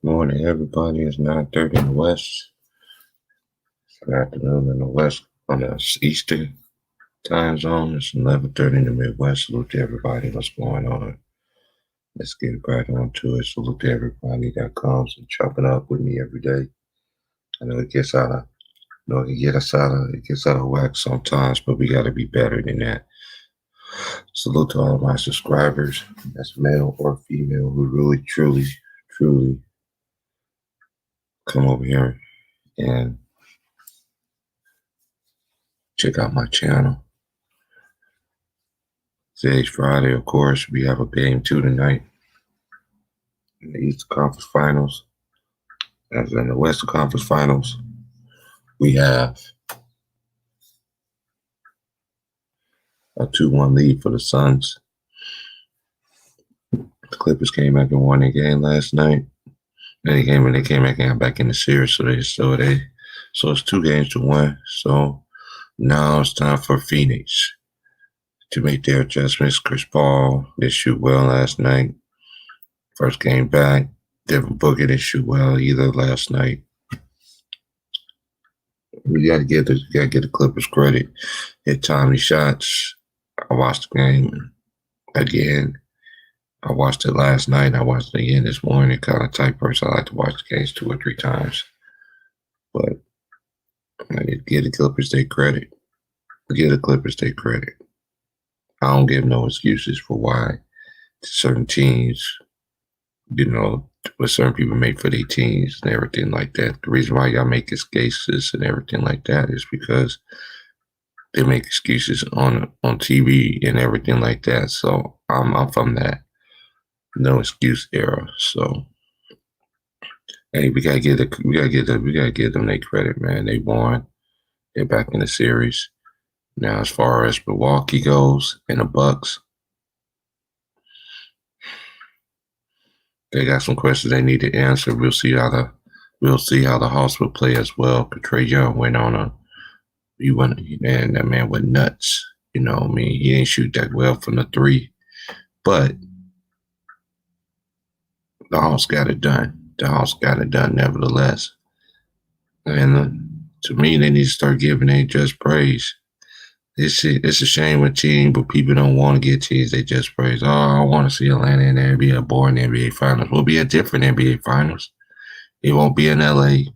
Morning, everybody. It's 9:30 in the West. It's good afternoon in the West on the Eastern time zone. It's 11:30 in the Midwest. Salute to everybody. What's going on? Let's get right on to it. Salute to everybody that comes and chopping up with me every day. I know it gets out of, it gets out of whack sometimes, but we got to be better than that. Salute to all of my subscribers, that's male or female, who really, truly come over here and check out my channel. Today's Friday, of course. We have a game 2 tonight in the Eastern Conference Finals. As in the Western Conference Finals, we have a 2-1 lead for the Suns. The Clippers came back and won the game last night. They came back and got back in the series, so it's 2 games to 1. So now it's time for Phoenix to make their adjustments. Chris Paul didn't shoot well last night. First game back. Devin Booker didn't shoot well either last night. You gotta give the Clippers credit. Hit timely shots. I watched the game again. I watched it last night. I watched it again this morning. Kind of type person. I like to watch the games 2 or 3 times. But I need to give the Clippers their credit. Give the Clippers their credit. I don't give no excuses for why certain teams, what certain people make for their teams and everything like that. The reason why y'all make excuses and everything like that is because they make excuses on TV and everything like that. So I'm from that no excuse era. So hey, we gotta give them their credit, man. They won. They're back in the series. Now, as far as Milwaukee goes and the Bucks, they got some questions they need to answer. We'll see how the Hawks will play as well. Trae Young went on and that man went nuts. He didn't shoot that well from the 3, but the Hawks got it done. Nevertheless. And to me, they need to start giving their just praise. It's a shame with teams, but people don't want to get teams they just praise. Oh, I want to see Atlanta in there be a boring NBA Finals. Will be a different NBA Finals. It won't be in LA.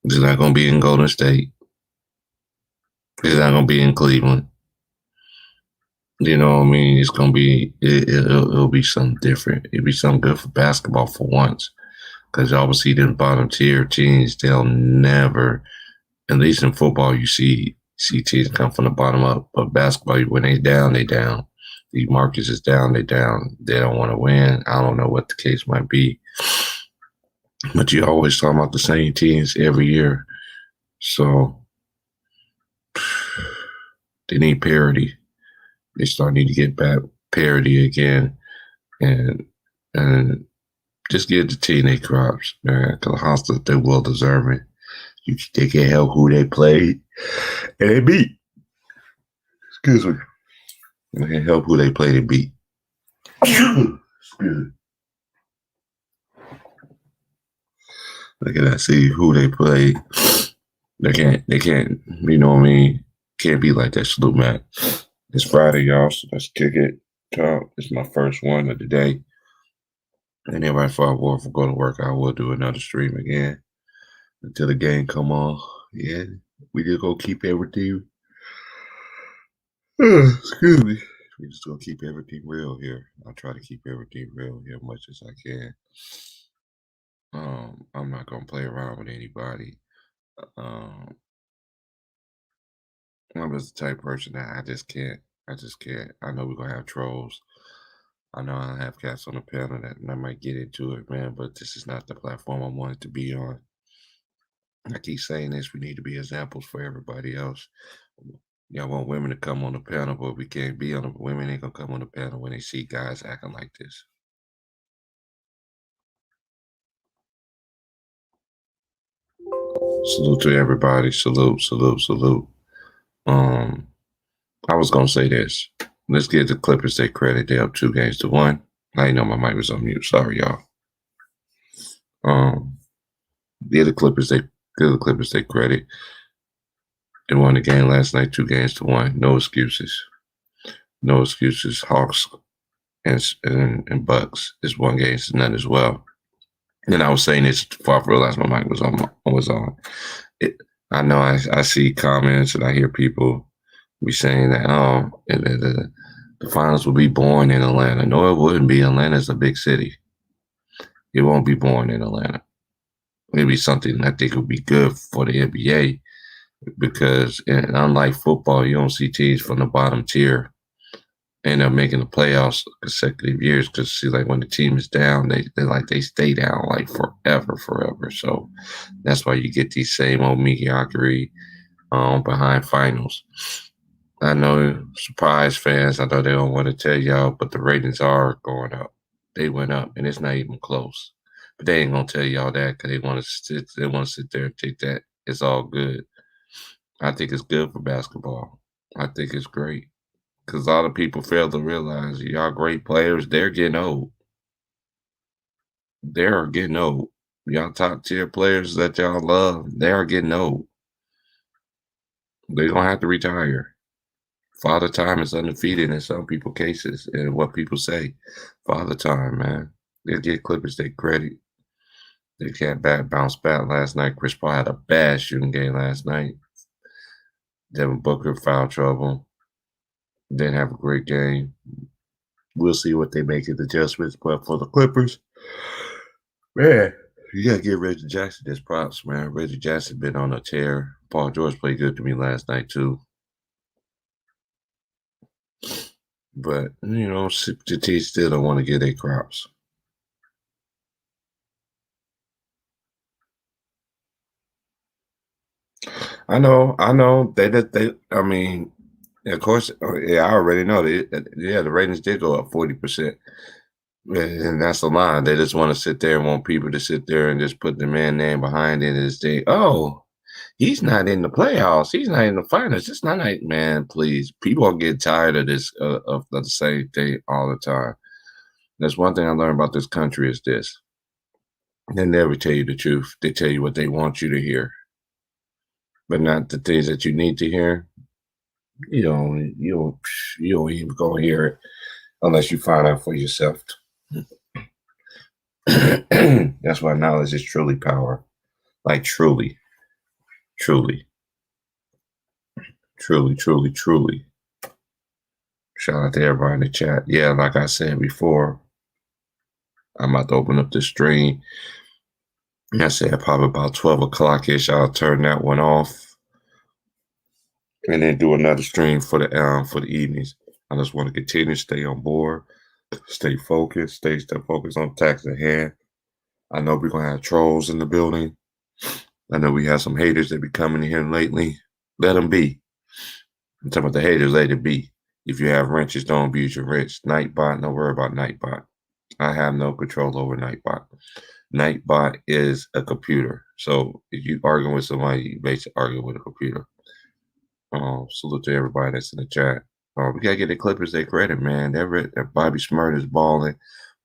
It's not going to be in Golden State. It's not going to be in Cleveland. You know what I mean? It's going to be, it'll be something different. It'll be something good for basketball for once. Because obviously, the bottom tier teams, they'll never, at least in football, you see teams come from the bottom up. But basketball, when they down, they down. The Marcus is down, they down. They don't want to win. I don't know what the case might be. But you always talk about the same teams every year. So they need parity. They start need to get back parity again and just give the team their crops, man. Because the Hawks, they will deserve it. They can help who they played and they beat. Excuse me. They can help who they played and beat. Excuse me. Look at that. See who they played. They can't, you know what I mean? Can't be like that. Salute, Matt. It's Friday, y'all, so let's kick it. It's my first one of the day. And then right before I go to work, I will do another stream again until the game come on. Yeah, we just gonna keep everything. Excuse me. We just gonna keep everything real here. I'll try to keep everything real here as much as I can. I'm not gonna play around with anybody. I'm just the type of person that I just can't. I know we're gonna have trolls. I know I have cats on the panel that I might get into it, man, but this is not the platform I wanted to be on. I keep saying this, we need to be examples for everybody else. Y'all want women to come on the panel, but we can't be on the women ain't gonna come on the panel when they see guys acting like this. Salute to everybody. Salute. I was gonna say this. Let's give the Clippers their credit. They're up 2 games to 1. I didn't know my mic was on mute. Sorry, y'all. Yeah, the Clippers, they give the Clippers their credit. They won the game last night, 2-1. No excuses. No excuses. Hawks and Bucks is 1 game to none as well. And I was saying this before I realized my mic was on. It, I know I see comments and I hear people be saying that the finals will be born in Atlanta. No, it wouldn't be. Atlanta's a big city. It won't be born in Atlanta. Maybe something I think would be good for the NBA because unlike football, you don't see teams from the bottom tier end up making the playoffs consecutive years because see, like when the team is down, they stay down like forever. So that's why you get these same old mediocrity behind finals. I know surprise fans, I know they don't want to tell y'all, but the ratings are going up. They went up and it's not even close. But they ain't gonna tell y'all that because they want to sit there and take that. It's all good. I think it's good for basketball. I think it's great. Because a lot of people fail to realize y'all great players, they're getting old. They're getting old. Y'all top tier players that y'all love, they are getting old. They're gonna have to retire. Father Time is undefeated in some people's cases, and what people say, Father Time, man. They get Clippers their credit. They can't bounce back last night. Chris Paul had a bad shooting game last night. Devin Booker foul trouble. Didn't have a great game. We'll see what they make of the adjustments, but for the Clippers, man, you gotta give Reggie Jackson his props, man. Reggie Jackson been on a tear. Paul George played good to me last night too. But the team still don't want to get their crops. I know. They. I mean, of course, yeah, I already know. The ratings did go up 40%. And that's the line. They just want to sit there and want people to sit there and just put the man name behind it and say, oh, he's not in the playoffs. He's not in the finals. It's not like, man, please. People are getting tired of this, of the same thing all the time. That's one thing I learned about this country is this. They never tell you the truth. They tell you what they want you to hear, but not the things that you need to hear. You don't even go hear it unless you find out for yourself. That's why knowledge is truly power. Like truly, truly, truly. Shout out to everybody in the chat. Yeah, like I said before, I'm about to open up the stream. I said probably about 12 o'clock-ish, I'll turn that one off and then do another stream for the evenings. I just want to continue to stay on board, stay focused, stay focused on tax at hand. I know we're gonna have trolls in the building. I know we have some haters that be coming in here lately. Let them be. I'm talking about the haters, let it be. If you have wrenches, don't abuse your wrench. Nightbot, don't worry about Nightbot. I have no control over Nightbot. Nightbot is a computer. So if you arguing with somebody, you basically argue with a computer. Salute to everybody that's in the chat. We gotta get the Clippers their credit, man. Bobby Smurt is balling.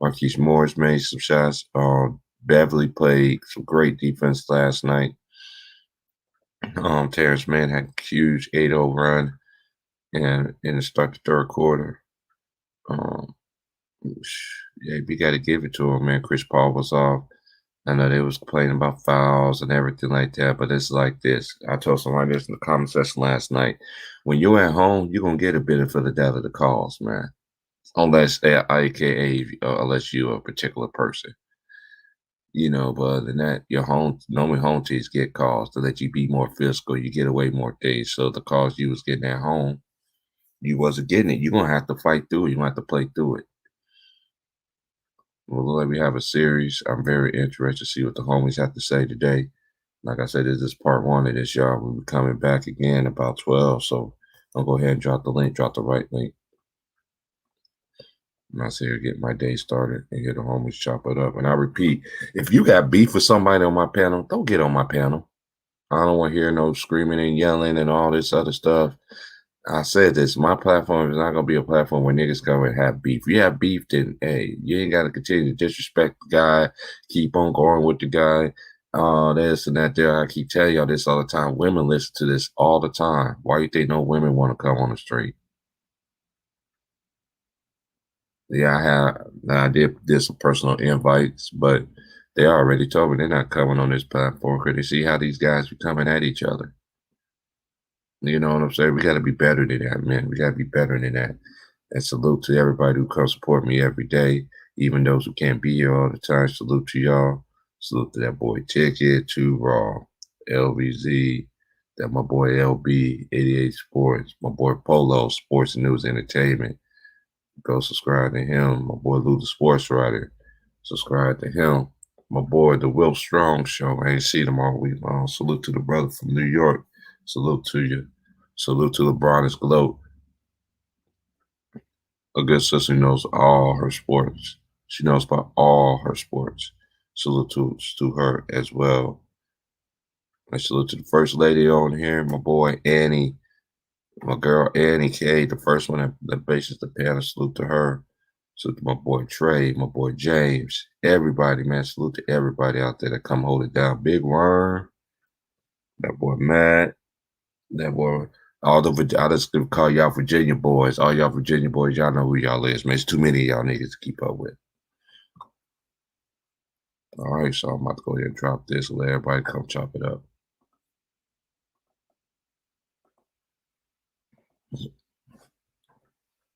Marquise Morris made some shots. Beverly played some great defense last night. Terrence Mann had a huge 8-0 run and in the start the third quarter. Yeah, we got to give it to him, man. Chris Paul was off. I know they was complaining about fouls and everything like that, but it's like this. I told somebody this in the comment section last night. When you're at home, you're going to get a benefit of the doubt of the calls, man. Unless you're a particular person. But other than that, normally home teams get calls to let you be more physical. You get away more days. So the calls you was getting at home, you wasn't getting it. You're going to have to fight through it. You're going to have to play through it. Well, let me have a series. I'm very interested to see what the homies have to say today. Like I said, this is part 1 of this, y'all. We'll be coming back again about 12. So I'll go ahead and drop the right link. I'm out here get my day started and get the homies chop it up. And I repeat, if you got beef with somebody on my panel, don't get on my panel. I don't want to hear no screaming and yelling and all this other stuff. I said this. My platform is not gonna be a platform where niggas come and have beef. You have beef, then hey, you ain't gotta continue to disrespect the guy. Keep on going with the guy. This and that. There, I keep telling y'all this all the time. Women listen to this all the time. Why you think no women want to come on the street? Yeah, I did some personal invites, but they already told me they're not coming on this platform because they see how these guys be coming at each other. You know what I'm saying? We got to be better than that, man. We got to be better than that. And salute to everybody who comes support me every day, even those who can't be here all the time. Salute to y'all. Salute to that boy Ticket, Too Raw, LBZ, that my boy LB, 88 Sports, my boy Polo, Sports and News Entertainment. Go subscribe to him. My boy Lou the Sports Writer. Subscribe to him. My boy The Will Strong Show. I ain't seen him all week long. Salute to the brother from New York. Salute to you. Salute to LeBron's Gloat. A good sister knows all her sports. She knows about all her sports. Salute to her as well. I salute to the first lady on here, my boy Annie, my girl Annie K, the first one that bases the panel. Salute to her. Salute to my boy Trey, my boy James, everybody, man. Salute to everybody out there that come hold it down. Big Worm, that boy Matt, that boy. I just call y'all Virginia boys. All y'all Virginia boys, y'all know who y'all is, man. It's too many of y'all niggas to keep up with. All right, so I'm about to go ahead and drop this. Let everybody come chop it up.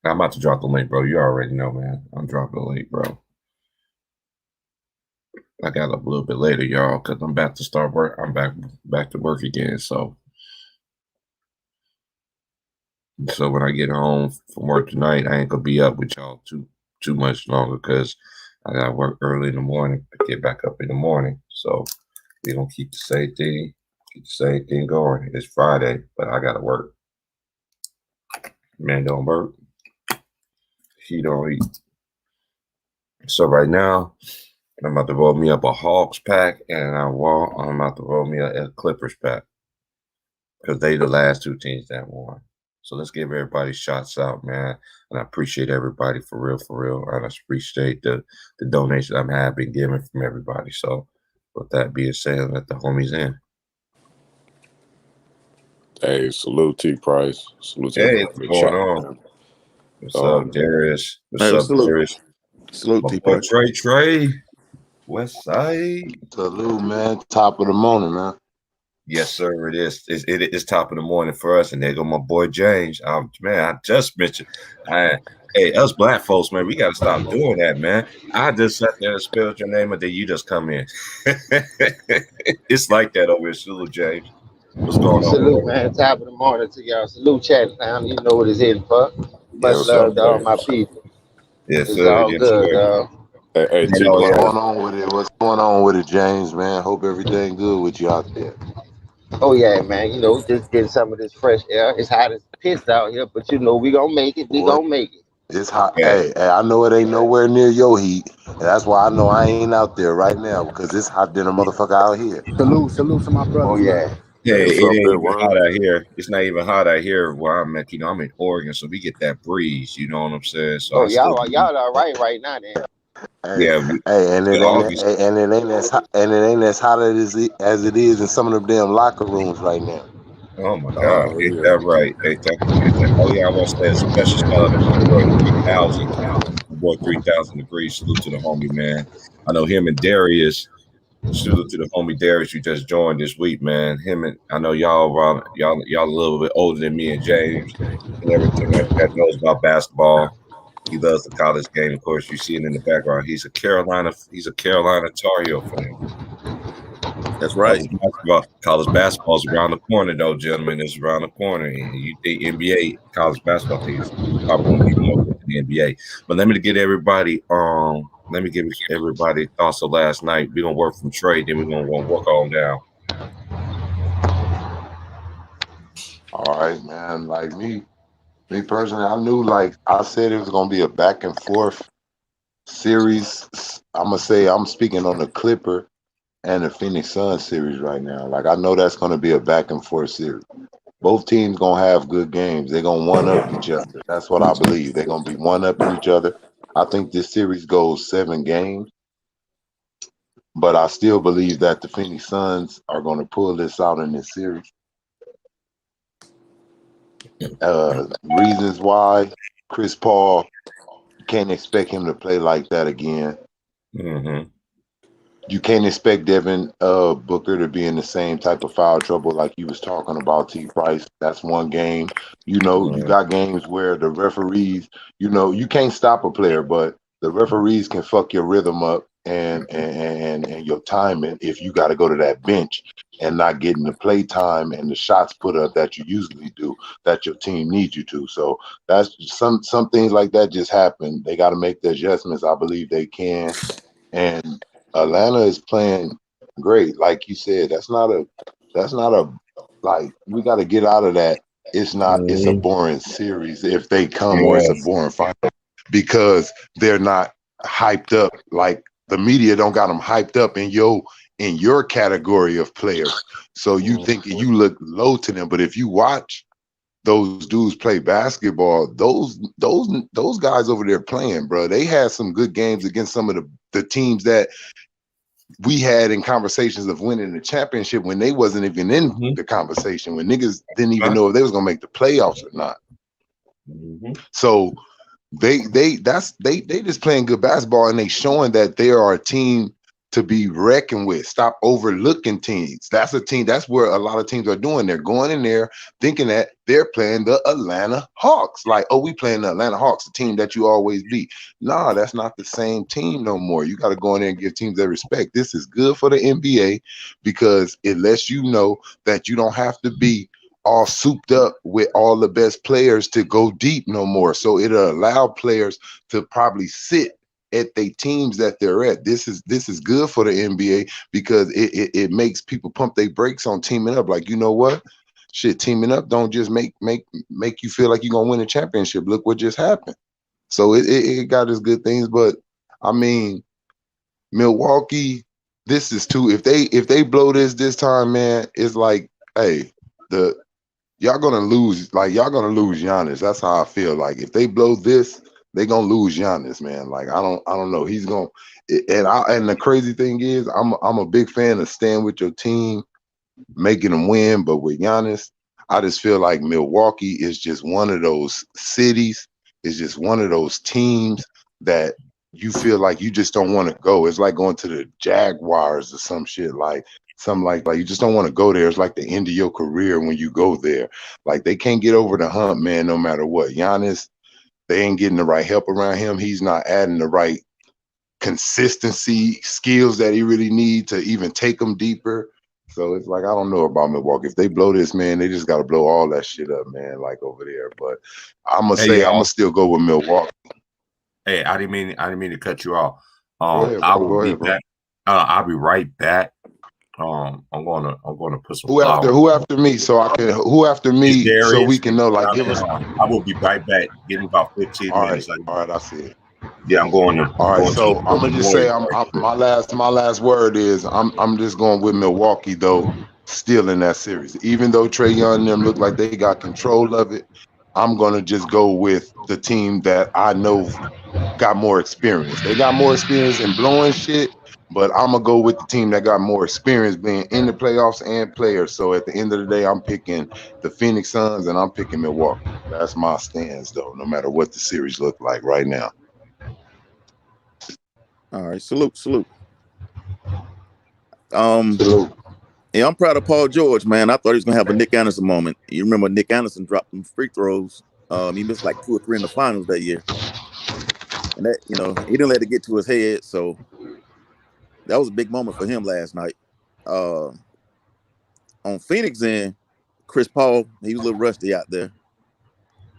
I'm about to drop the link, bro. You already know, man. I'm dropping the link, bro. I got up a little bit later, y'all, because I'm about to start work. I'm back to work again. So when I get home from work tonight, I ain't gonna be up with y'all too much longer because I gotta work early in the morning to get back up in the morning. So we're gonna keep the same thing going. It's Friday, but I gotta work. Man don't work. He don't eat. So right now, I'm about to roll me up a Hawks pack, and I'm about to roll me a Clippers pack because they the last two teams that won. So let's give everybody shots out, man. And I appreciate everybody for real. And I appreciate the donation I have been given from everybody. So with that being said, let the homies in. Hey, salute T Price. Salute to Hey, everybody. what's going on? What's up, Darius? What's up, Darius? Salute My T boy Price. Trey. West Side. Salute, man. Top of the morning, man. Yes, sir. It is. It's top of the morning for us, and there go my boy James. Man, I just mentioned. Hey, us black folks, man, we got to stop doing that, man. I just sat there and spelled your name, and then you just come in. It's like that over here, Salute, James. What's going on, Salute, bro? man. Top of the morning to y'all. Salute, chat fam. You know what it's in for. Yes, Much What's up, love to all brother? my people. yes, It's sir. all Yes, good, sir. dog. Hey, You T know, What's yeah. Price. going on with it? What's going on with it, James, man? Hope everything good with you out there. Oh yeah, man. You know, just getting some of this fresh air. It's hot as piss out here, but you know we gonna make it. We Boy, gonna make it. it's hot. Yeah. Hey, I know it ain't nowhere near your heat. And that's why I know I ain't out there right now because it's hot than a motherfucker out here. Salute to my Oh brothers, man. yeah. Hey, Hey, what's it up, ain't Big even hot Worm? out here. It's not even hot out here where I'm at. I'm in Oregon, so we get that breeze. You know what I'm saying? So Oh I still, y'all all right now then. Hey, yeah. hey, and But it ain't August, and it ain't as hot as it is in some of them damn locker rooms right now. oh my God, Oh, ain't yeah. that right? Ain't that? Oh yeah, I want to say a special shout out to my boy 3000. My boy 3000 degrees. Salute to the homie, man. I know him and Darius. Salute to the homie Darius you just joined this week, man. Him and I know y'all a little bit older than me and James and everything like that. Knows about basketball. He loves the college game. Of course, you see it in the background. He's a Carolina Tar Heel fan. That's right. College basketball is around the corner, though, gentlemen. It's around the corner. And you think NBA, college basketball things probably won't be more good than the NBA. But let me give everybody thoughts of last night. We're gonna work from trade, then we're gonna work on down. All right, man. Like me personally, I knew like I said it was gonna be a back and forth series. I'm gonna say I'm speaking on the Clipper and the Phoenix Suns series right now. Like I know that's gonna be a back and forth series. Both teams gonna have good games. They're gonna one up each other. That's what I believe. They're gonna be one upping each other. I think this series goes 7 games, but I still believe that the Phoenix Suns are gonna pull this out in this series. Reasons why: Chris Paul, can't expect him to play like that again. Mm-hmm. You can't expect Devin Booker to be in the same type of foul trouble like you was talking about, T. Price. That's one game. You know, you got games where the referees, you know, you can't stop a player, but the referees can fuck your rhythm up and your timing if you got to go to that bench and not getting the play time and the shots put up that you usually do, that your team needs you to. So that's some things like that just happen. They got to make the adjustments. I believe they can. And Atlanta is playing great. Like you said, that's not a like, we got to get out of that. It's a boring series if they come, or it's a boring final because they're not hyped up. Like, the media don't got them hyped up in your category of players. So you think you look low to them, but if you watch those dudes play basketball, those guys over there playing, bro, they had some good games against some of the teams that we had in conversations of winning the championship when they wasn't even in the conversation, when niggas didn't even know if they was gonna make the playoffs or not. So they just playing good basketball, and they showing that they are a team to be reckoned with. Stop overlooking teams. That's a team. That's where a lot of teams are doing. They're going in there thinking that they're playing the Atlanta Hawks. Like, oh, we playing the Atlanta Hawks, the team that you always beat. Nah, that's not the same team no more. You got to go in there and give teams their respect. This is good for the NBA because it lets you know that you don't have to be all souped up with all the best players to go deep no more. So it'll allow players to probably sit at the teams that they're at. This is good for the NBA because it makes people pump their brakes on teaming up. Like, you know what? Shit, teaming up don't just make you feel like you're gonna win a championship. Look what just happened. So it got its good things, but I mean, Milwaukee, this is too. If they blow this time, man, it's like, hey, y'all gonna lose. Like, y'all gonna lose Giannis. That's how I feel. Like, if they blow this, they gonna lose Giannis, man. Like, I don't know. He's gonna. And the crazy thing is, I'm a big fan of staying with your team, making them win. But with Giannis, I just feel like Milwaukee is just one of those cities. It's just one of those teams that you feel like you just don't want to go. It's like going to the Jaguars or some shit, like something like you just don't want to go there. It's like the end of your career when you go there. Like, they can't get over the hump, man, no matter what. Giannis, they ain't getting the right help around him. He's not adding the right consistency skills that he really needs to even take them deeper. So it's like, I don't know about Milwaukee. If they blow this, man, they just got to blow all that shit up, man, like over there. But I'm gonna still go with Milwaukee. Hey, I didn't mean to cut you off. Go ahead, bro. I will Go be ahead, bro. back. I'll be right back. I'm gonna put some who after me, so I can so we can know, like, give us. I will be right back. Give me about 15 minutes. All right, I see it. Yeah, I'm going to. All right, so I'm gonna just say, my last word is I'm just going with Milwaukee, though, still in that series. Even though Trae Young and them look like they got control of it, I'm gonna just go with the team that I know got more experience. They got more experience in blowing shit, but I'm gonna go with the team that got more experience being in the playoffs and players. So at the end of the day, I'm picking the Phoenix Suns and I'm picking Milwaukee. That's my stance, though, no matter what the series look like right now. All right, salute. Salute. Yeah, I'm proud of Paul George, man. I thought he was gonna have a Nick Anderson moment. You remember Nick Anderson dropped them free throws. He missed like 2 or 3 in the finals that year, and that, he didn't let it get to his head. So that was a big moment for him last night. On Phoenix end, Chris Paul, he was a little rusty out there,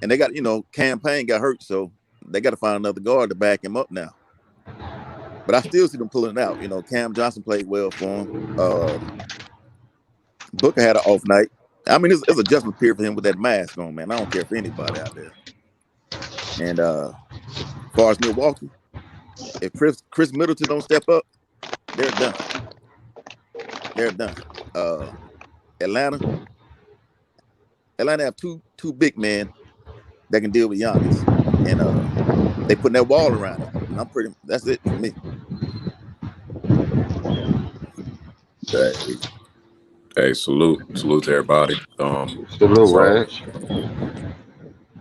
and they got Cam Payne got hurt, so they got to find another guard to back him up now. But I still see them pulling it out. Cam Johnson played well for him. Booker had an off night. I mean, it's adjustment period for him with that mask on, man. I don't care for anybody out there. And as far as Milwaukee, if Chris Middleton don't step up, they're done. They're done. Atlanta, Atlanta have two big men that can deal with Giannis, and they putting that wall around him. And that's it for me. Hey, salute to everybody. Salute, So Reg.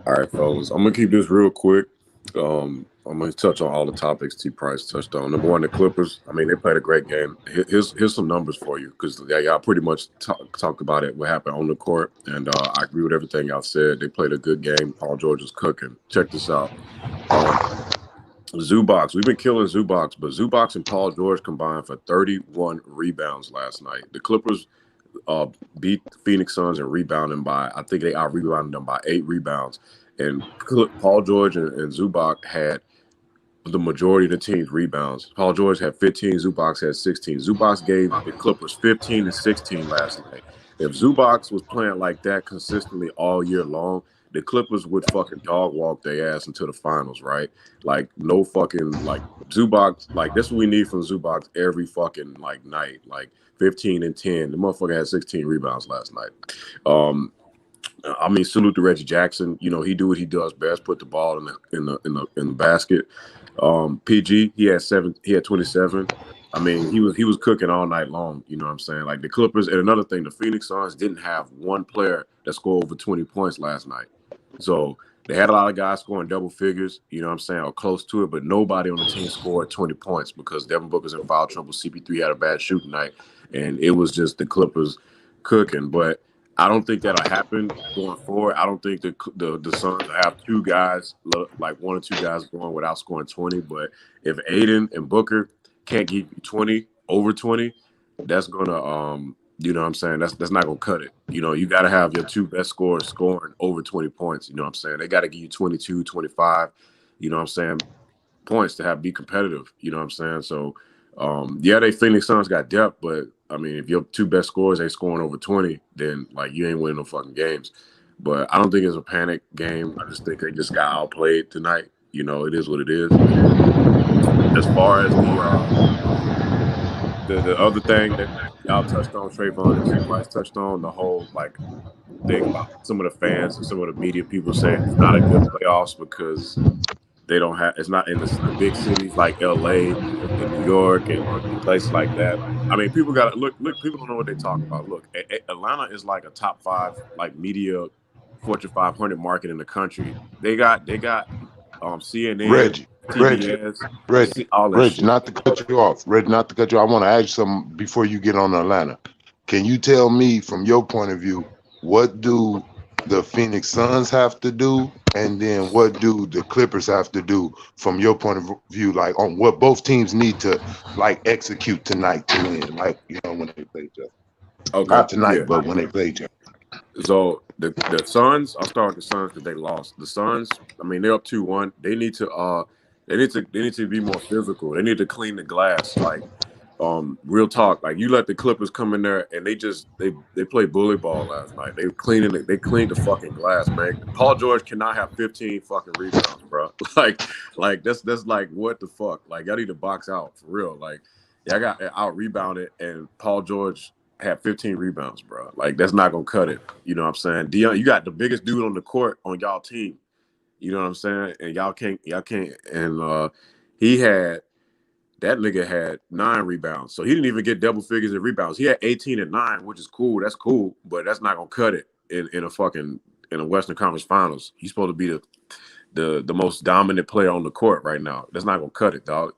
all right, fellas, I'm gonna keep this real quick. I'm gonna touch on all the topics T. Price touched on. Number one, the Clippers. I mean, they played a great game. Here's some numbers for you because y'all pretty much talked about it. What happened on the court, and I agree with everything y'all said. They played a good game. Paul George is cooking. Check this out. Zubac. We've been killing Zubac, but Zubac and Paul George combined for 31 rebounds last night. The Clippers beat the Phoenix Suns and rebounding by, I think they out-rebounded them by 8 rebounds. And Paul George and Zubac had the majority of the team's rebounds. Paul George had 15, Zubac had 16. Zubac gave the Clippers 15 and 16 last night. If Zubac was playing like that consistently all year long, the Clippers would fucking dog walk their ass into the finals, right? Like, no fucking, like, Zubac, like, that's what we need from Zubac every fucking, like, night. Like, 15 and 10. The motherfucker had 16 rebounds last night. I mean, salute to Reggie Jackson. You know, he do what he does best, put the ball in the basket. PG, he had 27. I mean, he was cooking all night long, you know what I'm saying? Like the Clippers, and another thing, the Phoenix Suns didn't have one player that scored over 20 points last night. So they had a lot of guys scoring double figures, you know what I'm saying, or close to it, but nobody on the team scored 20 points because Devin Booker's in foul trouble, CP3 had a bad shooting night, and it was just the Clippers cooking. But I don't think that'll happen going forward. I don't think the Suns have two guys, like one or two guys going without scoring 20. But if Aiden and Booker can't give you 20, over 20, that's gonna you know what I'm saying, that's not gonna cut it. You know, you gotta have your two best scorers scoring over 20 points. You know what I'm saying? They gotta give you 22, 25, you know what I'm saying, points to be competitive. You know what I'm saying? So yeah, they Phoenix Suns got depth, but I mean, if your two best scorers ain't scoring over 20, then like you ain't winning no fucking games. But I don't think it's a panic game. I just think they just got outplayed tonight. You know, it is what it is. As far as the other thing that y'all touched on, Trayvon and T. Price touched on, the whole like thing about some of the fans and some of the media people saying it's not a good playoffs because they don't have, it's not in the big cities like LA and New York and places like that. I mean, people got to look, people don't know what they're talking about. Look, Atlanta is like a top 5 like media Fortune 500 market in the country. They got CNN, CBS, all that Reggie, shit. not to cut you off. Reggie, not to cut you off. I want to ask you something before you get on Atlanta. Can you tell me from your point of view, what do the Phoenix Suns have to do? And then what do the Clippers have to do from your point of view, like on what both teams need to like execute tonight to win, like, you know, when they play each other. Okay. Not tonight, Yeah. but when they play each other. So the Suns, I'll start with the Suns because they lost. The Suns, I mean, they're up 2-1. They need to be more physical. They need to clean the glass. Like, real talk. Like you let the Clippers come in there and they played bully ball last night. They cleaned the fucking glass, man. Paul George cannot have 15 fucking rebounds, bro. Like that's like what the fuck? Like y'all need to box out for real. Like y'all got out rebounded and Paul George had 15 rebounds, bro. Like that's not gonna cut it. You know what I'm saying? Dion, you got the biggest dude on the court on y'all team. You know what I'm saying? And y'all can't. And that nigga had 9 rebounds. So he didn't even get double figures in rebounds. He had 18 and 9, which is cool. That's cool, but that's not gonna cut it in a Western Conference Finals. He's supposed to be the most dominant player on the court right now. That's not gonna cut it, dog.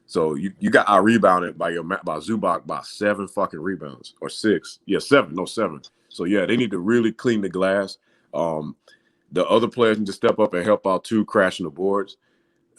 So you got out rebounded by Zubac by 7 fucking rebounds or 6. Yeah, 7. No, 7. So yeah, they need to really clean the glass. The other players need to step up and help out too, crashing the boards.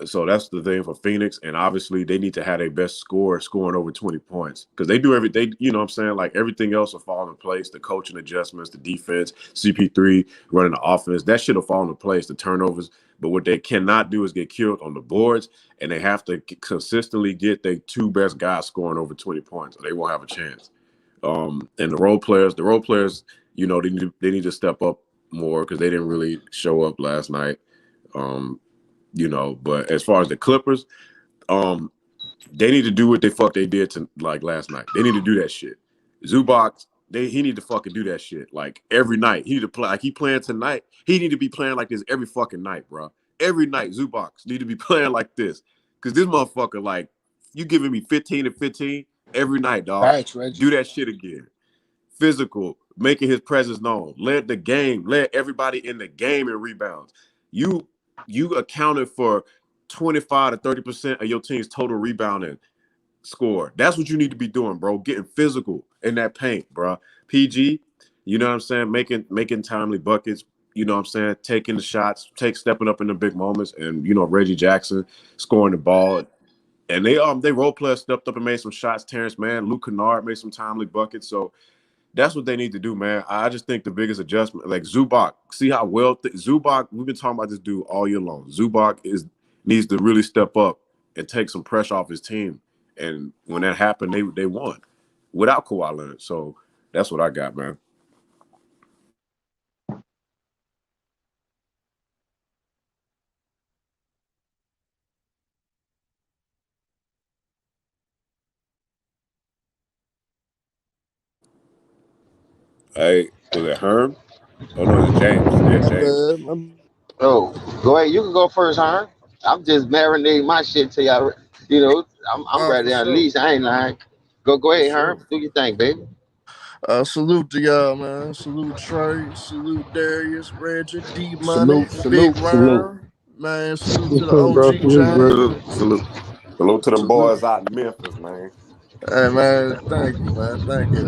So that's the thing for Phoenix, and obviously they need to have their best scoring over 20 points because they do everything. You know what I'm saying? Like everything else will fall in place. The coaching adjustments, the defense, CP3 running the offense, that should have fallen in place. The turnovers, but what they cannot do is get killed on the boards, and they have to consistently get their 2 best guys scoring over 20 points, or they won't have a chance. And the role players, you know, they need to step up more because they didn't really show up last night. You know, but as far as the Clippers, they need to do what they did to like last night. They need to do that shit. Zubac He need to fucking do that shit like every night. He need to play like he playing tonight. He need to be playing like this every fucking night, bro. Every night, Zubac need to be playing like this. Cause this motherfucker, like, you giving me 15 to 15 every night, dog. Thanks, Reggie. Do that shit again. Physical, making his presence known. Let everybody in the game in rebounds. You accounted for 25 to 30% of your team's total rebounding score. That's what you need to be doing, bro. Getting physical in that paint, bro. PG, you know what I'm saying? Making timely buckets, you know what I'm saying? Taking the shots, stepping up in the big moments, and Reggie Jackson scoring the ball. And they role players stepped up and made some shots. Terrence Mann, Luke Kennard made some timely buckets. So that's what they need to do, man. I just think the biggest adjustment, like Zubac, see how well Zubac. We've been talking about this dude all year long. Zubac needs to really step up and take some pressure off his team. And when that happened, they won without Kawhi Leonard. So that's what I got, man. Hey, was it Herm? Oh no, it's James. Yeah, James. Oh, go ahead. You can go first, huh? I'm just marinating my shit till y'all. I'm ready For to sure. unleash. I ain't lying. Go For ahead, sure. Herm. Do your thing, baby. Salute to y'all, man. Salute Trey. Salute Darius, Reggie, D Money, Salute, Big salute, salute. Round. Man, salute to the Bro, OG salute, bro. James. Salute to them Salute. boys out in Memphis, man. Hey man, thank you, man. Thank you.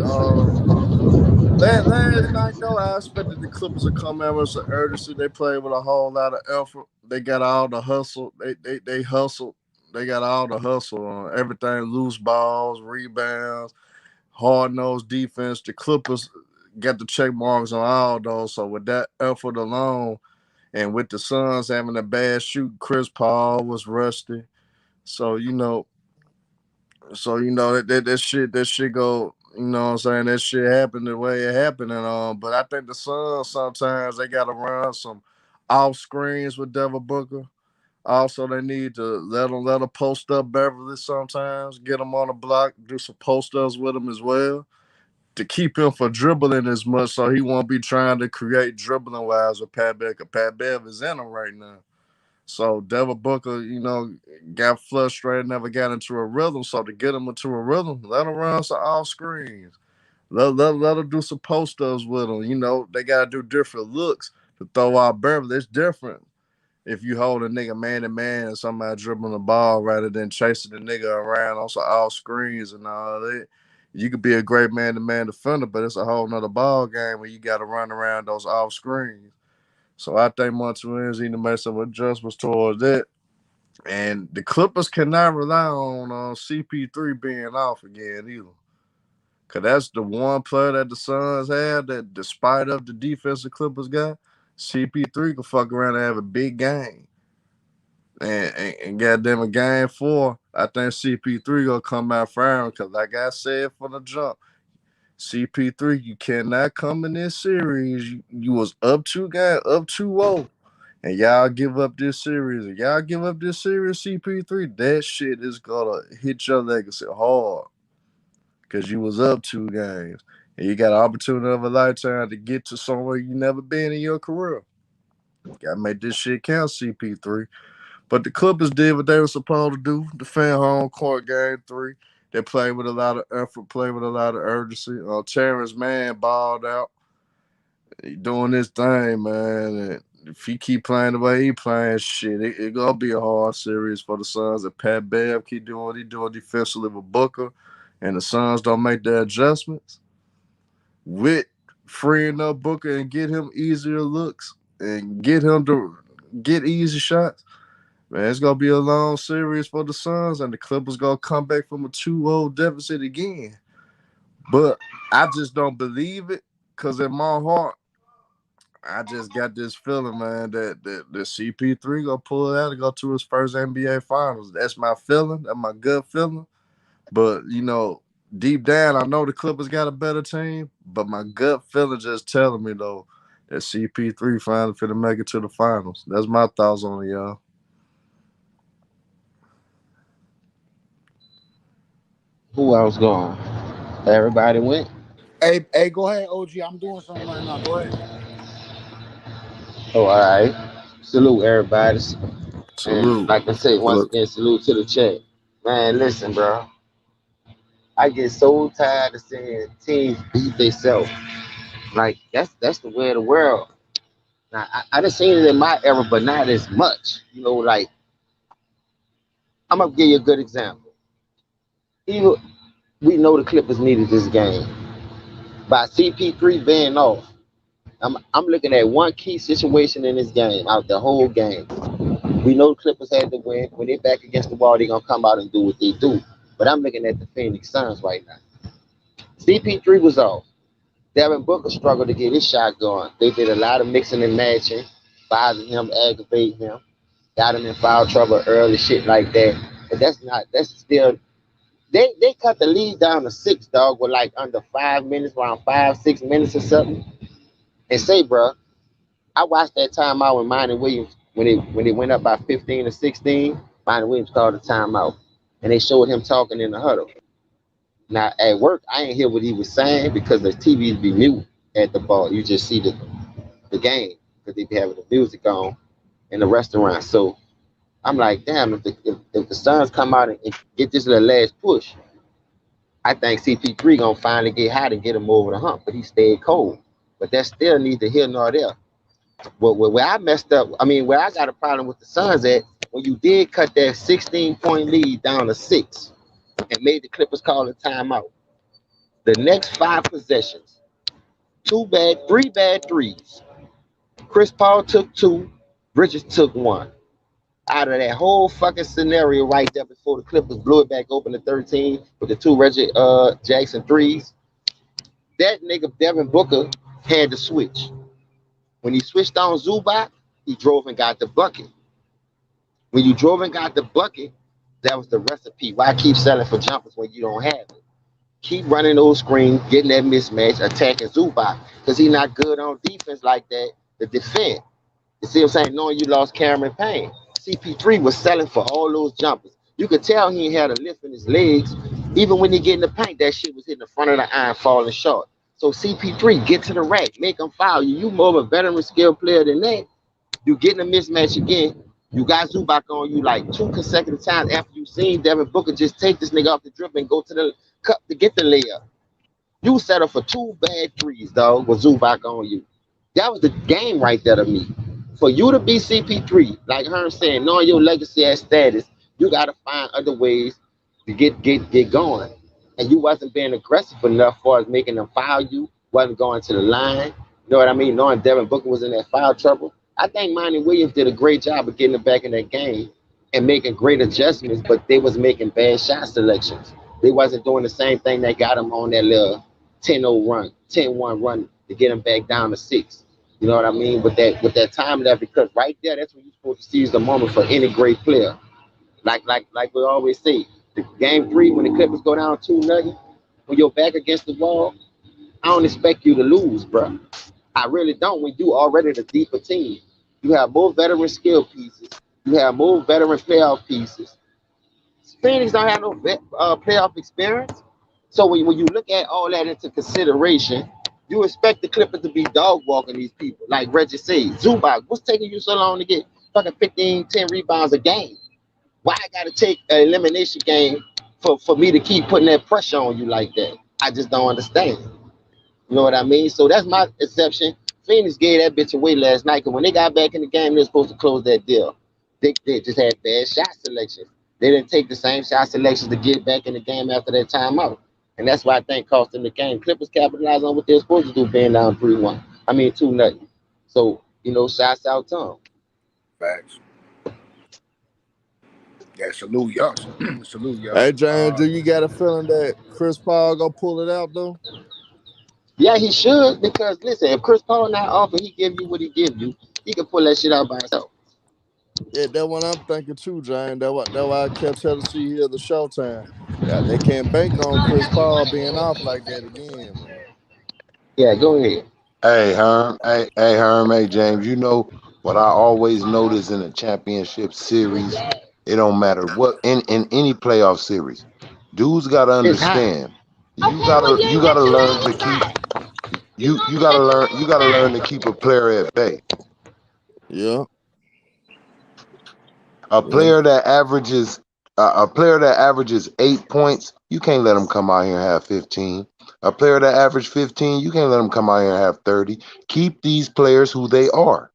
Last night though, I expected the Clippers to come out with some urgency. They played with a whole lot of effort. They got all the hustle. They hustled. They got all the hustle on everything, loose balls, rebounds, hard nosed defense. The Clippers got the check marks on all those. So with that effort alone, and with the Suns having a bad shoot, Chris Paul was rusty. So that shit go, what I'm saying, that shit happened the way it happened, and but I think the Suns sometimes they gotta run some off screens with Devin Booker. Also, they need to let him post up Beverly sometimes, get him on the block, do some post ups with him as well to keep him from dribbling as much, so he won't be trying to create dribbling wise with Pat Bev. Pat Bev is in him right now. So Devin Booker, got frustrated, never got into a rhythm. So to get him into a rhythm, let him run some off screens. Let him do some post ups with him. They gotta do different looks to throw out Beverly. It's different if you hold a nigga man to man and somebody dribbling the ball rather than chasing the nigga around on some off screens and all that. You could be a great man to man defender, but it's a whole nother ball game where you gotta run around those off screens. So I think Montreal's need to make some adjustments towards that. And the Clippers cannot rely on CP3 being off again either. Cause that's the one player that the Suns have that, despite of the defense the Clippers got, CP3 can fuck around and have a big game. And goddamn a game 4, I think CP3 gonna come out firing. Cause like I said from the jump, CP3, you cannot come in this series. You was up 2-0, and y'all give up this series. If y'all give up this series, CP3, that shit is gonna hit your legacy hard. Cause you was up 2 games. And you got an opportunity of a lifetime to get to somewhere you never been in your career. Gotta make this shit count, CP3. But the Clippers did what they were supposed to do. Defend home court game 3. They played with a lot of effort, played with a lot of urgency. Terrence Mann balled out. He doing this thing, man. And if he keep playing the way he playing, shit, it gonna be a hard series for the Suns. If Pat Bev keep doing what he doing defensively with Booker, and the Suns don't make their adjustments with freeing up Booker and get him easier looks and get him to get easy shots, man, it's gonna be a long series for the Suns, and the Clippers gonna come back from a 2-0 deficit again. But I just don't believe it, cause in my heart, I just got this feeling, man, that the CP3 gonna pull it out and go to his first NBA Finals. That's my feeling. That's my gut feeling. But deep down, I know the Clippers got a better team. But my gut feeling just telling me though that CP3 finally finna make it to the finals. That's my thoughts on it, y'all. Who else going? Everybody went. Hey, go ahead, OG. I'm doing something right now. Go ahead. Oh, all right. Salute everybody. And Salute. like I said, once Look, again, salute to the chat. Man, listen, bro. I get so tired of seeing teams beat themselves. Like that's the way of the world. Now I done seen it in my era, but not as much. Like I'm gonna give you a good example. Even we know the Clippers needed this game. By CP3 being off, I'm looking at one key situation in this game, out the whole game. We know the Clippers had to win. When they're back against the wall, they're gonna come out and do what they do. But I'm looking at the Phoenix Suns right now. CP3 was off. Devin Booker struggled to get his shot going. They did a lot of mixing and matching, bothering him, aggravating him, got him in foul trouble early, shit like that. But that's still they cut the lead down to 6, dog, with like under 5 minutes, around 5, 6 minutes or something. And say, bro, I watched that timeout with Monty Williams when they went up by 15 or 16. Monty Williams called a timeout, and they showed him talking in the huddle. Now at work, I ain't hear what he was saying because the TVs be mute at the bar. You just see the game because they be having the music on in the restaurant. So I'm like, damn, if the Suns come out and get this little last push, I think CP3 gonna finally get hot and get him over the hump. But he stayed cold. But that still neither here nor there. Where I messed up, I mean, where I got a problem with the Suns at, when you did cut that 16-point lead down to 6 and made the Clippers call a timeout. The next 5 possessions, three bad threes. Chris Paul took 2, Bridges took 1. Out of that whole fucking scenario right there before the Clippers blew it back open to 13 with the 2 Reggie Jackson threes, that nigga Devin Booker had to switch. When he switched on Zubac, he drove and got the bucket. When you drove and got the bucket, that was the recipe. Why keep selling for jumpers when you don't have it? Keep running those screens, getting that mismatch, attacking Zubac. Because he's not good on defense like that to defend. You see what I'm saying? Knowing you lost Cameron Payne. CP3 was selling for all those jumpers. You could tell he had a lift in his legs. Even when he get in the paint, that shit was hitting the front of the iron, falling short. So CP3, get to the rack, make him foul you. You more of a veteran skill player than that. You getting a mismatch again. You got Zubac on you like 2 consecutive times after you seen Devin Booker just take this nigga off the dribble and go to the cup to get the layup. You settle for 2 bad threes, dog, with Zubac on you. That was the game right there to me. For you to be CP3, like Herm saying, knowing your legacy as status, you gotta find other ways to get going. And you wasn't being aggressive enough for us making them foul you, wasn't going to the line. You know what I mean? Knowing Devin Booker was in that foul trouble. I think Monty Williams did a great job of getting it back in that game and making great adjustments, but they was making bad shot selections. They wasn't doing the same thing that got them on that little 10-0 run, 10-1 run to get them back down to 6. You know what I mean? With that time there, because right there, that's when you're supposed to seize the moment for any great player. Like we always say, the game 3 when the Clippers go down 2-0, when you're back against the wall, I don't expect you to lose, bro. I really don't. When you already the deeper team, you have more veteran skill pieces, you have more veteran playoff pieces. Phoenix don't have no playoff experience. So when you look at all that into consideration, you expect the Clippers to be dog walking these people. Like Reggie said, Zubac, what's taking you so long to get fucking 15, 10 rebounds a game? Why I gotta take an elimination game for me to keep putting that pressure on you like that? I just don't understand. You know what I mean? So that's my exception. Phoenix gave that bitch away last night because when they got back in the game, they're supposed to close that deal. They just had bad shot selection. They didn't take the same shot selections to get back in the game after that timeout. And that's why I think cost them the game. Clippers capitalized on what they're supposed to do, being down 3-1. I mean 2-0. So, shouts out to them. Facts. Yeah, salute y'all. Salute y'all. Hey, James, do you got a feeling that Chris Paul gonna pull it out though? Yeah, he should, because listen, if Chris Paul not off and he give you what he give you, he can pull that shit out by himself. Yeah, that's what I'm thinking too, James. That why I kept telling C here the Showtime. Yeah, they can't bank on Chris Paul being off like that again, man. Yeah, go ahead. Hey, James. You know what I always notice in a championship series, it don't matter what in any playoff series, dudes got to It's hot. understand. You gotta learn to keep you gotta learn to keep a player at bay. Yeah. A Yeah. player that averages 8 points, you can't let him come out here and have 15. A player that average 15, you can't let him come out here and have 30. Keep these players who they are.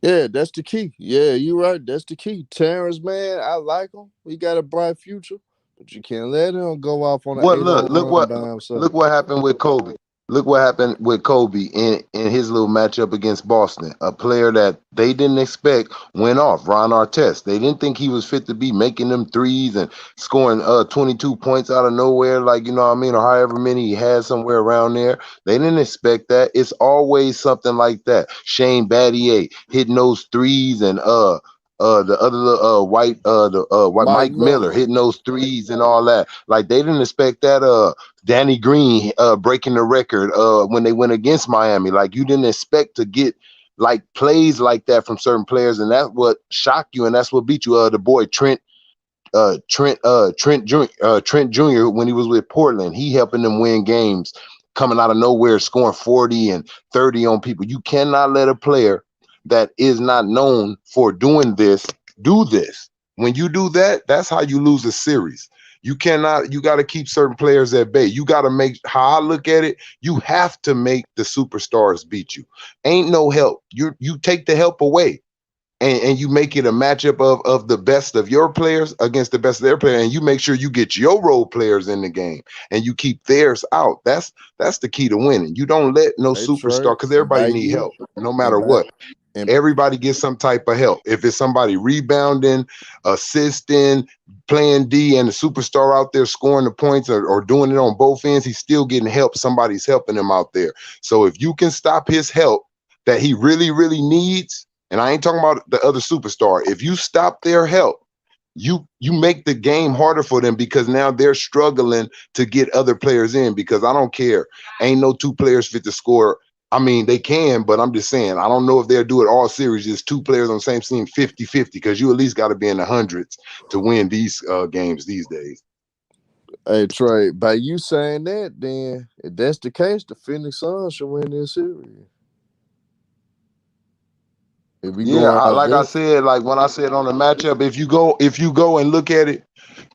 Yeah, that's the key. Yeah, you're right. That's the key. Terrence, man, I like him. He got a bright future, but you can't let him go off on an What 8-0 run by himself. look what happened with Kobe. Look what happened with Kobe in his little matchup against Boston. A player that they didn't expect went off. Ron Artest. They didn't think he was fit to be making them threes and scoring 22 points out of nowhere, like you know what I mean, or however many he had somewhere around there. They didn't expect that. It's always something like that. Shane Battier hitting those threes and the other white Mike Mike Miller Miller. hitting those threes and all that. Like they didn't expect that Danny Green breaking the record when they went against Miami. Like you didn't expect to get like plays like that from certain players, and that's what shocked you, and that's what beat you. The boy Trent Jr. When he was with Portland, he helping them win games, coming out of nowhere, scoring 40 and 30 on people. You cannot let a player that is not known for doing this do this. When you do that, that's how you lose a series. You got to keep certain players at bay. You got to make, how I look at it, you have to make the superstars beat you. Ain't no help. You take the help away. And you make it a matchup of the best of your players against the best of their players, and you make sure you get your role players in the game and you keep theirs out. That's the key to winning. You don't let no Hey, superstar, Trey, because everybody by need you help, no and matter by what. and Everybody gets some type of help. If it's somebody rebounding, assisting, playing D, and the superstar out there scoring the points or doing it on both ends, he's still getting help. Somebody's helping him out there. So if you can stop his help that he really, really needs, and I ain't talking about the other superstar, if you stop their help, you make the game harder for them, because now they're struggling to get other players in. Because I don't care. Ain't no two players fit to score. I mean, they can, but I'm just saying, I don't know if they'll do it all series. Just two players on the same team, 50-50, because you at least got to be in the hundreds to win these games these days. hey Trey, by you saying that, then if that's the case, the Phoenix Suns should win this series. If we Yeah, going off like I that, said, like when I said on the matchup, if you go and look at it,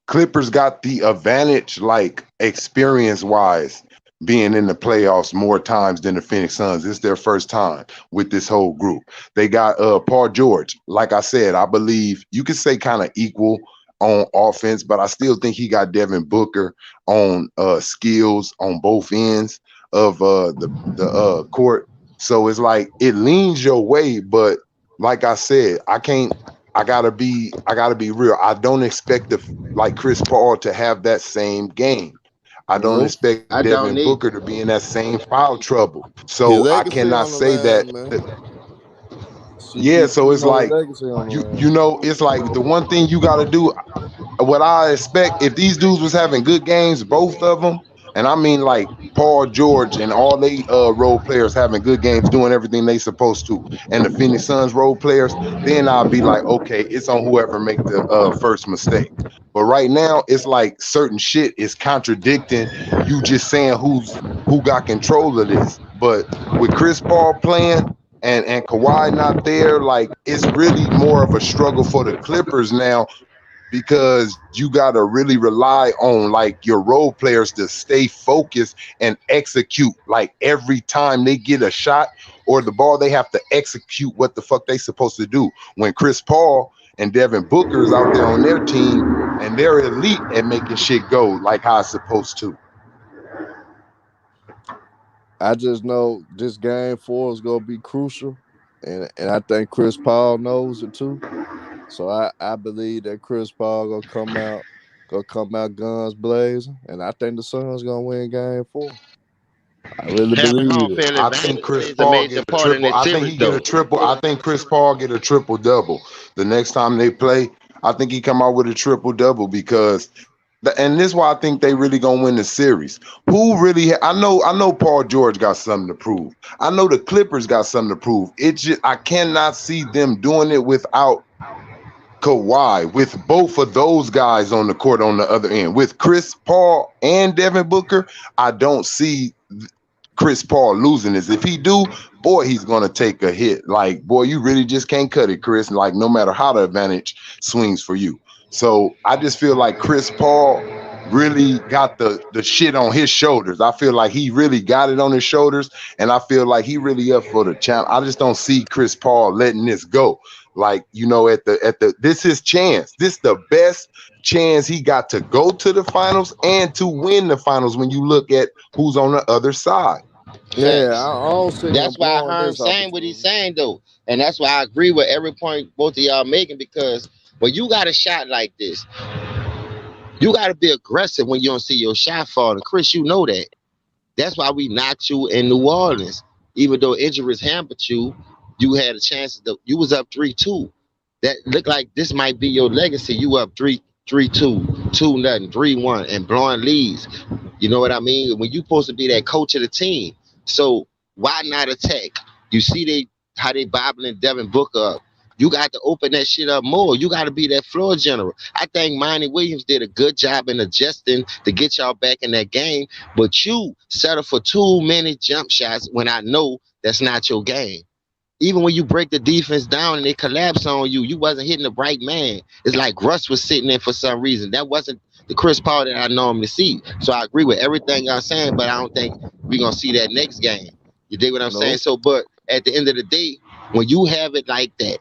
Clippers got the advantage, like experience wise, being in the playoffs more times than the Phoenix Suns. It's their first time with this whole group. They got Paul George. Like I said, I believe you could say kind of equal on offense, but I still think he got Devin Booker on skills on both ends of the court. So it's like it leans your way, but like I said, I gotta be real. I don't expect like Chris Paul to have that same game. I don't nope. expect I don't Devin need. Booker to be in that same foul trouble. His So I legacy cannot on the say that. line, man. Yeah, so CP3 it's got his like legacy on the line. it's like the one thing you got to do. What I expect, if these dudes was having good games, both of them, and I mean like Paul George and all they role players having good games, doing everything they supposed to, and the Phoenix Suns role players, then I'll be like, okay, it's on whoever make the first mistake. But right now, it's like certain shit is contradicting you just saying who got control of this. But with Chris Paul playing and Kawhi not there, like it's really more of a struggle for the Clippers now, because you got to really rely on like your role players to stay focused and execute. Like every time they get a shot or the ball, they have to execute what the fuck they supposed to do. When Chris Paul and Devin Booker is out there on their team and they're elite at making shit go like how it's supposed to. I just know this game 4 is gonna be crucial, and I think Chris Paul knows it too. So I believe that Chris Paul gonna come out guns blazing, and I think the Suns gonna win game 4. I really Having believe home it. field I think advantage Chris plays a Paul major get a part in triple. this I think series, he get a though. triple. I think Chris Paul get a triple double the next time they play. I think he come out with a triple double because, and this is why I think they really gonna win the series. Who really? I know Paul George got something to prove. I know the Clippers got something to prove. It's just I cannot see them doing it without Kawhi, with both of those guys on the court on the other end, with Chris Paul and Devin Booker, I don't see Chris Paul losing this. If he do, boy, he's gonna take a hit. Like, boy, you really just can't cut it, Chris. Like, no matter how the advantage swings for you. So I just feel like Chris Paul really got the shit on his shoulders. I feel like he really got it on his shoulders, and I feel like he really up for the champ. I just don't see Chris Paul letting this go. Like, you know, at the this his chance. This the best chance he got to go to the finals and to win the finals when you look at who's on the other side. Yeah, I don't see that's why Herm's saying what he's saying though. And that's why I agree with every point both of y'all making, because when you got a shot like this, you got to be aggressive when you don't see your shot falling. Chris, you know that. That's why we knocked you in New Orleans. Even though injuries hampered you, you had a chance. You was up 3-2. That looked like this might be your legacy. You up 3-2, 2-0, 3-1, and blowing leads. You know what I mean? When you supposed to be that coach of the team. So why not attack? You see how they bobbling Devin Booker up. You got to open that shit up more. You got to be that floor general. I think Monty Williams did a good job in adjusting to get y'all back in that game, but you settle for too many jump shots when I know that's not your game. Even when you break the defense down and they collapse on you, you wasn't hitting the right man. It's like Russ was sitting there for some reason. That wasn't the Chris Paul that I normally see. So I agree with everything y'all saying, but I don't think we're going to see that next game. You dig what I'm saying? So, but at the end of the day, when you have it like that,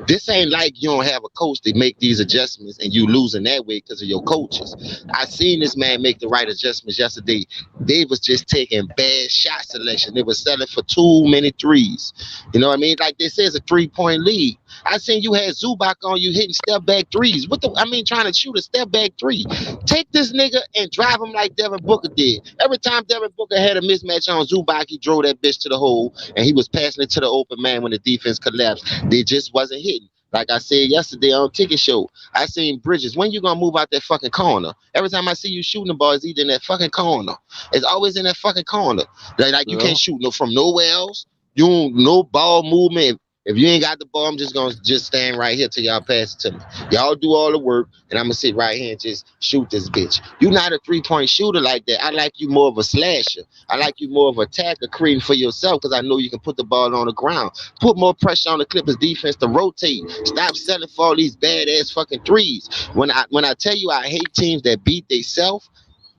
this ain't like you don't have a coach to make these adjustments and you losing that way because of your coaches. I seen this man make the right adjustments yesterday. They was just taking bad shot selection. They was selling for too many threes. You know what I mean? Like this is a 3-point lead. I seen you had Zubac on you hitting step back threes. Trying to shoot a step back three. Take this nigga and drive him like Devin Booker did. Every time Devin Booker had a mismatch on Zubac, he drove that bitch to the hole and he was passing it to the open man when the defense collapsed. They just wasn't hitting. Like I said yesterday on Ticket Show, I seen Bridges. When you gonna move out that fucking corner? Every time I see you shooting the ball, it's either in that fucking corner. It's always in that fucking corner. Like you can't shoot from nowhere else. You don't, no ball movement. If you ain't got the ball, I'm just gonna stand right here till y'all pass it to me. Y'all do all the work, and I'm gonna sit right here and just shoot this bitch. You not a 3-point shooter like that. I like you more of a slasher. I like you more of a attacker, creating for yourself, because I know you can put the ball on the ground. Put more pressure on the Clippers defense to rotate. Stop selling for all these badass fucking threes. When I tell you I hate teams that beat themselves,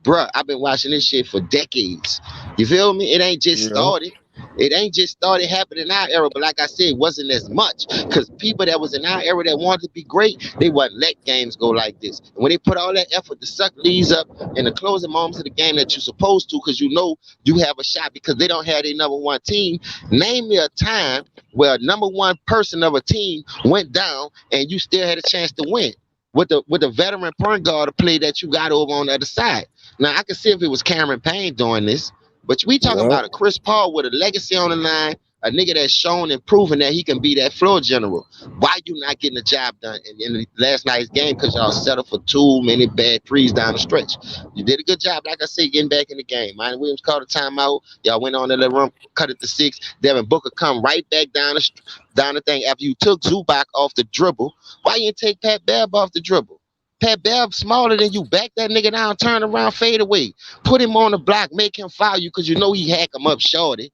bruh, I've been watching this shit for decades. You feel me? It ain't just started. It ain't just started happening in our era, but like I said, it wasn't as much because people that was in our era that wanted to be great, they wouldn't let games go like this. And when they put all that effort to suck leads up in the closing moments of the game that you're supposed to, because you know you have a shot because they don't have their number one team, name me a time where a number one person of a team went down and you still had a chance to win with the veteran point guard play that you got over on the other side. Now, I can see if it was Cameron Payne doing this, but we talking about a Chris Paul with a legacy on the line, a nigga that's shown and proven that he can be that floor general. Why you not getting the job done in last night's game? Because y'all settled for too many bad threes down the stretch. You did a good job, like I said, getting back in the game. Monty Williams called a timeout. Y'all went on in the room, cut it to 6. Devin Booker come right back down the thing after you took Zubac off the dribble. Why you didn't take Pat Bev off the dribble? Pat Bev smaller than you. Back that nigga down, turn around, fade away. Put him on the block, make him foul you because you know he hack him up shorty.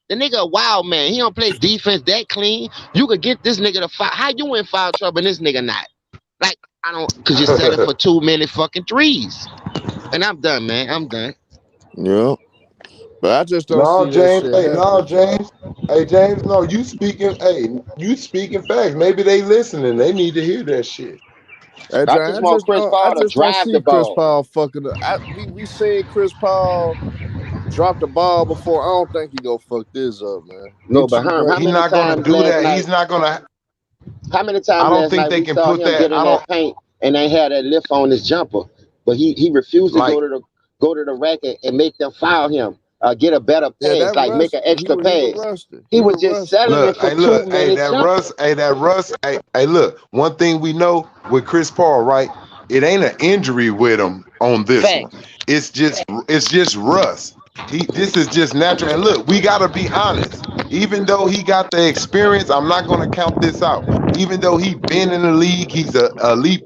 The nigga a wild man. He don't play defense that clean. You could get this nigga to foul. How you in foul trouble and this nigga not? Like, I don't, because you're selling for too many fucking threes. And I'm done, man. I'm done. Yeah. But I just don't see James. that shit James. Hey, James, no, you speaking facts. Maybe they listening. They need to hear that shit. Hey, I just want Chris Paul to drive the ball. Chris Paul fucking up. We seen Chris Paul drop the ball before. I don't think he gonna fuck this up, man. No, but Herm, he's not gonna do that. He's not gonna. How many times I don't think they can put that. Get in that paint and they had that lift on his jumper, but he refused to go to the racket and make them foul him. Get a better pass, make an extra pass. He was just selling it for too many jumpers. Hey, look. One thing we know with Chris Paul, right? It ain't an injury with him on this one. It's just rust. This is just natural. And look, we gotta be honest. Even though he got the experience, I'm not going to count this out. Even though he been in the league, he's a elite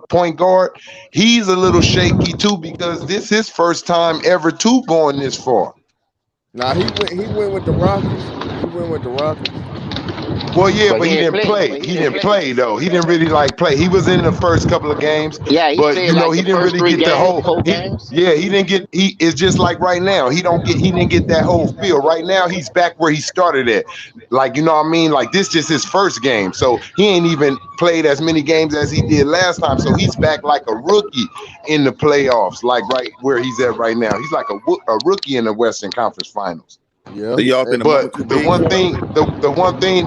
point guard. He's a little shaky too because this is his first time ever going this far. Now he went with the Rockets. He went with the Rockets. Well, yeah, but he didn't play. He didn't play though. He didn't really play. He was in the first couple of games. Yeah, he but played he like didn't really get the whole. four games. Yeah, he didn't get. It's just like right now. He didn't get that whole feel. Right now, he's back where he started at. Like, you know what I mean? Like, this just his first game, so he ain't even played as many games as he did last time. So he's back like a rookie in the playoffs, like right where he's at right now. He's like a rookie in the Western Conference Finals. Yeah. So y'all think But the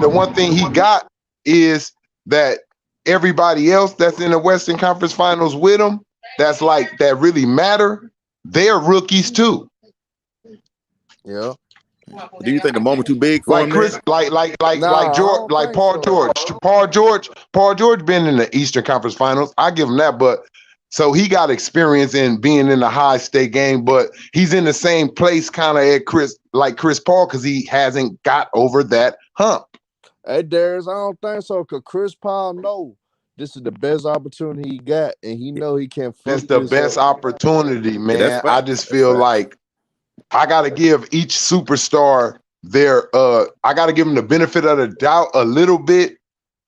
one thing he got is that everybody else that's in the Western Conference Finals with him, that's like that really matter, they're rookies too. Yeah. Do you think the moment too big for him? Chris, Paul George. Paul George been in the Eastern Conference Finals. I give him that, but so he got experience in being in the high stake game, but he's in the same place kind of at Chris Paul because he hasn't got over that hump. Hey, Darius, I don't think so, because Chris Paul know this is the best opportunity he got, and he know he can't fuck this the best opportunity, man. Yeah, I just feel like I got to give each superstar their I got to give them the benefit of the doubt a little bit,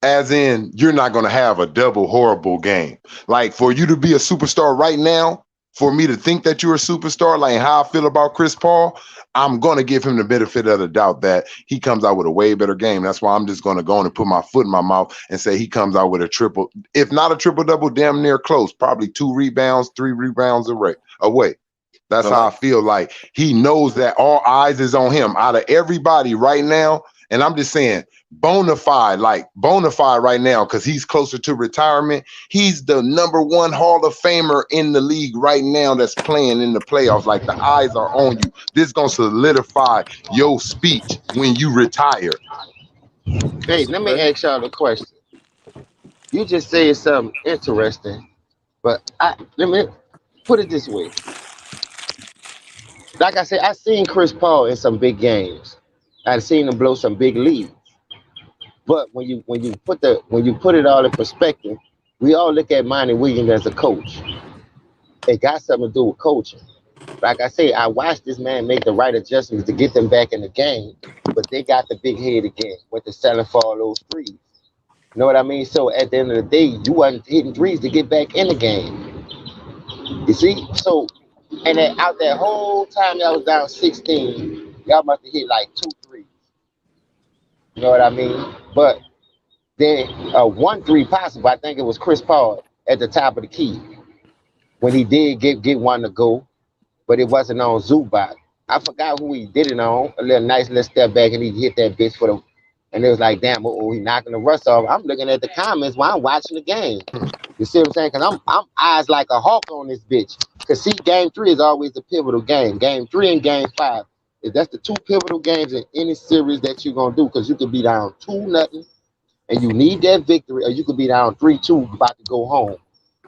as in you're not going to have a double horrible game. Like, for you to be a superstar right now, for me to think that you're a superstar, like how I feel about Chris Paul, I'm going to give him the benefit of the doubt that he comes out with a way better game. That's why I'm just going to go on and put my foot in my mouth and say he comes out with a triple, if not a triple-double, damn near close, probably 2 rebounds, 3 rebounds away. That's how I feel. Like, he knows that all eyes is on him out of everybody right now. And I'm just saying, bona fide right now, because he's closer to retirement. He's the #1 Hall of Famer in the league right now that's playing in the playoffs. Like, the eyes are on you. This is going to solidify your speech when you retire. Hey, let me ask y'all a question. You just said something interesting, but let me put it this way. Like I said, I seen Chris Paul in some big games. I've seen him blow some big leads. But when you put it all in perspective, we all look at Monty Williams as a coach. It got something to do with coaching. Like I say, I watched this man make the right adjustments to get them back in the game, but they got the big head again with the selling for all those threes. You know what I mean? So at the end of the day, you wasn't hitting threes to get back in the game. You see? So, and then out that whole time y'all was down 16, y'all must have hit like 2 threes. You know what I mean? But then 1 3 possible. I think it was Chris Paul at the top of the key when he did get one to go, but it wasn't on Zubac. I forgot who he did it on. A nice little step back, and he hit that bitch for the. And it was like, damn, he knocking the rust off. I'm looking at the comments while I'm watching the game. You see what I'm saying? Because I'm eyes like a hawk on this bitch. Because see, game 3 is always the pivotal game. Game 3 and game 5. That's the 2 pivotal games in any series that you're going to do, because you could be down 2-0 and you need that victory, or you could be down 3-2 about to go home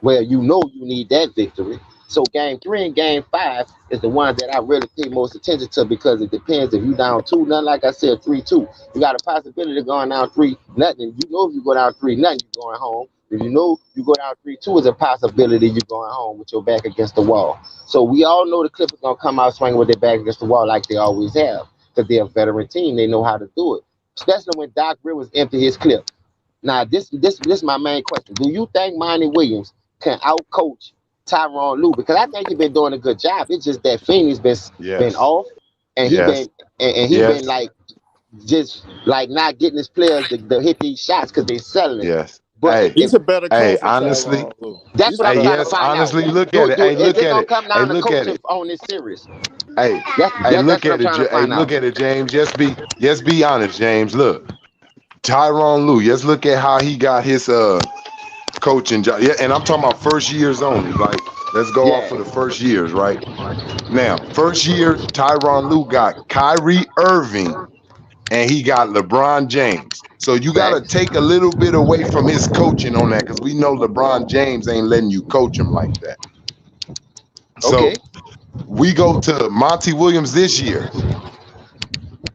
where you know you need that victory. So game 3 and game 5 is the ones that I really pay most attention to, because it depends if you down 2-0, like I said, 3-2. You got a possibility of going down 3-0. You know if you go down 3-0, you're going home. If you know you go down 3-2, is a possibility you're going home with your back against the wall. So we all know the Clippers gonna come out swinging with their back against the wall like they always have, because they're a veteran team. They know how to do it, especially when Doc Rivers empty his clip. Now this is my main question. Do you think Monty Williams can outcoach Tyronn Lue? Because I think he's been doing a good job. It's just that Phoenix been off, and he been like just like not getting his players to hit these shots because they selling it. Yes. But he's a better coach. Hey, honestly, that's what I'm trying to find honestly, out. look at it. Hey, look at it. Come down Hey, look to at it. on this series. Hey, look at it. Hey, look at it, James. Just be honest, James. Look, Tyronn Lue. Just look at how he got his coaching job. Yeah, and I'm talking about first years only. Like, let's go off for the first years, right? Now, first year, Tyronn Lue got Kyrie Irving, and he got LeBron James. So you got to take a little bit away from his coaching on that, because we know LeBron James ain't letting you coach him like that. So we go to Monty Williams this year.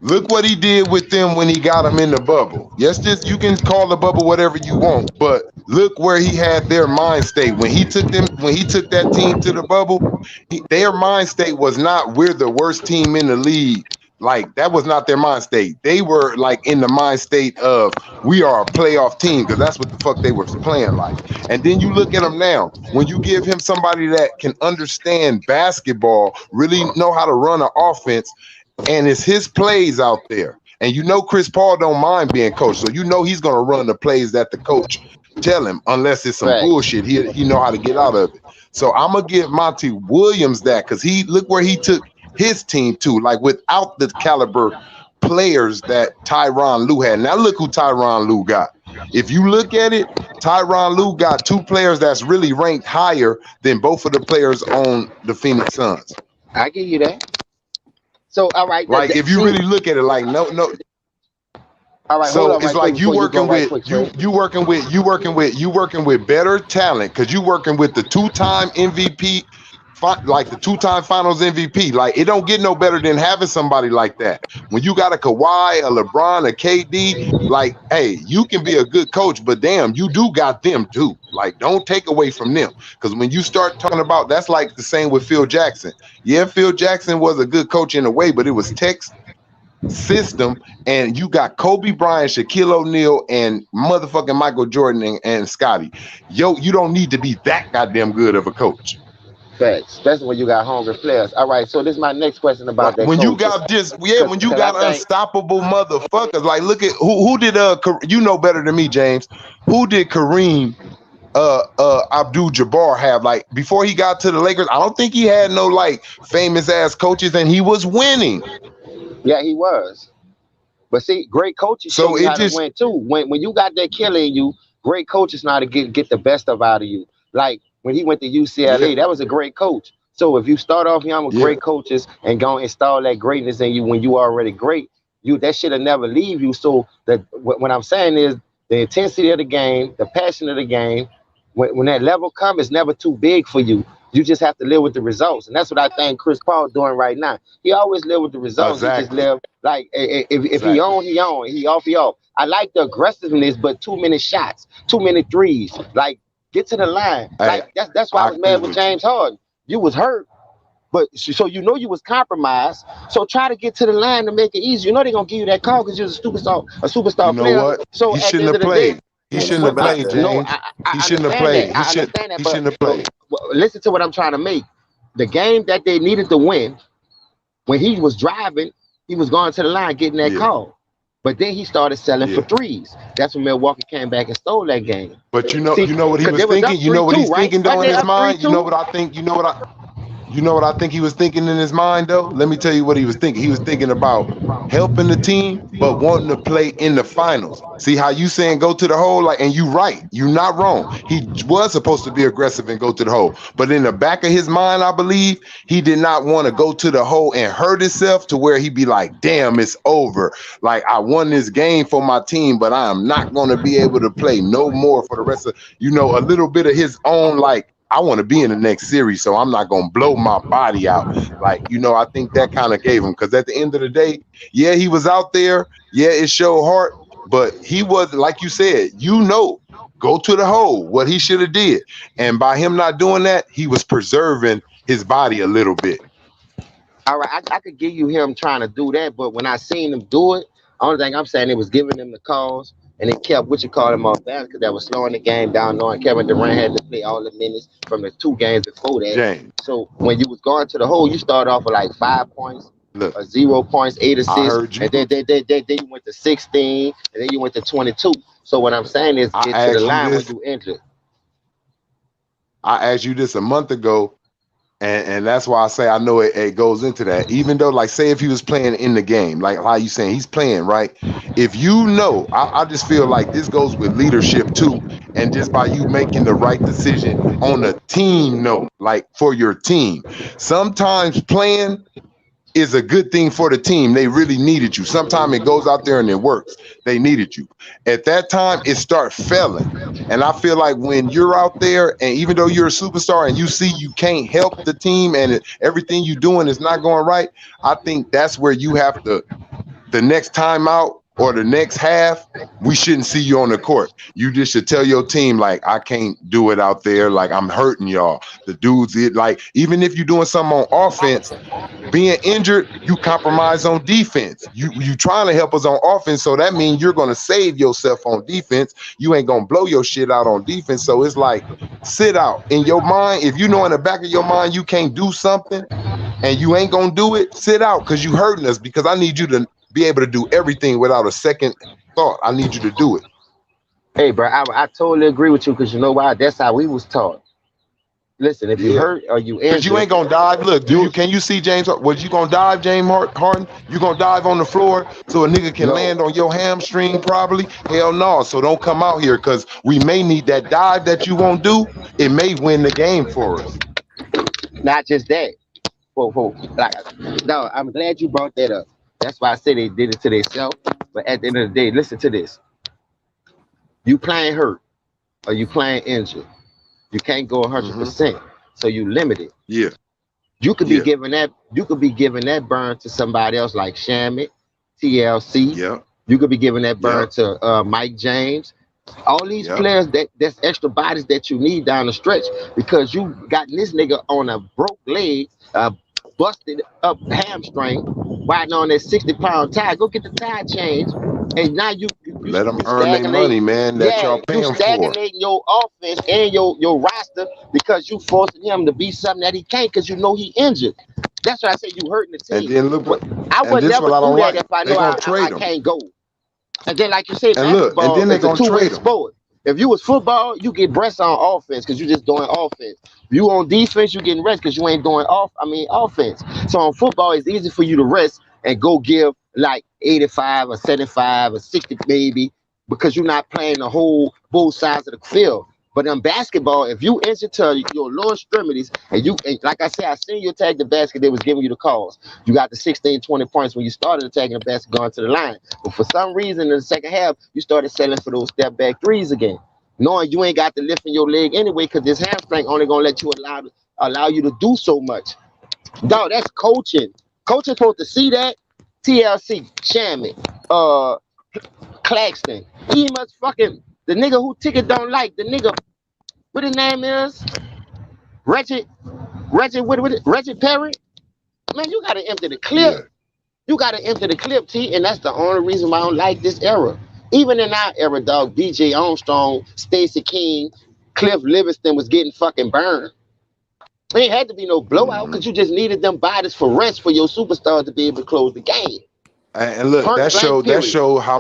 Look what he did with them when he got them in the bubble. Yes, just you can call the bubble whatever you want, but look where he had their mind state when he took that team to the bubble. Their mind state was not we're the worst team in the league. Like that was not their mind state. They were like in the mind state of we are a playoff team because that's what the fuck they were playing like. And then you look at him now. When you give him somebody that can understand basketball, really know how to run an offense, and it's his plays out there. And you know Chris Paul don't mind being coached, so you know he's gonna run the plays that the coach tell him, unless it's some bullshit. He know how to get out of it. So I'm gonna give Monty Williams that because he look where he took his team to, like without the caliber players that Tyronn Lue had. Now look who Tyronn Lue got. If you look at it, Tyronn Lue got two players that's really ranked higher than both of the players on the Phoenix Suns. I give you that. So all right, like if you really look at it, like no. All right, so hold on it's right like you working with you working with better talent because you working with the two-time MVP, like the two-time Finals MVP. Like it don't get no better than having somebody like that. When you got a Kawhi, a LeBron, a KD, like hey, you can be a good coach, but damn, you do got them too. Like don't take away from them because when you start talking about that's like the same with Phil Jackson. Yeah, Phil Jackson was a good coach in a way, but it was Tex system, and you got Kobe Bryant, Shaquille O'Neal, and motherfucking Michael Jordan and Scotty. Yo, you don't need to be that goddamn good of a coach. Facts, especially when you got hungry players. All right, so this is my next question about that. When you got when you got unstoppable motherfuckers, like look at who did you know better than me, James. Who did Kareem Abdul-Jabbar have? Like before he got to the Lakers, I don't think he had no like famous ass coaches, and he was winning. Yeah, he was. But see, great coaches show you how to win too. When you got that killer in you, great coaches know how to get the best of out of you. Like when he went to UCLA, that was a great coach. So if you start off young with great coaches and go install that greatness in you when you already great, that shit'll never leave you. So that what I'm saying is the intensity of the game, the passion of the game, when that level comes, it's never too big for you. You just have to live with the results. And that's what I think Chris Paul doing right now. He always live with the results. Exactly. He just live like if he on, he on. He off, he off. I like the aggressiveness, but too many shots, too many threes. Like get to the line. Like that's why I was mad with James Harden. You was hurt, but so you know you was compromised. So try to get to the line to make it easy. You know they're gonna give you that call because you're a superstar you know player. What? So he shouldn't have played. He shouldn't have played, James. No, he shouldn't have played. He shouldn't have played. Listen to what I'm trying to make. The game that they needed to win, when he was driving, he was going to the line getting that call. But then he started selling for threes. That's when Milwaukee came back and stole that game. But you know what he was thinking? You know what he's thinking though in his mind? You know what I think? You know what I think he was thinking in his mind though? Let me tell you what he was thinking. He was thinking about helping the team, but wanting to play in the finals. See how you saying go to the hole? Like, and you right. You're not wrong. He was supposed to be aggressive and go to the hole. But in the back of his mind, I believe, he did not want to go to the hole and hurt himself to where he'd be like, damn, it's over. Like, I won this game for my team, but I am not going to be able to play no more for the rest of, a little bit of his own, like, I want to be in the next series, so I'm not going to blow my body out. Like, I think that kind of gave him, because at the end of the day, yeah, he was out there. Yeah, it showed heart, but he was, like you said, go to the hole, what he should have did. And by him not doing that, he was preserving his body a little bit. All right, I could give you him trying to do that, but when I seen him do it, only thing I'm saying, it was giving them the calls. And it kept him off balance because that was slowing the game down, knowing Kevin Durant had to play all the minutes from the 2 games before that. James. So when you was going to the hole, you start off with like 5 points, 0 points, 8 assists, and then you went to 16, and then you went to 22. So what I'm saying is get to the line when you enter. I asked you this a month ago, and that's why I say I know it goes into that. Even though, like, say if he was playing in the game, like how you saying he's playing, right? If I just feel like this goes with leadership too, and just by you making the right decision on a team note, like for your team. Sometimes playing is a good thing for the team. They really needed you. Sometimes it goes out there and it works. They needed you. At that time, it starts failing. And I feel like when you're out there, and even though you're a superstar and you see you can't help the team and everything you're doing is not going right, I think that's where you have to the next timeout or the next half, we shouldn't see you on the court. You just should tell your team, like, I can't do it out there. Like, I'm hurting y'all. The dudes, like, even if you're doing something on offense, being injured, you compromise on defense. You trying to help us on offense, so that means you're going to save yourself on defense. You ain't going to blow your shit out on defense. So it's like, sit out. In your mind, if you know in the back of your mind you can't do something and you ain't going to do it, sit out, because you hurting us, because I need you to be able to do everything without a second thought. I need you to do it. Hey, bro, I totally agree with you, because you know why? That's how we was taught. Listen, if you hurt or you injured, because you ain't gonna dive. Look, can you see James? Was you gonna dive, James Harden? You gonna dive on the floor so a nigga can land on your hamstring? Probably. Hell no. So don't come out here, because we may need that dive that you won't do. It may win the game for us. Not just that. Like, no, I'm glad you brought that up. That's why I said they did it to themselves. But at the end of the day, listen to this. You playing hurt or you playing injured. You can't go 100%. So you limited. Yeah. You could be giving that. You could be giving that burn to somebody else like Shamit, TLC. Yeah. You could be giving that burn to Mike James. All these players that's extra bodies that you need down the stretch, because you got this nigga on a broke leg, busted up hamstring, riding on that 60-pound tire. Go get the tire changed, and now you let them earn their money, man. That y'all paying for. You stagnating your offense and your roster, because you forcing him to be something that he can't, because you know he injured. That's why I say you hurting the team. And then look, I would never do that if I know I can't go. And then, like you say, basketball is a two-way sport. If you was football, you get rest on offense because you're just doing offense. If you on defense, you getting rest because you ain't doing offense. So on football, it's easy for you to rest and go give like 85 or 75 or 60 maybe, because you're not playing the whole both sides of the field. But in basketball, if you injure to your lower extremities, and like I said, I seen you attack the basket, they was giving you the calls. You got the 16, 20 points when you started attacking the basket, going to the line. But for some reason, in the second half, you started settling for those step back threes again, knowing you ain't got the lift in your leg anyway, because this hamstring only gonna let you allow you to do so much. Dog, that's coaching. Coaching supposed to see that. TLC, Shamit, Claxton, he must fucking the nigga who Ticket don't like, the nigga. What his name is? Reggie Perry? Man, you gotta empty the clip. Yeah. You gotta empty the clip, T, and that's the only reason why I don't like this era. Even in our era, dog, BJ Armstrong, Stacey King, Cliff Livingston was getting fucking burned. It ain't had to be no blowout, because you just needed them bodies for rest for your superstars to be able to close the game. And look, that show how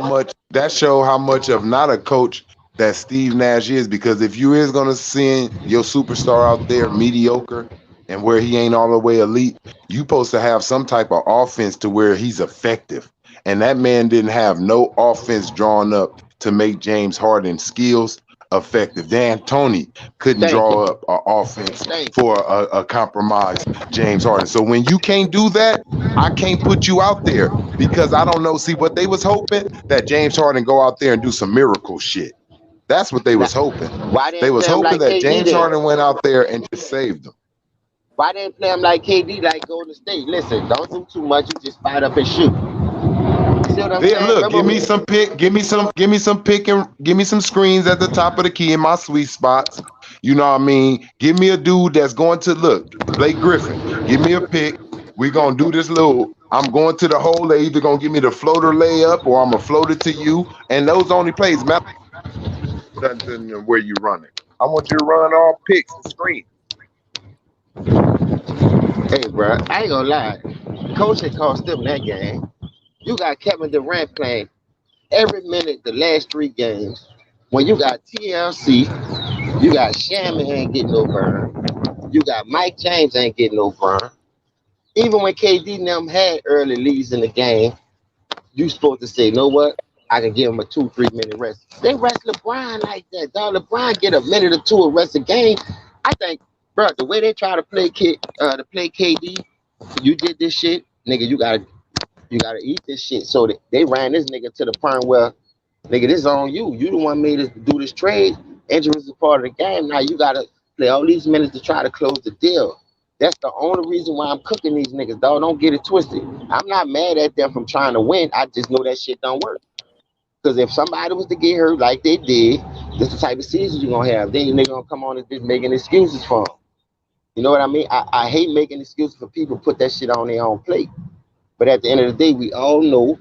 much of not a coach that Steve Nash is, because if you is gonna send your superstar out there mediocre and where he ain't all the way elite, you supposed to have some type of offense to where he's effective. And that man didn't have no offense drawn up to make James Harden's skills effective. Dan Tony couldn't draw up an offense for a compromised James Harden. So when you can't do that, I can't put you out there, because I don't know. See, what they was hoping, that James Harden go out there and do some miracle shit. That's what they was hoping. They was hoping that James Harden went out there and just saved them. Why didn't play him like KD, like Golden State? Listen, don't do too much. You just fight up and shoot. Look, give me some screens at the top of the key in my sweet spots. You know what I mean? Give me a dude that's going to look, Blake Griffin. Give me a pick. We're gonna do this little. I'm going to the hole. They either gonna give me the floater layup or I'm gonna float it to you. And those only plays matter than where you run it. I want you to run all picks and screens. Hey, bro, I ain't gonna lie. Coach had cost them that game. You got Kevin Durant playing every minute the last 3 games. When you got TLC, you got Shamit ain't getting no burn. You got Mike James ain't getting no burn. Even when KD and them had early leads in the game, you supposed to say, you know what? I can give him a 2-3 minute rest. They rest LeBron like that, dog. LeBron get a minute or two of rest a game. I think, bro, the way they try to play KD, you did this shit, nigga. You gotta eat this shit. So they ran this nigga to the point where, nigga, this is on you. You the one made us do this trade. Injuries is part of the game. Now you gotta play all these minutes to try to close the deal. That's the only reason why I'm cooking these niggas, dog. Don't get it twisted. I'm not mad at them from trying to win. I just know that shit don't work. Because if somebody was to get hurt like they did, this the type of season you're gonna have. Then you nigga gonna come on and just making excuses for them. You know what I mean? I hate making excuses for people put that shit on their own plate. But at the end of the day, we all know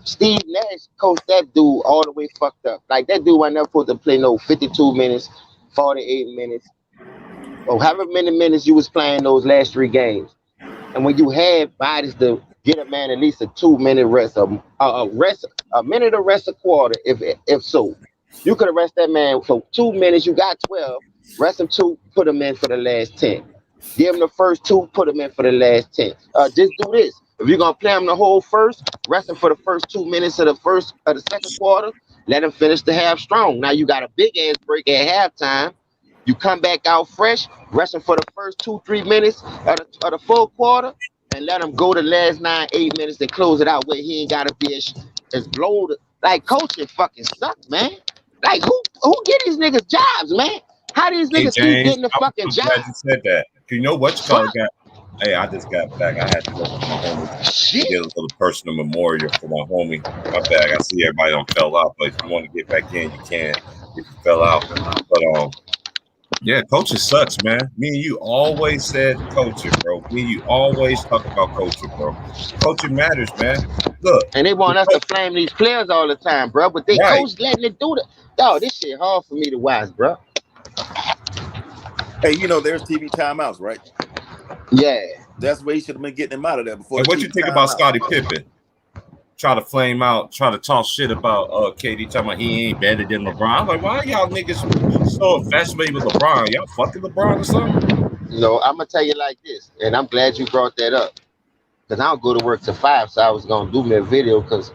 Steve Nash coached that dude all the way fucked up. Like that dude wasn't never supposed to play no 52 minutes, 48 minutes, or however many minutes you was playing those last 3 games. And when you have bodies to get a man at least a 2 minute rest, a minute of rest a quarter, if so, you could have rested that man for 2 minutes. You got 12. Rest him 2, put him in for the last 10. Give him the first 2, put him in for the last 10. Just do this. If you're gonna play him the whole first, rest him for the first 2 minutes of the second quarter. Let him finish the half strong. Now you got a big ass break at halftime. You come back out fresh, rest him for the first 2-3 minutes of the full quarter, and let him go the last 9-8 minutes and close it out where he ain't gotta be as bloated. Like coaching fucking sucks, man. Like who get these niggas jobs, man? How these Hey niggas keep James, getting the I'm fucking so glad job? you said that. You know what you call got? Hey, I just got back. I had to go to my homie. Shit. Get a little personal memorial for my homie. My bad. I see everybody don't fell out, but if you want to get back in, you can. If you fell out, but yeah, coaching sucks, man. Me and you always said coaching, bro. Me and you always talk about coaching, bro. Coaching matters, man. Look, And they want us to flame these players all the time, bro. But they right. coach letting it do that. Dog, this shit hard for me to watch, bro. Hey, you know, there's TV timeouts, right? Yeah. That's where he should have been getting him out of there before. And what you think about Scotty Pippen? Try to flame out, try to talk shit about KD, talking about he ain't better than LeBron. I'm like, why y'all niggas so infatuated with LeBron? Y'all fucking LeBron or something? No, I'm gonna tell you like this, and I'm glad you brought that up. Cause I don't go to work till 5, so I was gonna do me a video because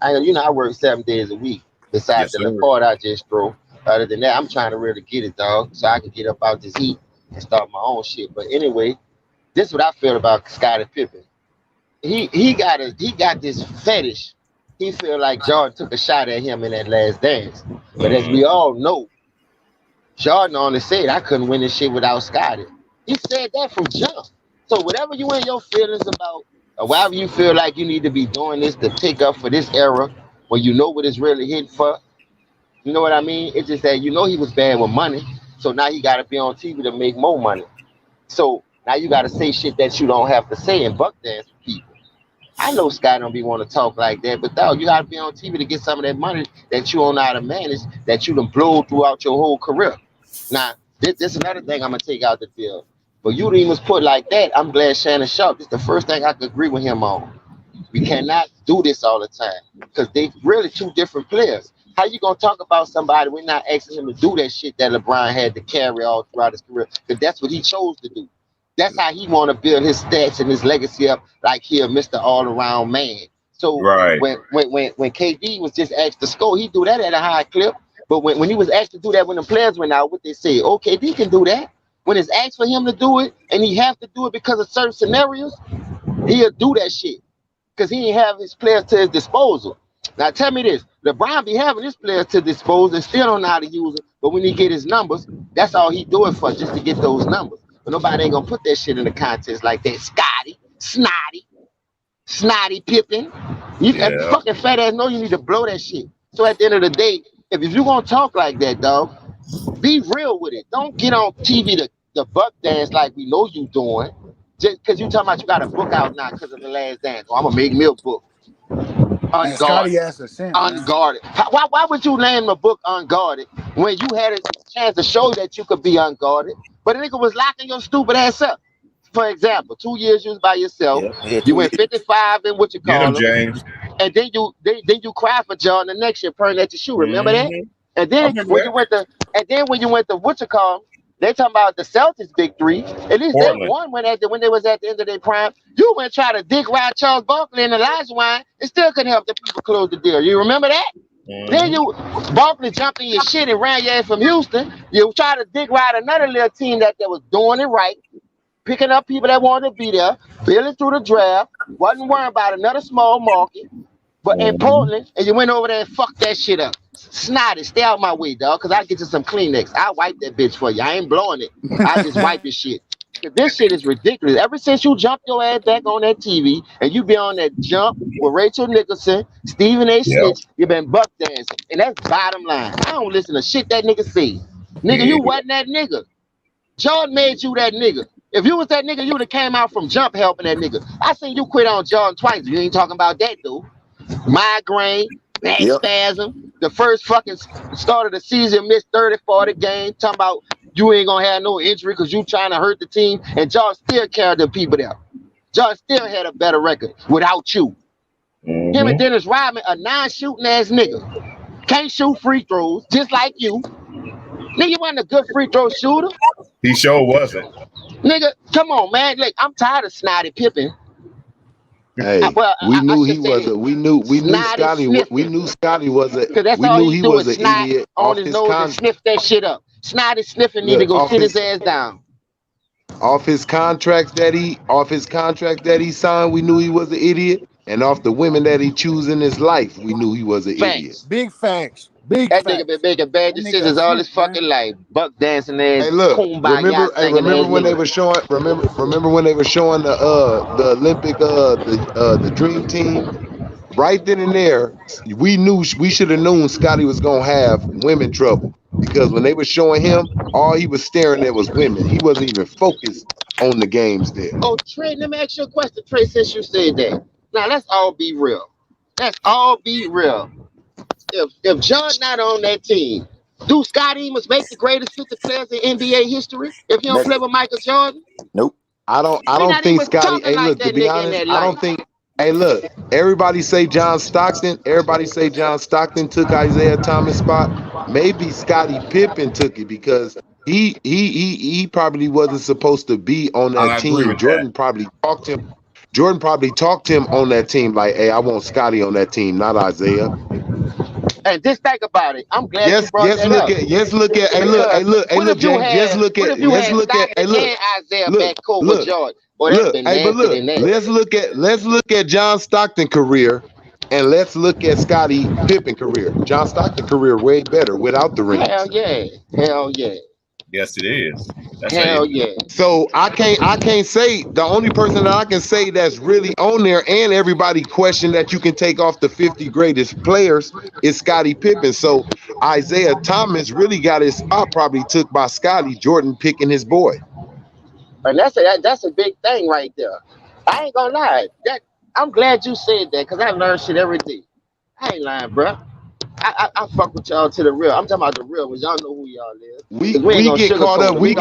I work 7 days a week. Besides Yes, the sir. report I just throw. Other than that, I'm trying to really get it, dog, so I can get up out this heat and start my own shit. But anyway, this is what I feel about Scottie Pippen. He got this fetish. He feel like Jordan took a shot at him in that last dance. But as we all know, Jordan only said I couldn't win this shit without Scotty. He said that from jump. So whatever you in your feelings about, or whatever you feel like you need to be doing this to pick up for this era, when you know what it's really hitting for, you know what I mean? It's just that he was bad with money, so now he got to be on TV to make more money. So now you got to say shit that you don't have to say and buck dance with people. I know Scott don't be want to talk like that, but dog, you got to be on TV to get some of that money that you don't know how to manage, that you done blow throughout your whole career. Now, this is another thing I'm gonna take out the deal. But you didn't even put like that. I'm glad Shannon Sharp. This is the first thing I could agree with him on. We cannot do this all the time because they really two different players. How you gonna talk about somebody? We're not asking him to do that shit that LeBron had to carry all throughout his career because that's what he chose to do. That's how he want to build his stats and his legacy up, like he a Mr. All-Around man. So Right. when KD was just asked to score, he do that at a high clip. But when he was asked to do that when the players went out, what they said, okay, KD can do that. When it's asked for him to do it, and he have to do it because of certain scenarios, he'll do that shit because he ain't have his players to his disposal. Now tell me this: LeBron be having his players to dispose and still don't know how to use it. But when he get his numbers, that's all he do it for, just to get those numbers. But nobody ain't gonna put that shit in the contest like that. Snotty Pippen. You fucking fat ass know you need to blow that shit. So at the end of the day, if you gonna talk like that, dog, be real with it. Don't get on TV to buck dance like we know you doing. Just because you talking about you got a book out now because of the last dance. Oh, I'm gonna make me a book. Man, Scotty ass a simp, man. Unguarded. Why would you name the book Unguarded when you had a chance to show that you could be unguarded? But the nigga was locking your stupid ass up. For example, 2 years you was by yourself. You went 55 in what you Get call him, them. James. And then you cry for John the next year, purring at your shoe. Remember that? And then when you went to what you call them, they talking about the Celtics big three. At least Portland. they won when they was at the end of their prime. You went try to dick ride Charles Barkley and Elijah Wine and still couldn't help the people close the deal. You remember that? Then Barkley jumped in your shit and ran your ass from Houston. You try to dick ride another little team that was doing it right, picking up people that wanted to be there, building through the draft, wasn't worrying about another small market. But in Portland, and you went over there and fucked that shit up. Snotty, stay out my way, dog, because I'll get you some Kleenex. I'll wipe that bitch for you. I ain't blowing it. I just wipe your shit. This shit is ridiculous. Ever since you jumped your ass back on that TV and you be on that jump with Rachel Nicholson, Stephen A. Yeah. Snitch, you been buck dancing. And that's bottom line. I don't listen to shit that nigga say. Nigga, Yeah. you wasn't that nigga. Jordan made you that nigga. If you was that nigga, you would have came out from jump helping that nigga. I seen you quit on Jordan twice. You ain't talking about that, though. Migraine, back Yep. spasm. The first fucking start of the season, missed 30, 40 games. Talking about you ain't gonna have no injury because you trying to hurt the team. And Jordan still carried the people there. Jordan still had a better record without you. Him and Dennis Rodman, a non-shooting ass nigga. Can't shoot free throws, just like you. Nigga, you wasn't a good free throw shooter. He sure wasn't. Nigga, come on, man. Look, I'm tired of Snotty Pippen. Hey, we knew he was a. We knew Scotty. We knew Scotty was a. Because that's We all knew he he do was is an snot idiot on off his his nose and sniff that shit up. Snotty sniffing need to go sit his ass down. Off his contracts that he signed, we knew he was an idiot. And off the women that he choose in his life, we knew he was an idiot. Big facts. Big That facts. nigga been making bad decisions all his fucking life. Buck dancing ass. Hey, look, remember when they were showing remember when they were showing the Olympic the dream team? Right then and there, we should have known Scotty was gonna have women trouble. Because when they were showing him, all he was staring at was women. He wasn't even focused on the games there. Oh, Trey, let me ask you a question, Trey, since you said that. Now, let's all be real. Let's all be real. If John not on that team, do Scott Amos make the greatest 50 players in NBA history if he don't play with Michael Jordan? Nope. I don't think Scotty. Hey, look, to be honest, I don't think. Hey, look, everybody say John Stockton. Everybody say John Stockton took Isaiah Thomas' spot. Maybe Scottie Pippen took it because he probably wasn't supposed to be on that team. Jordan probably talked to him. Jordan probably talked to him on that team like, "Hey, I want Scotty on that team, not Isaiah." And just think about it. I'm glad you brought that up. Just look at. Hey, look, James. Just look at. Let's look at. Hey, look. Isaiah back court with Jordan. Boy, Look, hey, but look, let's look at John Stockton career and let's look at Scottie Pippen career. John Stockton career way better without the rings. Hell yeah. Yes, it is. Hell yeah. So I can't say the only person that I can say that's really on there and everybody question that you can take off the 50 greatest players is Scottie Pippen. So Isaiah Thomas really got his spot probably took by Scottie, Jordan picking his boy. And that's a big thing right there. I ain't gonna lie. I'm glad you said that because I learn shit every day. I ain't lying, bro. I fuck with y'all to the real. I'm talking about the real ones. Y'all know who y'all is. We get caught up. We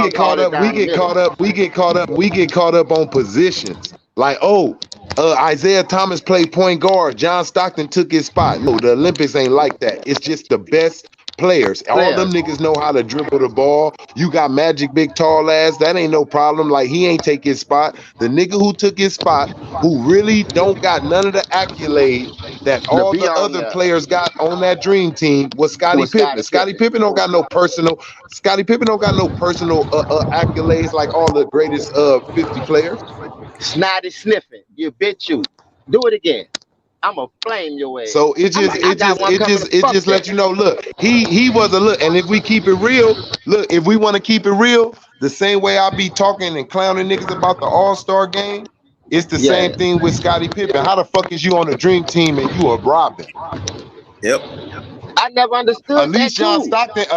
get caught up on positions. Like, Isaiah Thomas played point guard. John Stockton took his spot. No, the Olympics ain't like that. It's just the best players. All them niggas know how to dribble the ball. You got Magic, big tall ass. That ain't no problem. Like, he ain't take his spot. The nigga who took his spot, who really don't got none of the accolades that all the other players got on that dream team was Scottie Pippen. Scottie Pippen don't got no personal. Scottie Pippen don't got no personal accolades like all the greatest 50 players. Snotty sniffing. You bitch you. Do it again. I'ma flame your ass. So it just let you know. Look, he was a look. And if we keep it real, look, if we want to keep it real, the same way I be talking and clowning niggas about the All-Star game, it's the same thing with Scottie Pippen. How the fuck is you on a dream team and you a Robin? Yep. I never understood at least John Stockton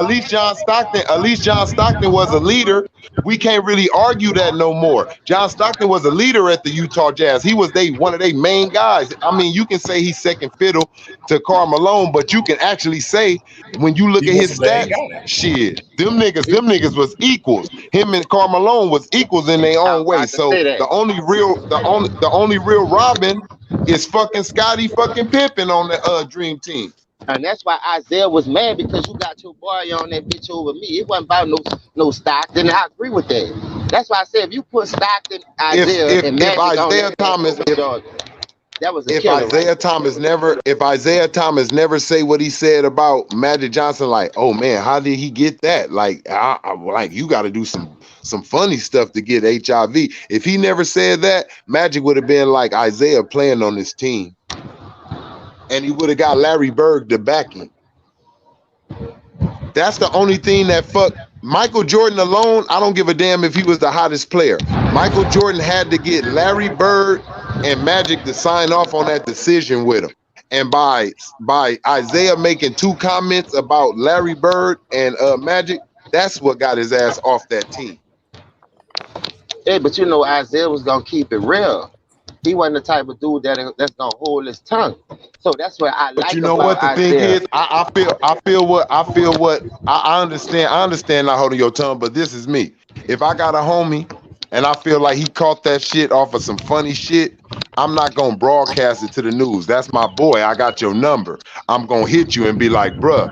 was a leader. We can't really argue that no more. John Stockton was a leader at the Utah Jazz. He was one of their main guys. I mean, you can say he's second fiddle to Karl Malone, but you can actually say when you look at his stats, shit, them niggas was equals. Him and Karl Malone was equals in their own way. So the only real Robin is fucking Scottie fucking Pippen on the dream team. And that's why Isaiah was mad because you got your boy on that bitch over me. It wasn't about no Stockton. I agree with that. That's why I said if you put Stockton, Isaiah, and Magic on that Thomas, that was a if killer. If Isaiah Thomas never say what he said about Magic Johnson, like, oh man, how did he get that? Like, like you got to do some funny stuff to get HIV. If he never said that, Magic would have been like Isaiah playing on this team. And he would have got Larry Bird to back him. That's the only thing that fucked Michael Jordan alone, I don't give a damn if he was the hottest player. Michael Jordan had to get Larry Bird and Magic to sign off on that decision with him. And by Isaiah making 2 comments about Larry Bird and Magic, that's what got his ass off that team. Hey, but you know Isaiah was gonna keep it real. He wasn't the type of dude that's gonna hold his tongue. So that's what I But like you know about what the thing Isaiah. is? I feel what I understand not holding your tongue, but this is me. If I got a homie and I feel like he caught that shit off of some funny shit, I'm not gonna broadcast it to the news. That's my boy. I got your number. I'm gonna hit you and be like, bruh,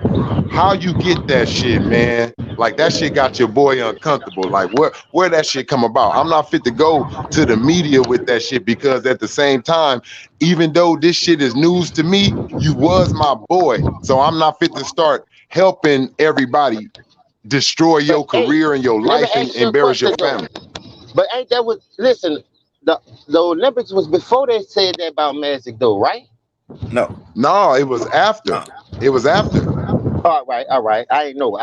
how you get that shit, man? Like that shit got your boy uncomfortable. Like where that shit come about? I'm not fit to go to the media with that shit because at the same time, even though this shit is news to me, you was my boy. So I'm not fit to start helping everybody destroy your career and your life and embarrass your family. But ain't that what? Listen, the Olympics was before they said that about Magic, though, right? No, it was after. It was after. All right. I ain't know.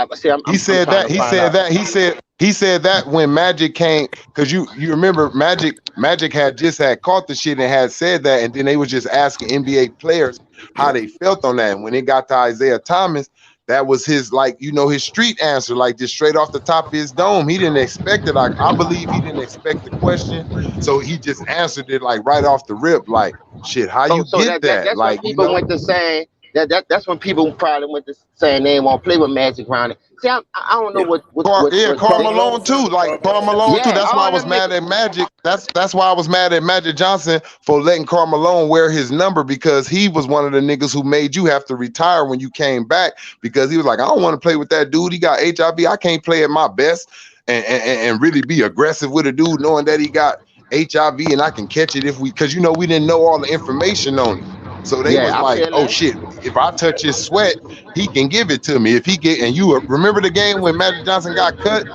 He said that when Magic came, because you remember Magic had caught the shit and had said that, and then they was just asking NBA players how they felt on that. And when it got to Isaiah Thomas, that was his, like, you know, his street answer, like just straight off the top of his dome. He didn't expect it. Like, I believe he didn't expect the question, so he just answered it like right off the rip, like, shit, how you get that? That's Like, when people went to saying that's when people probably went to saying they won't play with Magic around it. See, I don't know what Karl Malone too. Like Karl Malone too. That's why I was mad at Magic. That's why I was mad at Magic Johnson for letting Karl Malone wear his number, because he was one of the niggas who made you have to retire when you came back, because he was like, I don't want to play with that dude. He got HIV. I can't play at my best and really be aggressive with a dude knowing that he got HIV and I can catch it because you know we didn't know all the information on it. So they was like, oh shit, if I touch his sweat, he can give it to me. If he get, and you remember the game when Magic Johnson got cut?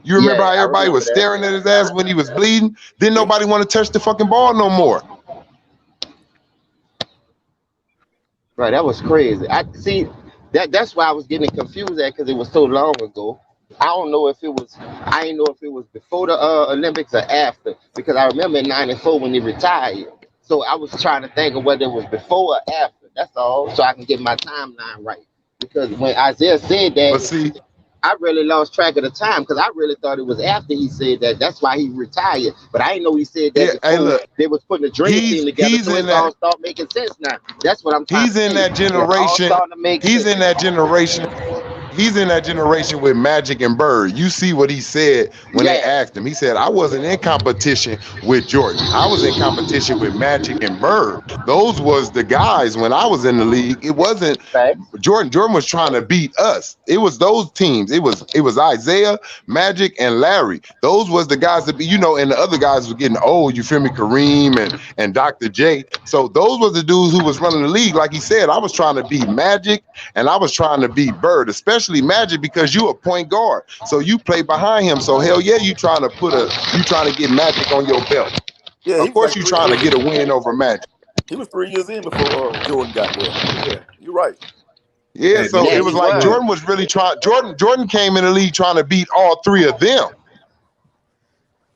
You remember how everybody was staring at his ass when he was bleeding? Didn't nobody want to touch the fucking ball no more. Right, that was crazy. I see that's why I was getting confused at, because it was so long ago. I don't know if it was. I didn't know if it was before the Olympics or after, because I remember in '94 when he retired. So I was trying to think of whether it was before or after. That's all, so I can get my timeline right. Because when Isaiah said that, but see, I really lost track of the time, because I really thought it was after he said that. That's why he retired. But I didn't know he said that before. Hey, look, they was putting the dream team together, so it's all start making sense now. That's what I'm trying to say. He's in that generation. He's in that generation. He's in that generation with Magic and Bird. You see what he said when they asked him. He said, I wasn't in competition with Jordan. I was in competition with Magic and Bird. Those was the guys when I was in the league. It wasn't Jordan. Jordan was trying to beat us. It was those teams. It was Isaiah, Magic, and Larry. Those was the guys that be, you know, and the other guys were getting old. You feel me? Kareem and Dr. J. So those were the dudes who was running the league. Like he said, I was trying to beat Magic and I was trying to beat Bird, especially Magic, because you a point guard, so you play behind him. So hell yeah, you trying to get Magic on your belt. Yeah, of course you trying to get a win over Magic. He was 3 years in before Jordan got there. Yeah, you're right. Yeah, so it was like Jordan was really trying. Jordan came in the league trying to beat all 3 of them.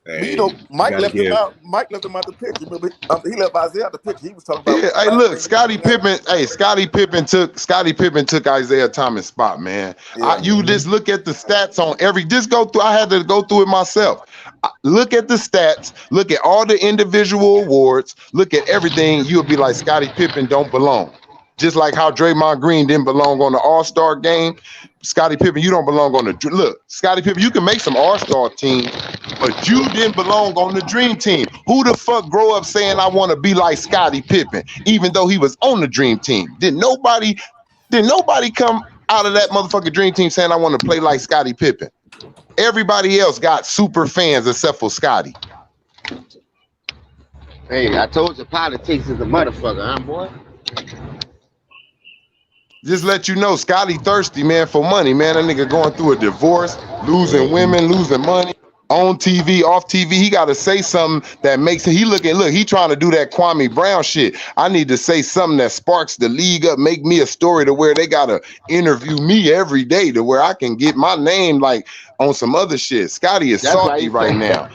Hey, you know, Mike left him out. Mike left him out the picture. Remember, he left Isaiah out the picture. He was talking about. Yeah, hey, look, Scotty Pippen. Hey, Scotty Pippen took Isaiah Thomas' spot, man. Yeah. You just look at the stats on every. Just go through. I had to go through it myself. Look at the stats. Look at all the individual awards. Look at everything. You'll be like, Scotty Pippen don't belong. Just like how Draymond Green didn't belong on the All-Star game. Scotty Pippen, you don't belong on the look. Scotty Pippen, you can make some All-Star team, but you didn't belong on the Dream Team. Who the fuck grow up saying I want to be like Scotty Pippen, even though he was on the Dream Team? Did nobody come out of that motherfucking Dream Team saying I want to play like Scotty Pippen? Everybody else got super fans except for Scotty. Hey, I told you politics is a motherfucker, huh, boy? Just let you know, Scotty thirsty, man, for money, man. That nigga going through a divorce, losing women, losing money. on TV, off TV. He got to say something that makes it. Look, he trying to do that Kwame Brown shit. I need to say something that sparks the league up, make me a story to where they got to interview me every day to where I can get my name like on some other shit. Scotty is salty right now.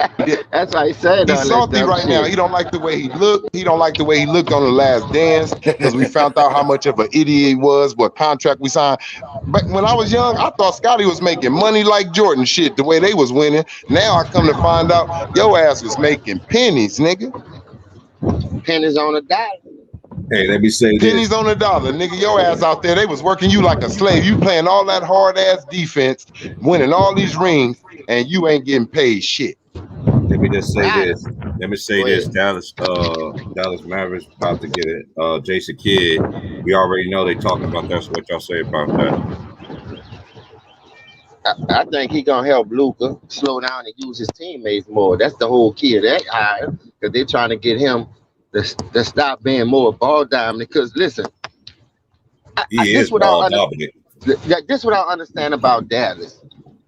That's why he said he's salty right now. He don't like the way he looked. He don't like the way he looked on The Last Dance because we found out how much of an idiot he was, what contract we signed. But when I was young, I thought Scotty was making money like Jordan shit, the way they was winning. Now I come to find out your ass was making pennies, nigga. Pennies on a dollar. Hey, let me say pennies this. on a dollar, nigga. Your ass out there, they was working you like a slave. You playing all that hard ass defense, winning all these rings, and you ain't getting paid shit. Let me just say this. Let me say this. Dallas Mavericks about to get it. Jason Kidd. We already know they talking about that. So what y'all say about that? I think he gonna help Luka slow down and use his teammates more. That's the whole key of that hire, because they're trying to get him to stop being more ball dominant. Because listen, he is ball dominant. This is what I understand about Dallas.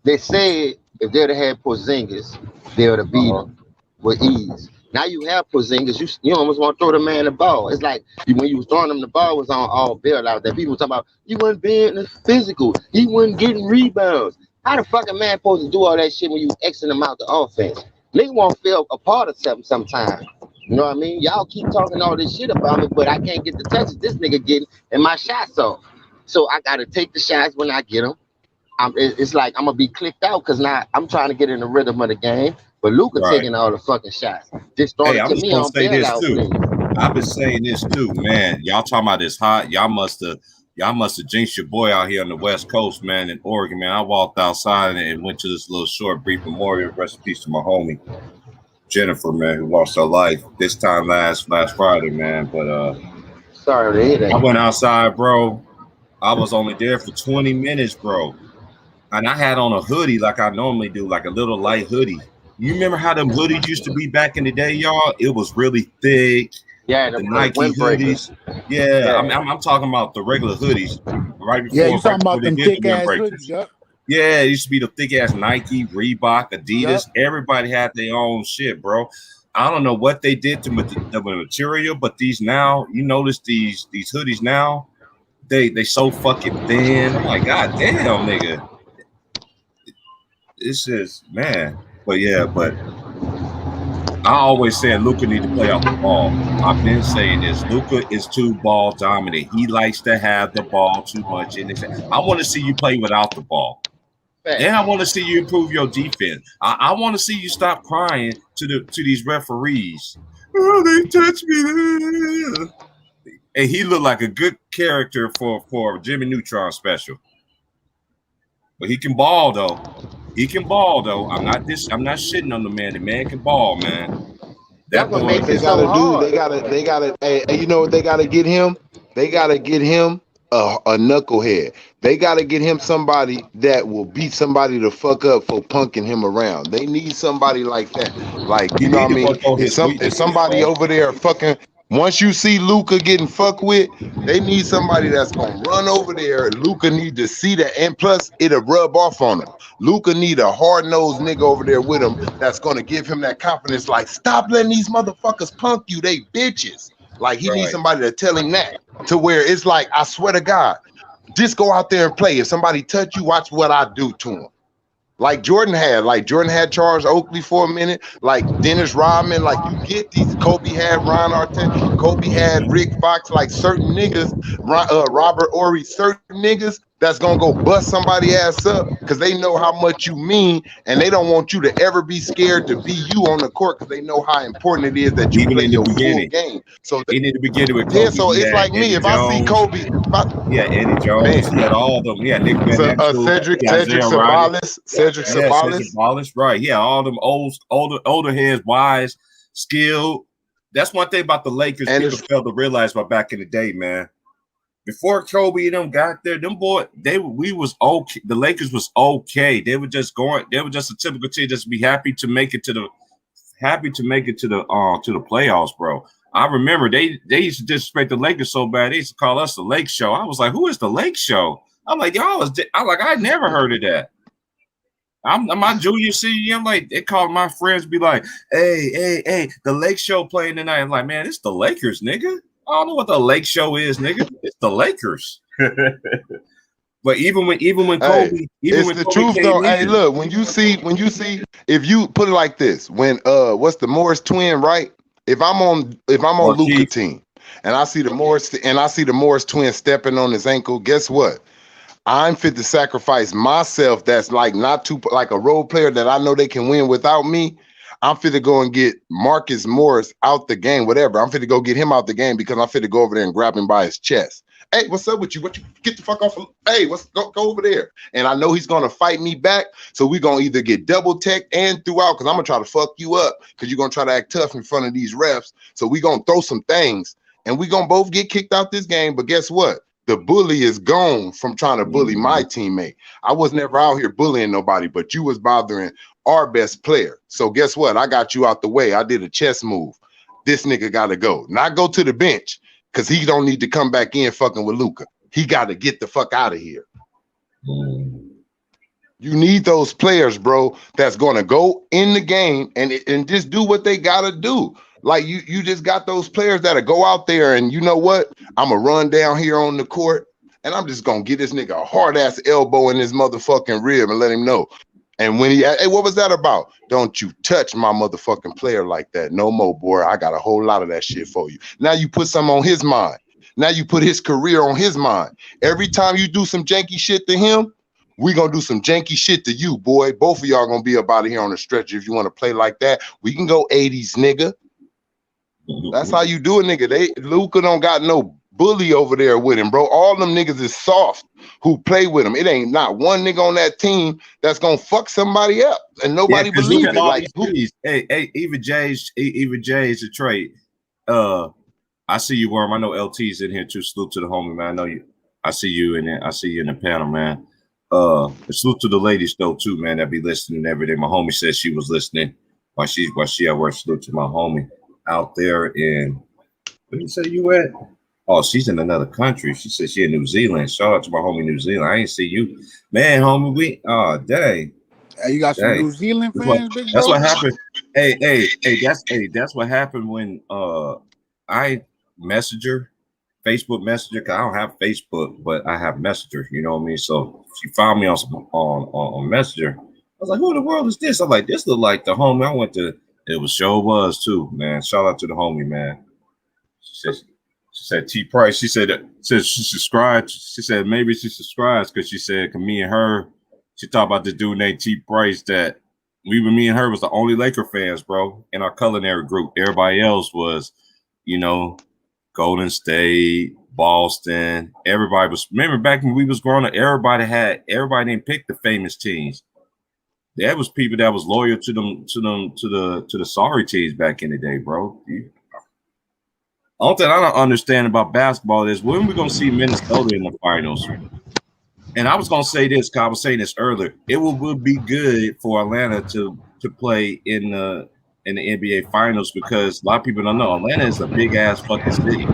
They said if they'd have had Porzingis, they would have beat him with ease. Now you have Porzingis, you almost want to throw the man the ball. It's like when you was throwing him the ball was on all build out there. People talk about he wasn't being physical, he wasn't getting rebounds. How the fucking man supposed to do all that shit when you Xing him out the offense? Nigga won't feel a part of something sometimes. You know what I mean? Y'all keep talking all this shit about me, but I can't get the touches this nigga getting and my shots off. So I gotta take the shots when I get them. It's like I'm gonna be clicked out because now I'm trying to get in the rhythm of the game. But Luka taking all the fucking shots. Just throwing it to me on bailout, please. I've been saying this too, man. Y'all talking about this hot. Y'all must have jinxed your boy out here on the West Coast, man, in Oregon, man. I walked outside and went to this little short brief memorial. Rest in peace to my homie Jennifer, man, who lost her life this time last Friday, man. But sorry to hear that. I went outside, bro. I was only there for 20 minutes, bro. And I had on a hoodie like I normally do, like a little light hoodie. You remember how them hoodies used to be back in the day, y'all? It was really thick. Yeah, the Nike hoodies. Yeah, I'm talking about the regular hoodies. Right before, you talking about them thick ass hoodies? Yep. Yeah, it used to be the thick ass Nike, Reebok, Adidas. Yep. Everybody had their own shit, bro. I don't know what they did to the material, but these now, you notice these hoodies now, they so fucking thin. I'm like, God damn, nigga. It's just, man. But I always said Luka need to play off the ball. I've been saying this. Luka is too ball dominant. He likes to have the ball too much in his hand. I want to see you play without the ball. And I want to see you improve your defense. I want to see you stop crying to these referees. Oh, they touched me. And he looked like a good character for Jimmy Neutron special. But he can ball though. I'm not shitting on the man. The man can ball, man. That's what makes it so hard. They gotta. Hey, you know what they gotta get him? They gotta get him a knucklehead. They gotta get him somebody that will beat somebody to fuck up for punking him around. They need somebody like that. Like, you know what I mean? If somebody over there fucking. Once you see Luka getting fucked with, they need somebody that's gonna run over there. Luka need to see that, and plus it'll rub off on him. Luka need a hard-nosed nigga over there with him that's gonna give him that confidence. Like, stop letting these motherfuckers punk you. They bitches. Like, he needs somebody to tell him that. To where it's like, I swear to God, just go out there and play. If somebody touch you, watch what I do to him. Like Jordan had Charles Oakley for a minute, like Dennis Rodman, like you get these. Kobe had Ron Artest, Kobe had Rick Fox, like certain niggas, Robert Horry, certain niggas that's gonna go bust somebody ass up because they know how much you mean, and they don't want you to ever be scared to be you on the court because they know how important it is that you play your full game. So he need to begin with Kobe. Yeah, so it's like me. If I see Kobe, Eddie Jones, he had all of them. Yeah, Nick Van Cedric Sabalis, right? Yeah, all them older heads, wise, skilled. That's one thing about the Lakers. And people failed to realize about back in the day, man. Before Kobe and them got there, them boys, we was okay. The Lakers was okay. They were just a typical team, just be happy to make it to the playoffs, bro. I remember they used to disrespect the Lakers so bad. They used to call us the Lake Show. I was like, who is the Lake Show? I'm like, I never heard of that. I'm my junior senior year. I'm like, they called my friends, be like, hey, the Lake Show playing tonight. I'm like, man, it's the Lakers, nigga. I don't know what the Lake Show is, nigga. It's the Lakers. But even when Kobe, it's the truth though. Hey, look, when you see, if you put it like this, when what's the Morris twin, right? If I'm on Luka team and I see the Morris twin stepping on his ankle, guess what? I'm fit to sacrifice myself. That's like not too like a role player that I know they can win without me. I'm fit to go and get Marcus Morris out the game, whatever. I'm fit to go get him out the game because I'm fit to go over there and grab him by his chest. Hey, what's up with you? What you get the fuck off of? Hey, go over there. And I know he's gonna fight me back. So we're gonna either get double tech and throughout because I'm gonna try to fuck you up because you're gonna try to act tough in front of these refs. So we're gonna throw some things and we're gonna both get kicked out this game. But guess what? The bully is gone from trying to bully my teammate. I was never out here bullying nobody, but you was bothering our best player. So guess what? I got you out the way. I did a chess move. This nigga got to go. Not go to the bench because he don't need to come back in fucking with Luka. He got to get the fuck out of here. You need those players, bro, that's going to go in the game and just do what they got to do. Like you just got those players that'll go out there and you know what? I'm going to run down here on the court and I'm just going to get this nigga a hard-ass elbow in his motherfucking rib and let him know. And when hey, what was that about? Don't you touch my motherfucking player like that. No more, boy. I got a whole lot of that shit for you. Now you put some on his mind. Now you put his career on his mind. Every time you do some janky shit to him, we going to do some janky shit to you, boy. Both of y'all going to be up out of here on the stretcher if you want to play like that. We can go 80s, nigga. That's how you do it, nigga. Luka don't got no bully over there with him, bro. All them niggas is soft who play with him. It ain't not one nigga on that team that's gonna fuck somebody up, and nobody believe it. Like, hey, even Jay's Detroit. I see you, Worm. I know LT's in here too. Salute to the homie, man. I know you. I see you in there. I see you in the panel, man. Salute to the ladies though too, man. That be listening every day. My homie said she was listening while she at work. Salute to my homie out there in, where you say you at? Oh, she's in another country. She said she in New Zealand. Shout out to my homie New Zealand. I ain't see you. Man, homie, dang. Hey, you got some New Zealand fans, big bro? That's what happened. That's what happened when I Messenger, Facebook Messenger, cause I don't have Facebook, but I have Messenger, you know what I mean? So she found me on Messenger. I was like, who in the world is this? I'm like, this look like the homie I went to. It was too, man. Shout out to the homie, man. She said T Price. She said she subscribed. She said maybe she subscribes because she said, cause me and her, she talked about the dude named T Price that me and her was the only Laker fans, bro, in our culinary group. Everybody else was, you know, Golden State, Boston. Everybody was. Remember back when we was growing up, everybody didn't pick the famous teams. There was people that was loyal to the sorry teams back in the day, bro. All thing I don't understand about basketball is when we're gonna see Minnesota in the finals. And I was gonna say this, because I was saying this earlier. It would be good for Atlanta to play in the NBA finals because a lot of people don't know Atlanta is a big ass fucking city.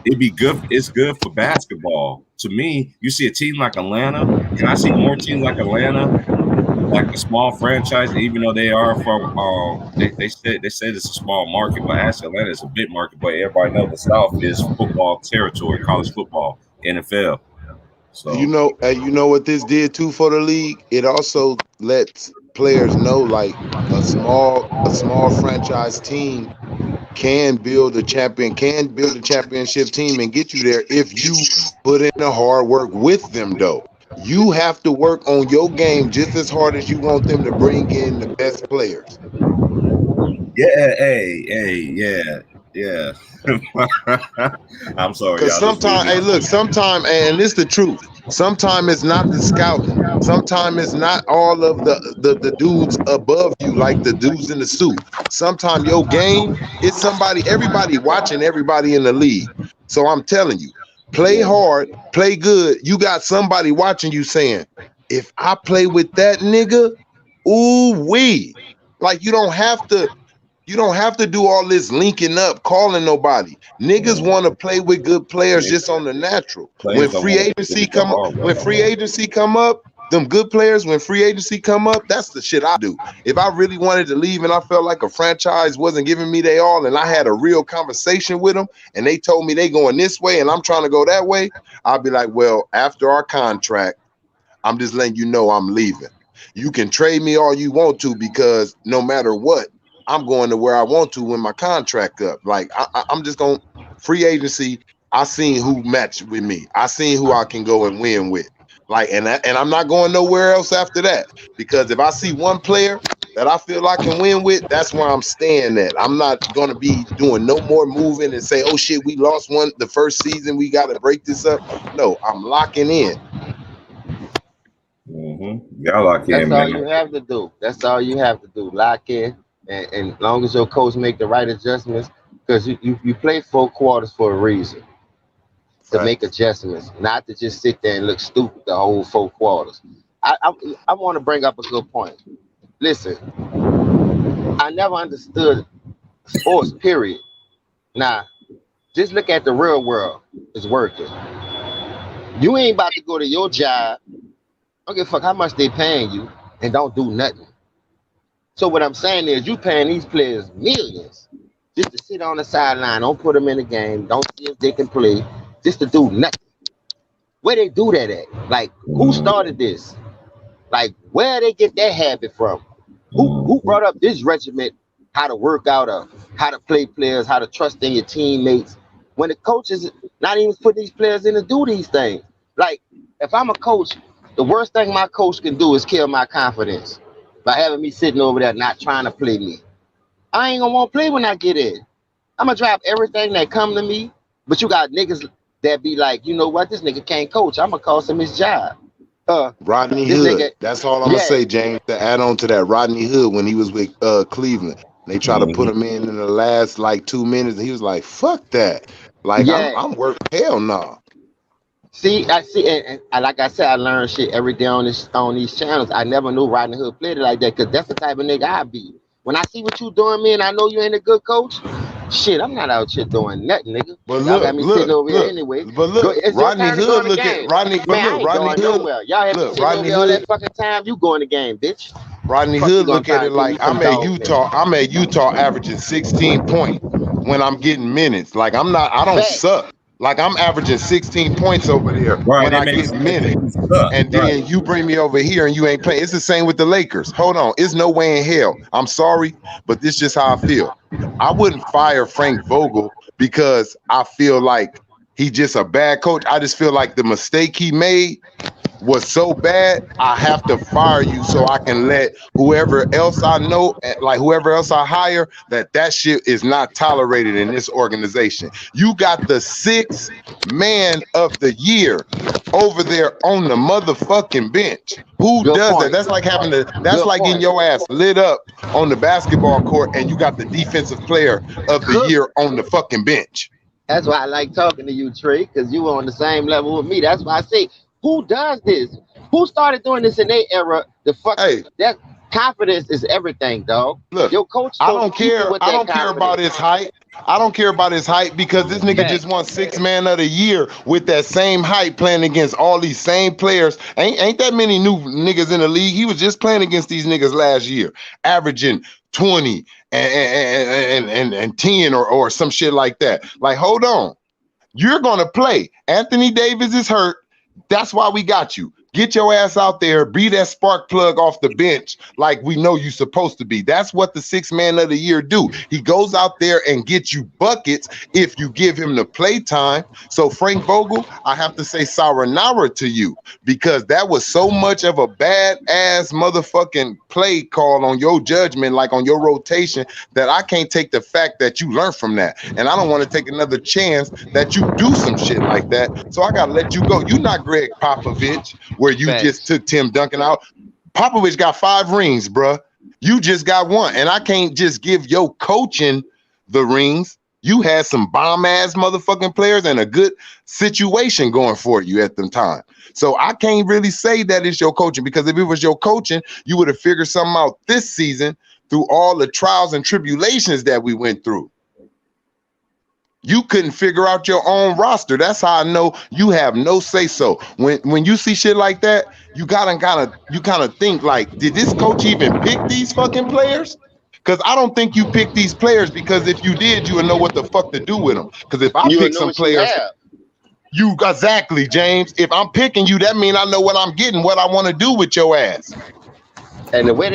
It'd be good. It's good for basketball. To me, you see a team like Atlanta. Can I see more teams like Atlanta? Like a small franchise, even though they are from they said it's a small market, but actually Atlanta is a big market. But everybody knows the South is football territory, college football, NFL. So you know what this did too for the league? It also lets players know like a small franchise team can build a championship team and get you there if you put in the hard work with them though. You have to work on your game just as hard as you want them to bring in the best players. Yeah. I'm sorry. Because sometimes, and it's the truth. Sometimes it's not the scouting. Sometimes it's not all of the dudes above you, like the dudes in the suit. Sometimes your game is everybody watching everybody in the league. So I'm telling you, play hard, play good. You got somebody watching you saying, if I play with that nigga, ooh wee. Like you don't have to do all this linking up, calling nobody. Niggas want to play with good players just on the natural. When free agency come up, them good players, when free agency come up, that's the shit I do. If I really wanted to leave and I felt like a franchise wasn't giving me their all and I had a real conversation with them and they told me they going this way and I'm trying to go that way, I'll be like, well, after our contract, I'm just letting you know I'm leaving. You can trade me all you want to because no matter what, I'm going to where I want to when my contract up. Like I'm just going free agency. I seen who matched with me. I seen who I can go and win with. Like and I'm not going nowhere else after that because if I see one player that I feel I can win with, that's where I'm staying at. I'm not going to be doing no more moving and say, oh shit, we lost one the first season. We got to break this up. No, I'm locking in. Y'all lock in, That's man. all you have to do. That's all you have to do. Lock in, and as long as your coach make the right adjustments, because you play 4 quarters for a reason, to make adjustments, not to just sit there and look stupid the whole 4 quarters. I want to bring up a good point. Listen, I never understood sports, period. Now, just look at the real world. It's working. You ain't about to go to your job. Don't give a fuck how much they paying you and don't do nothing. So what I'm saying is you paying these players millions just to sit on the sideline, don't put them in the game, don't see if they can play, just to do nothing. Where they do that at? Like, who started this? Like, where they get that habit from? Who brought up this regiment, how to work out, how to play players, how to trust in your teammates, when the coach is not even putting these players in to do these things? Like, if I'm a coach, the worst thing my coach can do is kill my confidence by having me sitting over there not trying to play me. I ain't gonna want to play when I get in. I'm gonna drop everything that come to me, but you got niggas that be like, you know what, this nigga can't coach. I'm gonna cost him his job. Rodney Hood. That's all I'm gonna say, James. To add on to that, Rodney Hood when he was with Cleveland, they tried to put him in the last like 2 minutes, and he was like, "Fuck that!" Like I'm working. Hell no. See, I see, and like I said, I learned shit every day on these channels. I never knew Rodney Hood played it like that because that's the type of nigga I be. When I see what you doing, man, I know you ain't a good coach. Shit, I'm not out here doing nothing, nigga. But y'all got me sitting over here anyway. But look, it's Rodney your time to go Hood in the look game. at Rodney. But Man, look, I ain't Rodney going Hood. nowhere. Y'all have me sitting over here all that fucking time. You go in the game, bitch. Rodney Fuck Hood you look gonna at try it to give me like some dog I'm at Utah averaging 16 points when I'm getting minutes. Like I don't Facts. suck. Like I'm averaging 16 points over there when I get minutes. And then you bring me over here and you ain't playing. It's the same with the Lakers. Hold on. It's no way in hell. I'm sorry, but this is just how I feel. I wouldn't fire Frank Vogel because I feel like he's just a bad coach. I just feel like the mistake he made was so bad, I have to fire you so I can let whoever else I know, like whoever else I hire, that shit is not tolerated in this organization. You got the 6th man of the year over there on the motherfucking bench. Who does that? That's like that's like getting your ass lit up on the basketball court and you got the defensive player of the year on the fucking bench. That's why I like talking to you, Trey, because you were on the same level with me. That's why I say, who does this? Who started doing this in their era? That confidence is everything, dog. Look, your coach. I don't care. I don't care about his height. I don't care about his height because this nigga just won 6th man of the year with that same height playing against all these same players. Ain't that many new niggas in the league. He was just playing against these niggas last year, averaging 20 and 10 or some shit like that. Like, hold on. You're gonna play. Anthony Davis is hurt. That's why we got you. Get your ass out there, be that spark plug off the bench like we know you're supposed to be. That's what the 6th man of the year do. He goes out there and gets you buckets if you give him the play time. So Frank Vogel, I have to say sayonara to you because that was so much of a bad-ass motherfucking play call on your judgment, like on your rotation, that I can't take the fact that you learned from that. And I don't want to take another chance that you do some shit like that. So I got to let you go. You're not Greg Popovich, where you just took Tim Duncan out. Popovich got 5 rings, bruh. You just got 1. And I can't just give your coaching the rings. You had some bomb-ass motherfucking players and a good situation going for you at the time. So I can't really say that it's your coaching because if it was your coaching, you would have figured something out this season through all the trials and tribulations that we went through. You couldn't figure out your own roster. That's how I know you have no say-so. When you see shit like that, you gotta think like, did this coach even pick these fucking players? Because I don't think you picked these players, because if you did, you would know what the fuck to do with them. Because if I You pick know some what you players, have. you exactly, James. If I'm picking you, that means I know what I'm getting, what I want to do with your ass. And the way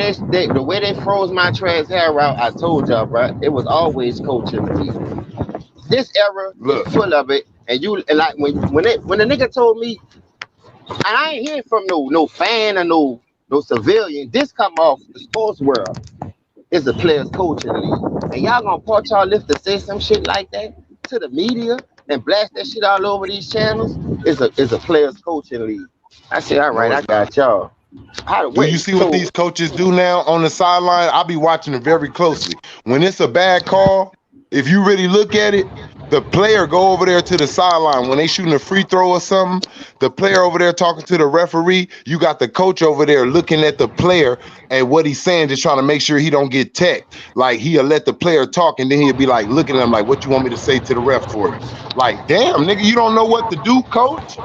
they froze my trans hair out, I told y'all, bro, it was always coaching me. This era Look, is full of it, and like when the nigga told me, and I ain't hearing from no fan or no civilian. This come off the sports world. It's a players coaching league, and y'all gonna put y'all lift to say some shit like that to the media and blast that shit all over these channels. It's a players coaching league. I said, all right, no, I it's not. got y'all. Do you see what these coaches do now on the sideline? I'll be watching it very closely. When it's a bad call, if you really look at it, the player go over there to the sideline. When they shooting a free throw or something, the player over there talking to the referee, you got the coach over there looking at the player and what he's saying, just trying to make sure he don't get teched. Like, he'll let the player talk, and then he'll be like looking at him like, what you want me to say to the ref for you? Like, damn, nigga, you don't know what to do, coach?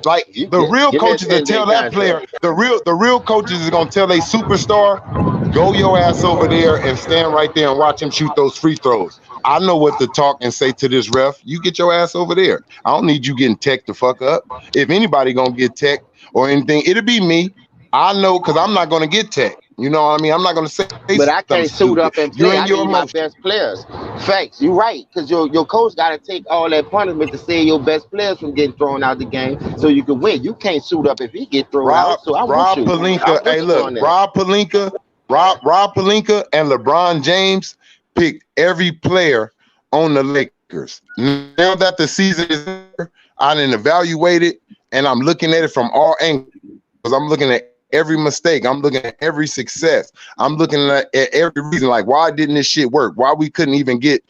Like, the real coaches that tell that player, the real coaches is gonna tell a superstar, go your ass over there and stand right there and watch him shoot those free throws. I know what to talk and say to this ref. You get your ass over there. I don't need you getting tech the fuck up. If anybody gonna get tech or anything, it'll be me. I know, because I'm not gonna get tech. You know what I mean? I'm not gonna say. But I can't suit up and play. I need my emotions. best players. Facts, you're right. Because your coach got to take all that punishment to save your best players from getting thrown out the game so you can win. You can't suit up if he get thrown out. So I'm Rob with you. Pelinka. Hey, look, Rob Pelinka and LeBron James picked every player on the Lakers. Now that the season is over, I didn't evaluate it, and I'm looking at it from all angles. I'm looking at every mistake. I'm looking at every success. I'm looking at every reason, like, why didn't this shit work? Why we couldn't even get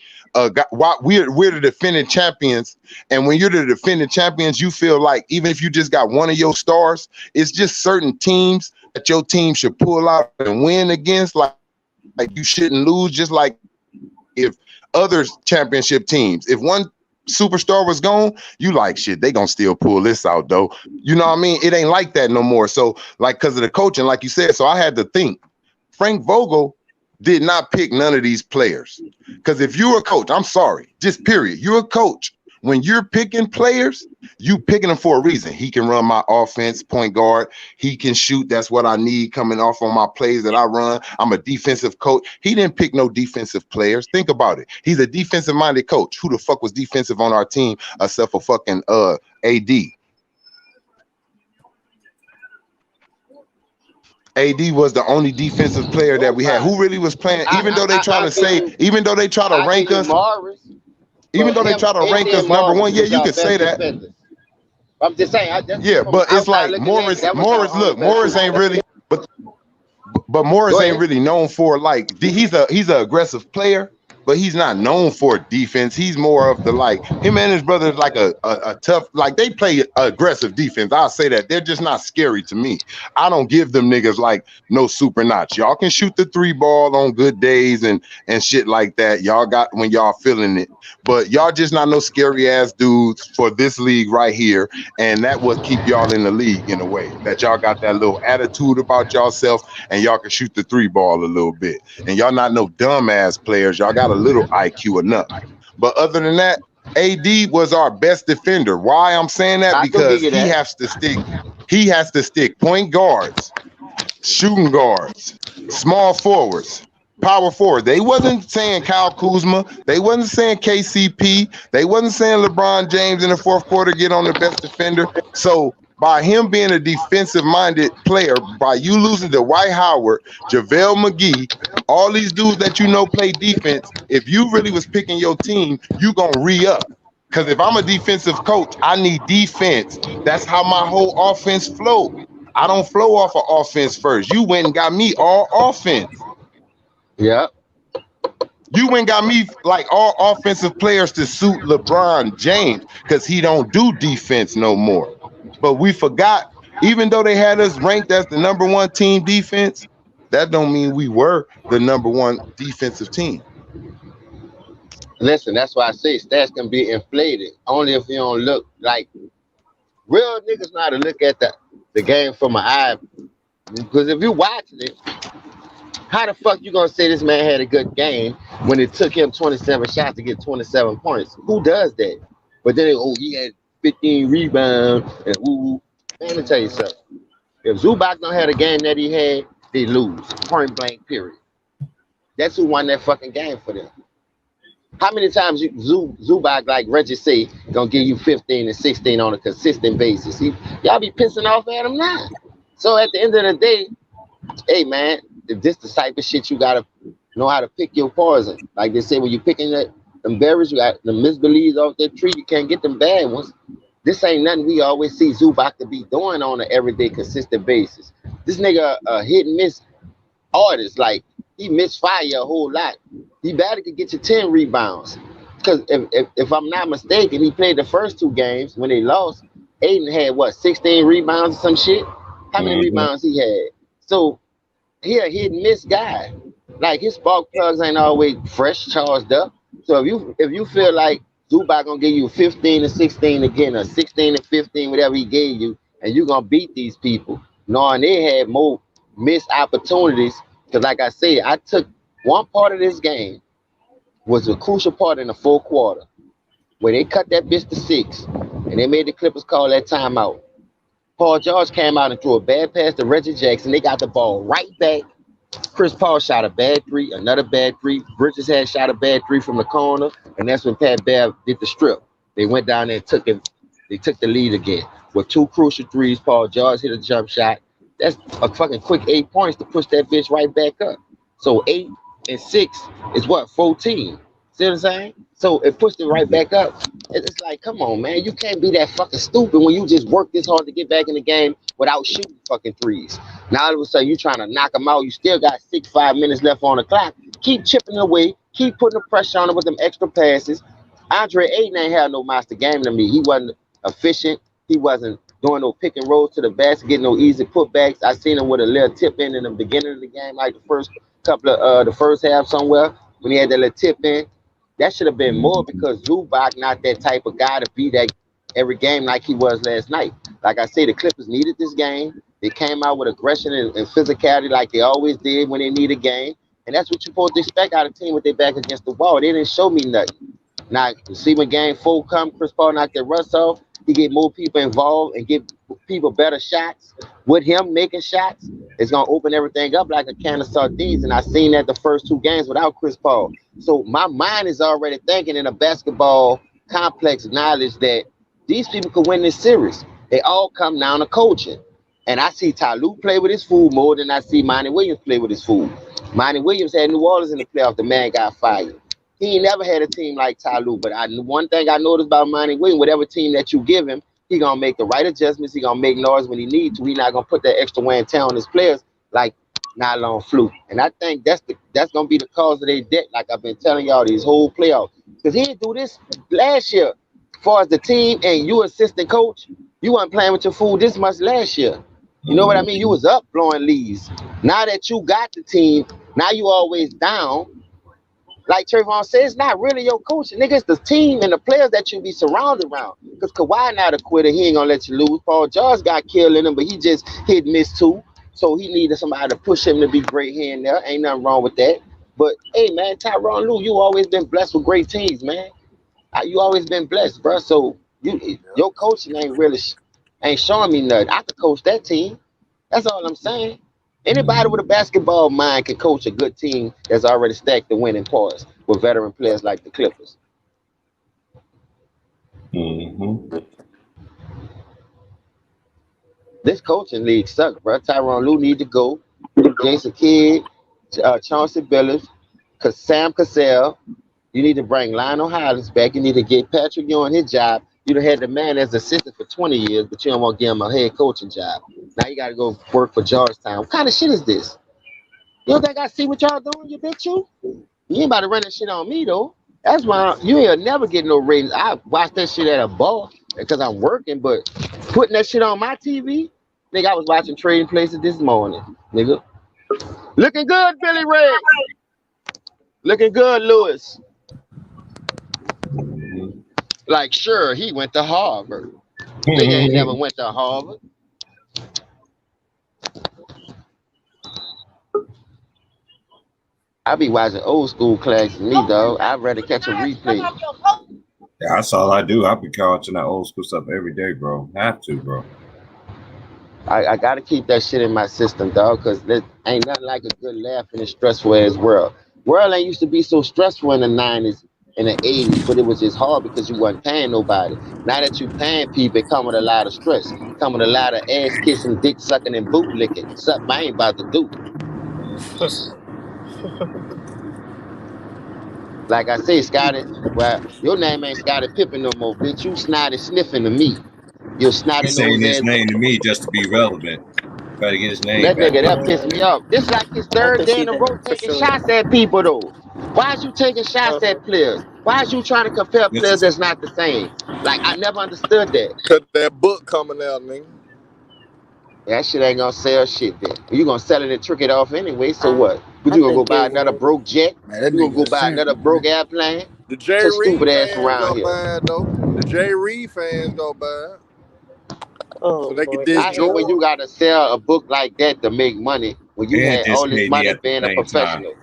why we're the defending champions. And when you're the defending champions, you feel like even if you just got one of your stars, it's just certain teams that your team should pull out and win against. Like you shouldn't lose. Just like if other championship teams, if one superstar was gone, you like, shit, they gonna still pull this out though. You know what I mean? It ain't like that no more. So, like, because of the coaching, like you said, so I had to think. Frank Vogel did not pick none of these players. Because if you're a coach, I'm sorry, just period, you're a coach. When you're picking players, you picking them for a reason. He can run my offense, point guard. He can shoot. That's what I need coming off on my plays that I run. I'm a defensive coach. He didn't pick no defensive players. Think about it. He's a defensive-minded coach. Who the fuck was defensive on our team except for fucking AD? AD was the only defensive player that we had. Who really was playing? Even though they try to rank us. Even though they try to rank us number one, yeah, you could say that. I'm just saying. Yeah, but it's like Morris ain't really, but Morris ain't really known for, like, he's an aggressive player, but he's not known for defense. He's more of the, like, him and his brother is like a tough, like, they play aggressive defense. I'll say that. They're just not scary to me. I don't give them niggas like no super notch. Y'all can shoot the 3-ball on good days and shit like that. Y'all got when y'all feeling it. But y'all just not no scary ass dudes for this league right here. And that would keep y'all in the league in a way. That y'all got that little attitude about yourself and y'all can shoot the 3-ball a little bit. And y'all not no dumb ass players. Y'all got a little IQ enough. But other than that, AD was our best defender. Why I'm saying that? Because he has to stick point guards, shooting guards, small forwards, power forward. They wasn't saying Kyle Kuzma. They wasn't saying KCP. They wasn't saying LeBron James in the fourth quarter get on the best defender. So by him being a defensive-minded player, by you losing to Dwight Howard, JaVale McGee, all these dudes that you know play defense, if you really was picking your team, you gonna re-up. Because if I'm a defensive coach, I need defense. That's how my whole offense flow. I don't flow off of offense first. You went and got me all offense. Yeah. You went and got me like all offensive players to suit LeBron James because he don't do defense no more. But we forgot, even though they had us ranked as the number one team defense, that don't mean we were the number one defensive team. Listen, that's why I say stats can be inflated only if you don't look like real niggas know how to look at the game from an eye. Because if you watching it, how the fuck you gonna say this man had a good game when it took him 27 shots to get 27 points? Who does that? But then, he had 15 rebounds and ooh. Man, let me tell you something. If Zubac don't have the game that he had, they lose. Point blank, period. That's who won that fucking game for them. How many times Zubac, like Reggie say, gonna give you 15 and 16 on a consistent basis? Y'all be pissing off at him now. So at the end of the day, hey man, if this the type of shit you gotta know how to pick your poison. Like they say, when you picking them berries, you got the misbelieves off that tree. You can't get them bad ones. This ain't nothing we always see Zubac to be doing on an everyday, consistent basis. This nigga a hit and miss artist. Like he misfire a whole lot. He better could get you 10 rebounds. Because if I'm not mistaken, he played the first 2 games when they lost. Aiden had what, 16 rebounds or some shit? How many rebounds he had? So he a hit and miss guy. Like his spark plugs ain't always fresh, charged up. So if you feel like Zubac gonna give you 15 and 16 again, or 16 and 15, whatever he gave you, and you gonna beat these people, knowing they had more missed opportunities. Because like I said, I took one part of this game was a crucial part in the 4th quarter where they cut that bitch to 6 and they made the Clippers call that timeout. Paul George came out and threw a bad pass to Reggie Jackson. They got the ball right back. Chris Paul shot a bad 3, another bad 3. Bridges had shot a bad 3 from the corner, and that's when Pat Bev did the strip. They went down there and took it. They took the lead again with 2 crucial threes. Paul George hit a jump shot. That's a fucking quick 8 points to push that bitch right back up. So 8 and 6 is what, 14. See what I'm saying? So it pushed it right back up. It's like, come on, man. You can't be that fucking stupid when you just work this hard to get back in the game without shooting fucking threes. Now all of a sudden you trying to knock them out. You still got 5 minutes left on the clock. Keep chipping away. Keep putting the pressure on him with them extra passes. Andre Ayton ain't had no master game to me. He wasn't efficient. He wasn't doing no pick and rolls to the basket, getting no easy putbacks. I seen him with a little tip in the beginning of the game, like the first couple of the first half somewhere when he had that little tip in. That should have been more because Zubac not that type of guy to be that every game like he was last night. Like I say, the Clippers needed this game. They came out with aggression and physicality like they always did when they need a game. And that's what you're supposed to expect out of a team with their back against the wall. They didn't show me nothing. Now, see when game 4 come, Chris Paul knocked that rust off. He get more people involved and give people better shots. With him making shots, it's gonna open everything up like a can of sardines. And I seen that the first 2 games without Chris Paul. So my mind is already thinking in a basketball complex knowledge that these people could win this series. They all come down to coaching. And I see Ty Lue play with his food more than I see Monty Williams play with his food. Monty Williams had New Orleans in the playoffs. The man got fired. He ain't never had a team like Ty Lue. But one thing I noticed about Monty Williams, whatever team that you give him, he gonna make the right adjustments. He gonna make noise when he needs to. He not gonna put that extra wear and tear on his players like nylon fluke. And I think that's gonna be the cause of their debt. Like I've been telling y'all these whole playoffs, because he didn't do this last year. As far as the team and you assistant coach, you weren't playing with your food this much last year. You know what I mean? You was up blowing leads. Now that you got the team, now you always down. Like Trayvon said, it's not really your coach. Nigga, it's the team and the players that you be surrounded around. Because Kawhi not a quitter. He ain't going to let you lose. Paul George got killed in him, but he just hit miss too. So he needed somebody to push him to be great here and there. Ain't nothing wrong with that. But, hey, man, Tyronn Lue, you always been blessed with great teams, man. You always been blessed, bro. So your coaching ain't showing me nothing. I could coach that team. That's all I'm saying. Anybody with a basketball mind can coach a good team that's already stacked the winning parts with veteran players like the Clippers. This coaching league sucks, bro. Tyronn Lue need to go. Jason Kidd, Chauncey Billups, Sam Cassell. You need to bring Lionel Hollins back. You need to get Patrick Ewing his job. You done had the man as assistant for 20 years, but you don't want to give him a head coaching job. Now you got to go work for Georgetown. What kind of shit is this? You don't think I see what y'all doing, you bitch you? You ain't about to run that shit on me, though. That's why you ain't never get no ratings. I watch that shit at a bar because I'm working, but putting that shit on my TV, nigga, I was watching Trading Places this morning, nigga. Looking good, Billy Ray. Looking good, Lewis. Like, sure, he went to Harvard. Nigga ain't never went to Harvard. I be watching old school classes, me, dog. I'd rather catch a replay. Yeah, that's all I do. I be watching that old school stuff every day, bro. Have to, bro. I gotta keep that shit in my system, dog, because there ain't nothing like a good laugh in a stressful ass world. World ain't used to be so stressful in the 90s and the 80s, but it was just hard because you wasn't paying nobody. Now that you paying people, it come with a lot of stress. Come with a lot of ass kissing, dick sucking, and boot licking. Something I ain't about to do. Like I say, Scotty, well, your name ain't Scotty Pippen no more, bitch. You snotty sniffing to me. You snotty He's saying nose his ass. name to me just to be relevant. Try to get his name That back. nigga, that pissed me off. This like his third day in a row taking shots at people, though. Why is you taking shots at players? Why is you trying to compare players that's not the same? Like, I never understood that. Cause that book coming out, nigga. That shit ain't gonna sell shit then. You gonna sell it and trick it off anyway, so what? But you gonna go buy another broke jet? Man, that You gonna go nigga buy another broke airplane? The J. So Reed stupid ass fans around go here. buy it, though. The J. Reed fans go buy it. So they can I hate when you gotta sell a book like that to make money when you And had all this dismayed me money at the being a same time. professional.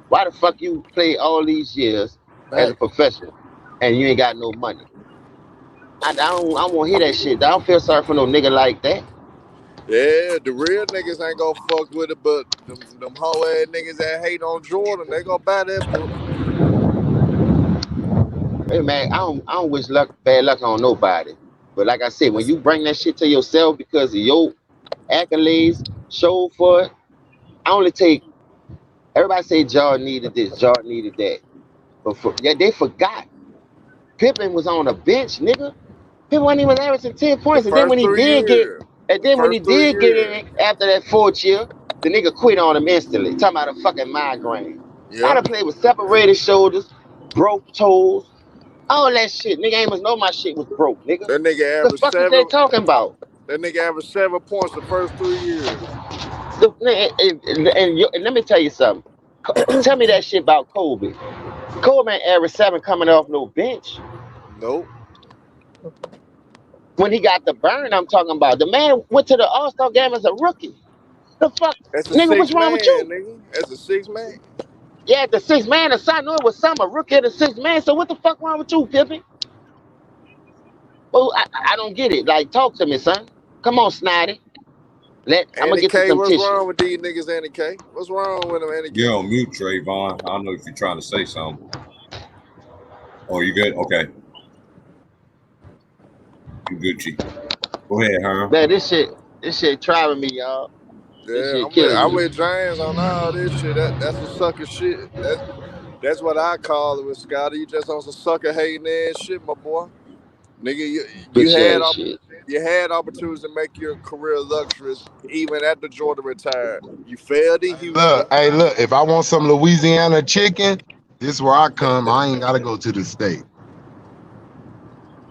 Why the fuck you play all these years as a professional and you ain't got no money? I don't want to hear that shit. I don't feel sorry for no nigga like that. Yeah, the real niggas ain't gonna fuck with it, but them hoe ass niggas that hate on Jordan, they gonna buy that book. Hey man, I don't wish bad luck on nobody. But like I said, when you bring that shit to yourself because of your accolades, show for it, I only take. Everybody say Jordan needed this, Jordan needed that, but they forgot. Pippen was on a bench, nigga. Pippen wasn't even averaging 10 The points, and then first when he 3 did get, years. and The then when he first 3 did get years. in after that 4th year, the nigga quit on him instantly. Talking about a fucking migraine. I Yeah. done played with separated shoulders, broke toes, all that shit. Nigga ain't must know my shit was broke, nigga. That nigga The averaged fuck is they 7. talking about? That nigga averaged 7 points the first 3 years. And let me tell you something. Tell me that shit about Kobe. Kobe ain't averaged 7 coming off no bench. Nope. When he got the burn, I'm talking about. The man went to the All-Star game as a rookie. The fuck? That's a Nigga, 6 what's wrong with man, you? nigga. That's a 6 man. Yeah, the 6th man, I knew it was some a rookie of the 6th man. So what the fuck wrong with you, Pippin? Well, I don't get it. Like, talk to me, son. Come on, Snotty. I'm gonna Andy get you K, some what's tissue. wrong with these niggas, Andy K? What's wrong with them, Andy K? You're on mute, Trayvon. I don't know if you're trying to say something. Oh, you good? Okay. You Gucci. Go ahead, huh? Man, this shit driving me, y'all. This Yeah, shit killing I'm me. with James on all this shit. That's some sucker shit. That's what I call it with Scotty. You just on some sucker hating ass shit, my boy. Nigga, Bitch ass shit. you had opportunities to make your career luxurious even after Jordan retired. You failed in Houston. Look, if I want some Louisiana chicken, this is where I come. I ain't gotta go to the state.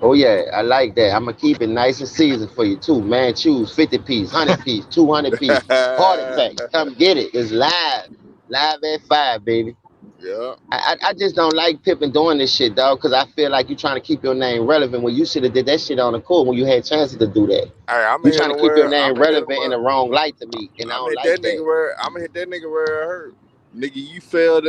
Oh yeah, I like that. I'm gonna keep it nice and seasoned for you too, man. Choose 50 piece, 100 piece, 200 piece. Heart attack. Come get it. It's live at 5, baby. Yeah. I just don't like Pippen doing this shit, dog, because I feel like you trying to keep your name relevant when you should have did that shit on the court when you had chances to do that. Hey, I'm You gonna hit trying him to keep your where name relevant in the wrong light to me, and I I'm don't hit like that nigga that. where I'm gonna hit that nigga where it hurt. Nigga, you failed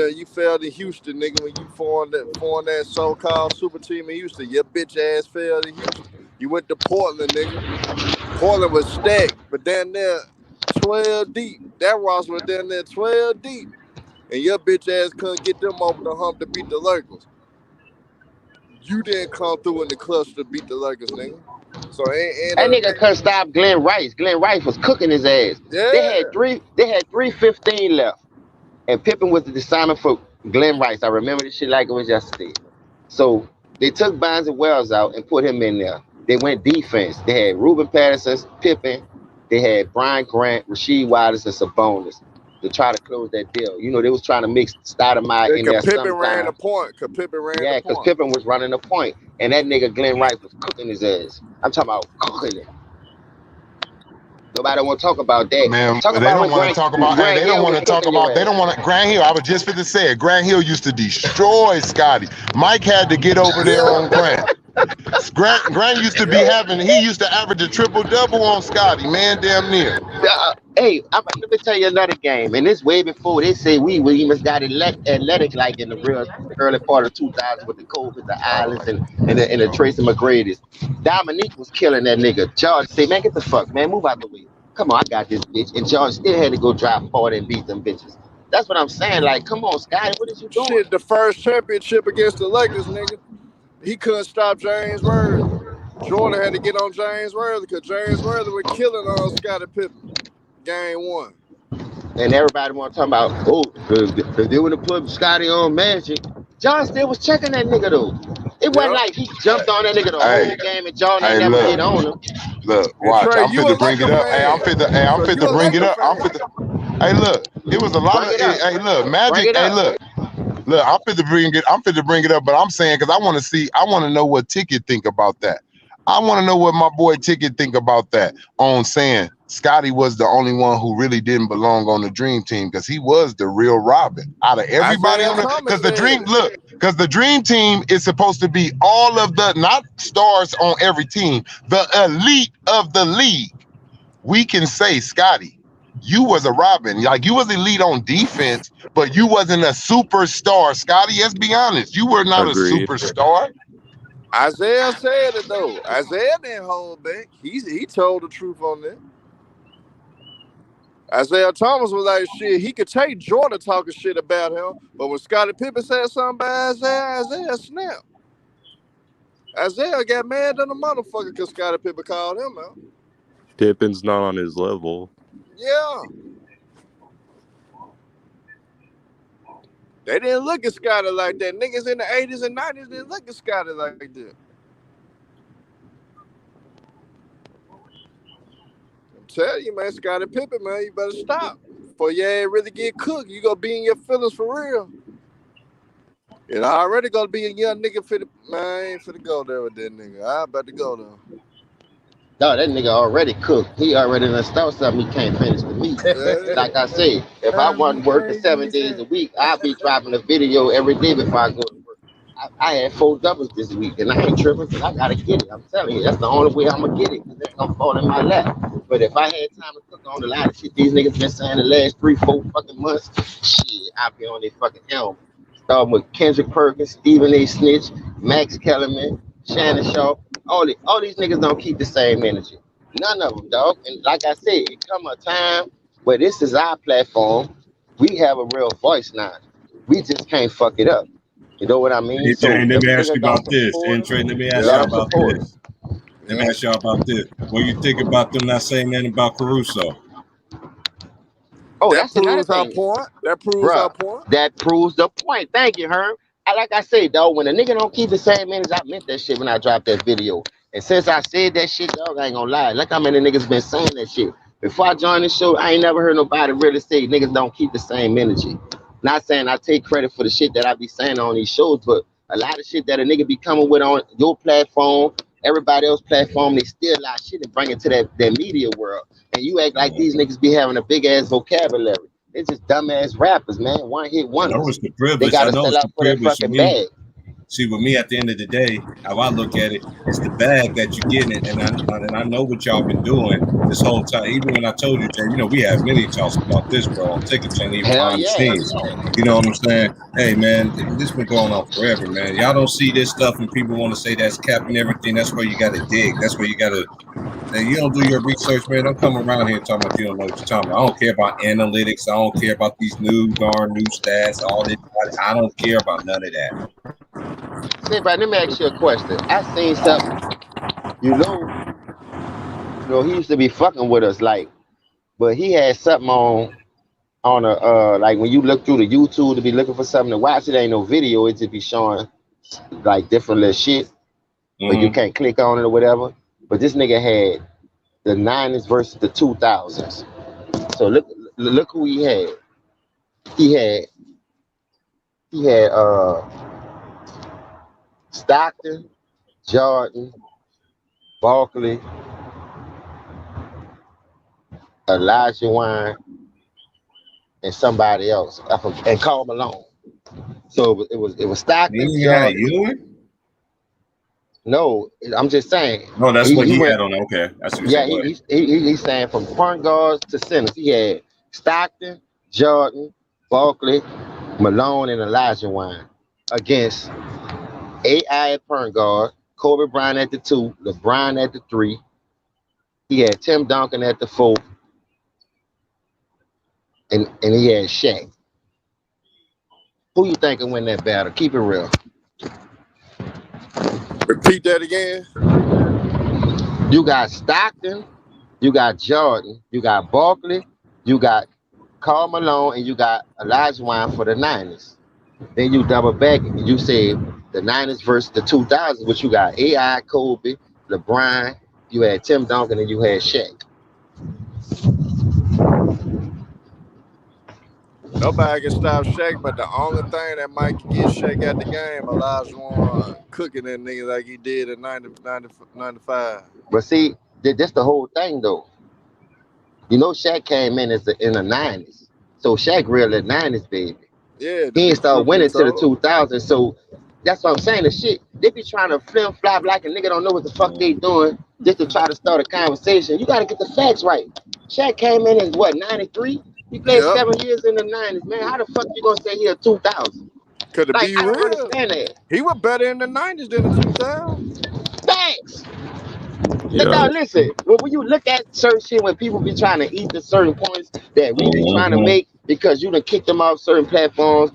in Houston, nigga, when you formed that so-called super team in Houston. Your bitch ass failed in Houston. You went to Portland, nigga. Portland was stacked, but down there 12 deep. That roster was down there 12 deep. And your bitch ass couldn't get them over the hump to beat the Lakers. You didn't come through in the clutch to beat the Lakers, nigga. So That nigga couldn't stop Glenn Rice. Glenn Rice was cooking his ass. They yeah. had 3:15 left. And Pippen was the assignment for Glenn Rice. I remember this shit like it was yesterday. So they took Bonds and Wells out and put him in there. They went defense. They had Ruben Patterson, Pippen. They had Brian Grant, Rasheed Waters, and Sabonis to try to close that deal. You know, they was trying to mix Stoudemire in there Pippen ran the sometimes. point. Yeah, because Pippen was running the point. And that nigga Glenn Rice was cooking his ass. I'm talking about cooking it. Nobody want to talk about that. Man, Talk they about don't when want to talk about. Hey, they don't want to talk about. They don't want to. Grant Hill. I was just finna say it. Grant Hill used to destroy Scotty. Mike had to get over there on Grant. Grant used to be having. He used to average a triple double on Scotty. Man, damn near. Hey, let me tell you another game, and this way before they say we even got athletic like in the real early part of 2000 with the COVID, the Islands, and the Tracy McGrady's. Dominique was killing that nigga. George say, man, get the fuck, man, move out the way. Come on, I got this bitch. And George still had to go drop 40 and beat them bitches. That's what I'm saying. Like, come on, Scotty, what is you doing? Shit, the first championship against the Lakers, nigga. He couldn't stop James Worthy. Jordan had to get on James Worthy because James Worthy was killing on Scotty Pippen. Game 1. And everybody want to talk about, they would have put Scotty on Magic. John still was checking that nigga though. It wasn't like he jumped on that nigga the whole game and John ain't never get on him. Look, watch. Trey, I'm fit to bring it up. Hey, I'm fit to bring it up. Hey, look. It was a lot of. Hey, look, Magic. Hey, look. Look, I'm fit to bring it. I'm fit to bring it up. But I'm saying because I want to see. I want to know what Ticket think about that. I want to know what my boy Ticket think about that. On saying Scotty was the only one who really didn't belong on the Dream Team because he was the real Robin out of everybody on the. Because the Dream Team is supposed to be all of the not stars on every team, the elite of the league. We can say, Scotty, you was a Robin, like you was elite on defense, but you wasn't a superstar. Scotty, let's be honest, you were not Agreed. a superstar. Isaiah said it though. Isaiah didn't hold back. He told the truth on that. Isaiah Thomas was like, shit, he could take Jordan talking shit about him, but when Scottie Pippen said something about Isaiah snapped. Isaiah got mad than a motherfucker because Scottie Pippen called him out. Pippen's not on his level. Yeah. They didn't look at Scotty like that. Niggas in the 80s and 90s didn't look at Scotty like that. I'm telling you, man, Scottie Pippen, man, you better stop. Before you ain't really get cooked, you gonna be in your feelings for real. And I already gonna be a young nigga for the man. I ain't finna go there with that nigga. I about to go there. No, that nigga already cooked. He already done start something he can't finish with me. Like I say, if I wasn't working 7 days a week, I'd be dropping a video every day before I go to work. I had 4 doubles this week, and I ain't tripping because I gotta get it. I'm telling you, that's the only way I'm gonna get it because it's gonna fall in my lap. But if I had time to cook on a lot of shit these niggas been saying the last 3, 4 fucking months, shit, I'd be on their fucking helm. Starting with Kendrick Perkins, Stephen A. Snitch, Max Kellerman, Shannon Sharp. All these niggas don't keep the same energy. None of them, dog. And like I said, it come a time where this is our platform. We have a real voice now. We just can't fuck it up. You know what I mean? Hey, Trey, let me ask you about this. And Trey, let me ask y'all about this. Let me ask y'all about this. What do you think about them not saying nothing about Caruso? Oh, that's another thing. That proves our point. That proves the point. Thank you, Herm. Like I say, dog, when a nigga don't keep the same energy, I meant that shit when I dropped that video. And since I said that shit, dog, I ain't gonna lie. Look how many niggas been saying that shit. Before I joined this show, I ain't never heard nobody really say niggas don't keep the same energy. Not saying I take credit for the shit that I be saying on these shows, but a lot of shit that a nigga be coming with on your platform, everybody else's platform, they steal a lot of shit and bring it to that media world. And you act like these niggas be having a big ass vocabulary. It's just dumbass rappers, man. One hit wonders. I know it's the privilege. They gotta sell out for that fucking bag. See, with me, at the end of the day, how I look at it, it's the bag that you're getting, and I know what y'all been doing this whole time. Even when I told you, Jay, we have many talks about this, bro, on Ticket Chain, even behind the scenes. You know what I'm saying? Hey, man, this been going on forever, man. Y'all don't see this stuff, and people want to say that's capping everything. That's where you got to dig. That's where you got to. You don't do your research, man. Don't come around here talking about you don't know what you're talking about. I don't care about analytics. I don't care about these new stats, all this. I don't care about none of that. Say, but let me ask you a question. I seen something. You know, he used to be fucking with us, like, but he had something on a like when you look through the YouTube to be looking for something to watch, it ain't no video. It just be showing like different little shit, but you can't click on it or whatever. But this nigga had the 90s versus the 2000s. So look who he had. He had Stockton, Jordan, Barkley, Elijah Wine, and somebody else, and Karl Malone. So it was Stockton, Jordan. No, I'm just saying. No, that's what He he went. had on. Okay, that's what you Yeah, said. Go ahead. he's saying from point guards to centers. He had Stockton, Jordan, Barkley, Malone, and Elijah Wine against AI at point guard, Kobe Bryant at the 2, LeBron at the 3. He had Tim Duncan at the 4, and he had Shaq. Who you think will win that battle? Keep it real. Repeat that again. You got Stockton, you got Jordan, you got Barkley, you got Karl Malone, and you got Elijah Wine for the Niners. Then you double back and you say the Niners versus the 2000s, which you got AI, Kobe, LeBron, you had Tim Duncan, and you had Shaq. Nobody can stop Shaq, but the only thing that might get Shaq at the game, Elijah Wan cooking that nigga like he did in 95. But see, that's the whole thing though. You know, Shaq came in in the 90s. So Shaq real at 90s, baby. Yeah, He ain't start truth be winning to the told. 2000s. So that's what I'm saying. The shit, they be trying to flim flop like a nigga don't know what the fuck they doing just to try to start a conversation. You got to get the facts right. Shaq came in what, 93? He played Yep. 7 years in the 90s, man. How the fuck you gonna say he a 2000? Could it Like, be I don't real? understand that. He was better in the 90s than the 2000s. Facts. Yeah. Now listen, when you look at certain shit, when people be trying to eat the certain points that we be trying to Mhm. make because you done kicked them off certain platforms,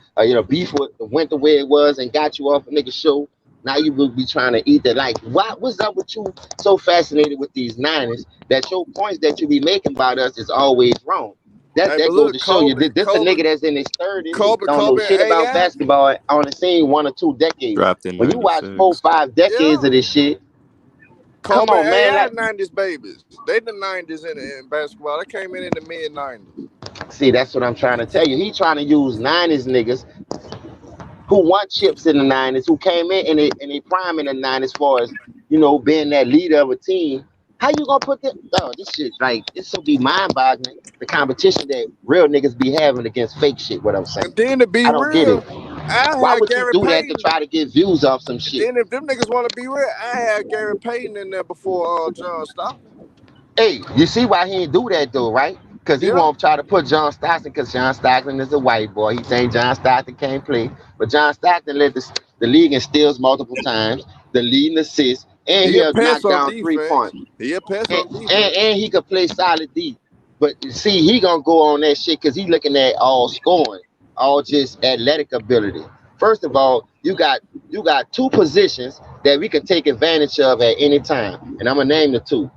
beef went the way it was and got you off a nigga show. Now you will be trying to eat that. Like, what's up with you so fascinated with these Niners that your points that you be making about us is always wrong? That Hey, that but goes to look, show you this a Kobe, nigga that's in his 30s, don't know Kobe and shit about AI. basketball on the scene 1 or 2 decades. Dropped in When you watch 4, 96. 5 decades Yeah. of this shit, come Kobe on, and man. AI Like, 90s babies. They the 90s in basketball. They came in the mid 90s. see, that's what I'm trying to tell you. He trying to use 90s niggas who won chips in the 90s, who came in a prime in the 90s, far as being that leader of a team. How you gonna put that? Oh, this shit like this will be mind boggling. The competition that real niggas be having against fake shit. What I'm saying, And then to be I don't get it. real, I Why had would you Gary do that to Payton. try to get views off some And shit? then if them niggas want to be real, I had Gary Payton in there before John Stockton. Hey, you see why he ain't do that though, right? Because he Yeah. won't try to put John Stockton, because John Stockton is a white boy. He think John Stockton can't play. But John Stockton led the league in steals multiple times, the lead in assists, and He a he'll pest knock on down 3 points. defense. He a pest And, on and, defense. and he could play solid D. But see, he gonna go on that shit because he looking at all scoring, all just athletic ability. First of all, you got 2 positions that we can take advantage of at any time. And I'm gonna name the 2.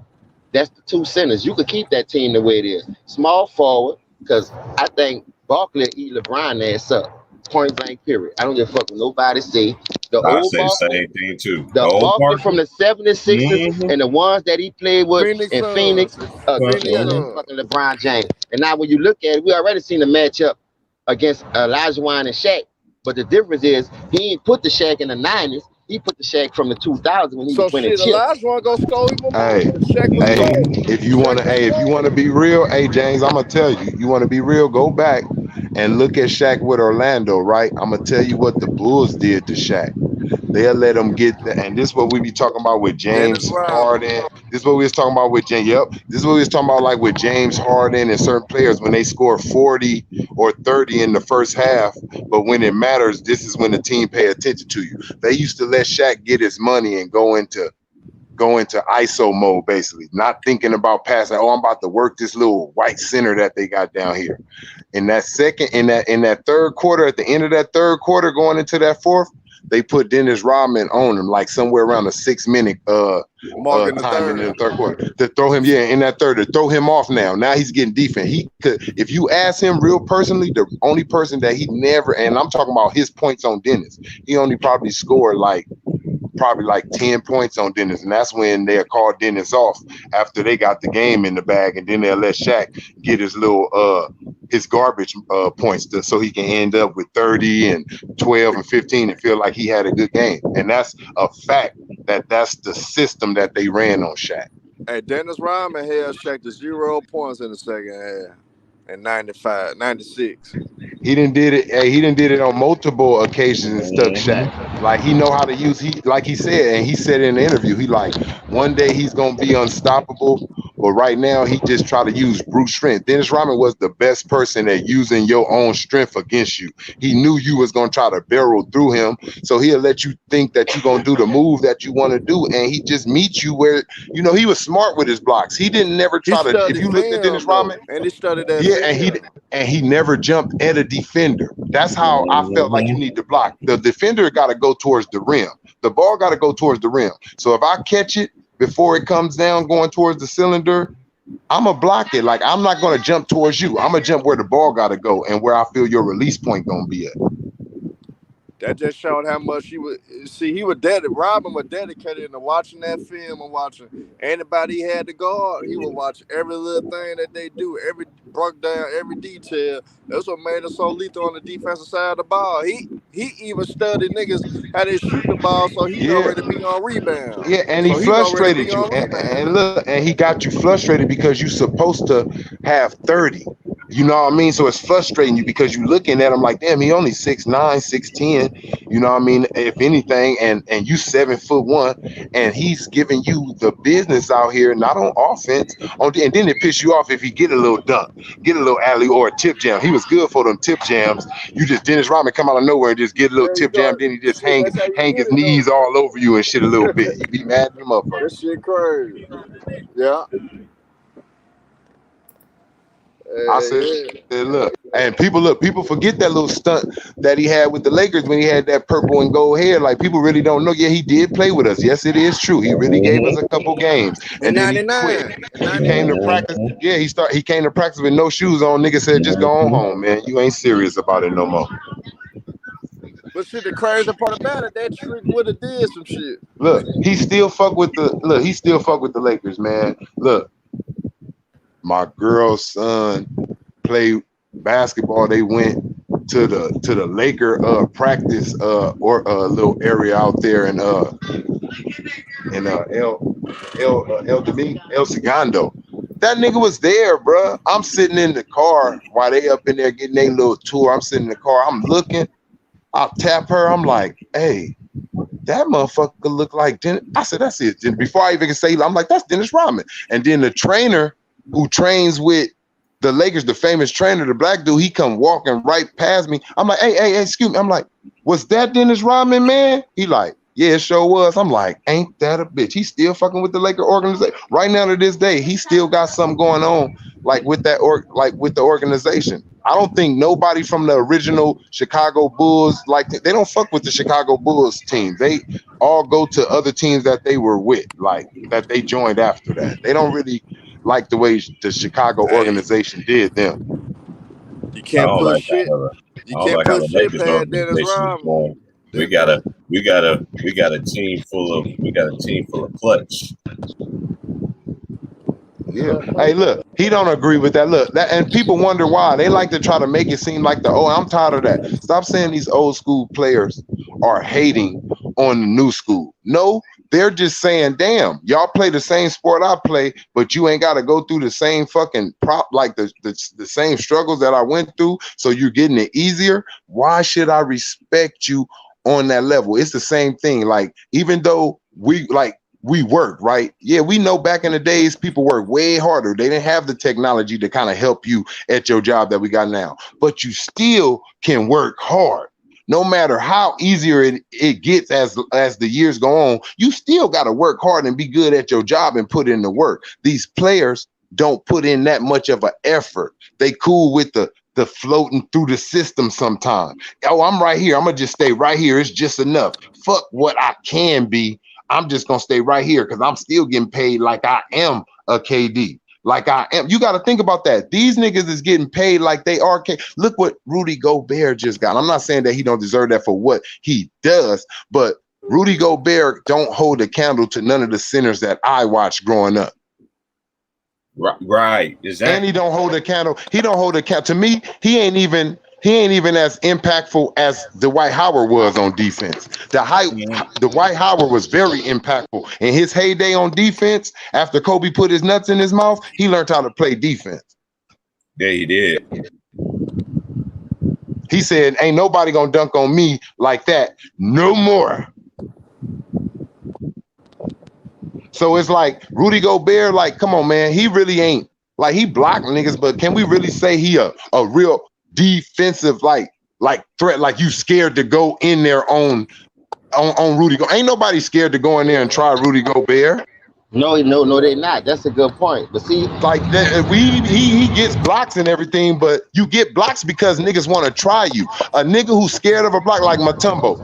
That's the 2 centers. You could keep that team the way it is. Small forward, because I think Barkley eat LeBron ass up. Point blank, period. I don't give a fuck what nobody say. The I old say the Barkley, same thing too. the Old Barkley from Parker. the 76ers Mm-hmm. and the ones that he played with Phoenix in Suns. Phoenix are Phoenix killer than Mm-hmm. Suns. fucking LeBron James. And now when you look at it, we already seen the matchup against Elijah Wine and Shaq. But the difference is he ain't put the Shaq in the 90s. He put the Shaq from the 2000s when he So was winning shit, chips. Elijah wanna go score even more Hey, because Shaq was hey, cold. Shaq was if you cold. wanna be real, hey James, I'm gonna tell you, you wanna be real, go back and look at Shaq with Orlando, right? I'm gonna tell you what the Bulls did to Shaq. They'll let him get the, and this is what we be talking about with Dennis James Rodman. Harden. This is what we was talking about with James. Yep. This is what we was talking about like with James Harden and certain players when they score 40 or 30 in the first half. But when it matters, this is when the team pay attention to you. They used to let Shaq get his money and go into ISO mode, basically, not thinking about passing. Oh, I'm about to work this little white center that they got down here. In that third quarter, at the end of that third quarter, going into that fourth, they put Dennis Rodman on him, like somewhere around a 6-minute Mark in the time in third. the third quarter to throw him, in that third, to throw him off now. Now he's getting defense. He could, if you ask him real personally, the only person that he never, and I'm talking about his points on Dennis, he only probably scored like 10 points on Dennis, and that's when they'll call Dennis off after they got the game in the bag, and then they'll let Shaq get his little his garbage points so he can end up with 30 and 12 and 15 and feel like he had a good game. And that's a fact, that's the system that they ran on Shaq. Hey, Dennis Rodman held Shaq to 0 points in the second half. in 95, 96. He didn't did it. Hey, he didn't did it on multiple occasions and stuck Shaq. Like he know how to use. He like he said, and he said in the interview, he like one day he's gonna be unstoppable, but right now he just try to use brute strength. Dennis Rodman was the best person at using your own strength against you. He knew you was gonna try to barrel through him, so he'll let you think that you're gonna do the move that you want to do, and he just meets you where he was smart with his blocks. He didn't never He try to. If studied you looked at Dennis film though, Rodman, and he studied that yeah, film. and he never jumped at a defender. That's how I felt like you need to block. The defender got to go towards the rim. The ball got to go towards the rim. So if I catch it before it comes down going towards the cylinder, I'm going to block it. Like, I'm not going to jump towards you. I'm going to jump where the ball got to go and where I feel your release point going to be at. That just showed how much he was. See, he was dedicated. Robin was dedicated into watching that film and watching anybody he had to guard. He would watch every little thing that they do, every broke down, every detail. That's what made him so lethal on the defensive side of the ball. He even studied niggas how they shoot the ball, so he know where to be on rebound. Yeah, and he frustrated you. And look, and he got you frustrated because you're supposed to have 30. You know what I mean? So it's frustrating you because you're looking at him like, damn, he only 6'9", 6'10". You know what I mean? If anything, and you 7'1", and he's giving you the business out here, not on offense. And then it pisses you off if he get a little dunk, get a little alley or a tip jam. He was good for them tip jams. You just Dennis Rodman come out of nowhere and just get a little tip jam, then he just hang his knees all over you and shit a little bit. You be mad at him up. That shit crazy. Yeah. I said, look, and people forget that little stunt that he had with the Lakers when he had that purple and gold hair. Like, people really don't know. Yeah, he did play with us. Yes, it is true. He really gave us a couple games. And then he quit. He came to practice. Yeah, he came to practice with no shoes on. Nigga said, just go on home, man. You ain't serious about it no more. But shit, the crazy part about it, that trick would have did some shit. Look, he still fuck with the Lakers, man. Look. My girl's son played basketball. They went to the Laker practice or little area out there in El Segundo. That nigga was there, bro. I'm sitting in the car while they up in there getting their little tour. I'm sitting in the car. I'm looking. I tap her. I'm like, hey, that motherfucker look like Dennis. I said, that's it. Before I even can say, I'm like, that's Dennis Rodman. And then the trainer who trains with the Lakers, the famous trainer, the black dude, he come walking right past me. I'm like, hey, excuse me. I'm like, was that Dennis Rodman, man? He like, yeah, it sure was. I'm like, ain't that a bitch? He's still fucking with the Laker organization. Right now to this day, he still got something going on, like with that with the organization. I don't think nobody from the original Chicago Bulls, like, they don't fuck with the Chicago Bulls team. They all go to other teams that they were with, like that they joined after that. They don't really like the way the Chicago organization did them. You can't push shit. You can't push shit past Dennis Rodman. We got a team full of clutch. Yeah. Hey, look, he don't agree with that. Look, and people wonder why. They like to try to make it seem like I'm tired of that. Stop saying these old school players are hating on the new school. No, they're just saying, damn, y'all play the same sport I play, but you ain't got to go through the same fucking the same struggles that I went through. So you're getting it easier. Why should I respect you on that level? It's the same thing. Like, even though we work, right? Yeah, we know back in the days, people work way harder. They didn't have the technology to kind of help you at your job that we got now, but you still can work hard. No matter how easier it gets as the years go on, you still got to work hard and be good at your job and put in the work. These players don't put in that much of an effort. They cool with the floating through the system sometimes. Oh, I'm right here. I'm going to just stay right here. It's just enough. Fuck what I can be. I'm just going to stay right here because I'm still getting paid like I am a KD. Like I am. You got to think about that. These niggas is getting paid like they are. Look what Rudy Gobert just got. I'm not saying that he don't deserve that for what he does, but Rudy Gobert don't hold a candle to none of the centers that I watched growing up. Right. Exactly. And he don't hold a candle. He don't hold a candle. To me, he ain't even as impactful as Dwight Howard was on defense. Dwight Howard was very impactful. In his heyday on defense, after Kobe put his nuts in his mouth, he learned how to play defense. Yeah, he did. He said, "Ain't nobody gonna dunk on me like that no more." So it's like Rudy Gobert, like, come on, man, he really ain't like he blocked niggas, but can we really say he a real defensive like threat? Like you scared to go in there on Rudy? Ain't nobody scared to go in there and try Rudy Gobert. No, they're not. That's a good point. But see, like he gets blocks and everything, but you get blocks because niggas want to try you. A nigga who's scared of a block like Mutombo,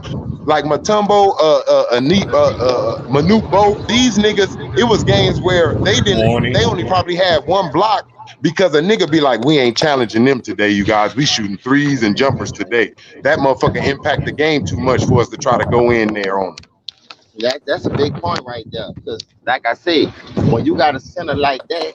Manute Bo, these niggas, it was games where they only probably had one block because a nigga be like, we ain't challenging them today, you guys. We shooting threes and jumpers today. That motherfucker impact the game too much for us to try to go in there on them. that's a big point right there. Because like I said, when you got a center like that,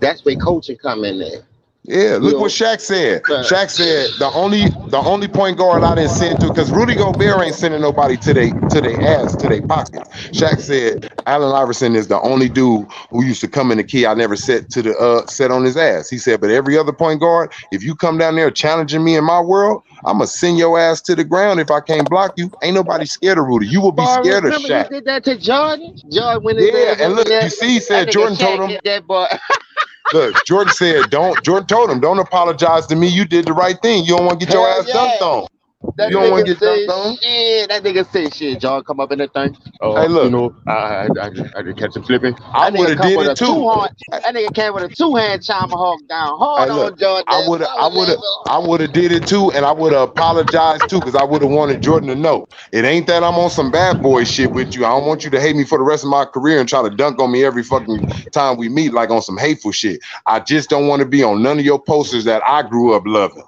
that's where coaching come in there. Yeah, look what Shaq said. Shaq said the only point guard I didn't send to, because Rudy Gobert ain't sending nobody to their pockets. Shaq said Allen Iverson is the only dude who used to come in the key I never set to the set on his ass. He said, but every other point guard, if you come down there challenging me in my world, I'm gonna send your ass to the ground if I can't block you. Ain't nobody scared of Rudy. You will be scared of Shaq. You did that to Jordan. Jordan when and look, you see, he said Jordan told him that boy. Look, Jordan said, Jordan told him, don't apologize to me. You did the right thing. You don't want to get your ass dunked on. You don't want to get dunked on. Shit, that nigga say shit. Jordan come up in the thing. Hey, look. You know, I just catch him flipping. I would have did it too. That nigga came with a 2-hand tomahawk down hard on Jordan. I would have did it too, and I would have apologized too, because I would have wanted Jordan to know it ain't that I'm on some bad boy shit with you. I don't want you to hate me for the rest of my career and try to dunk on me every fucking time we meet, like on some hateful shit. I just don't want to be on none of your posters that I grew up loving.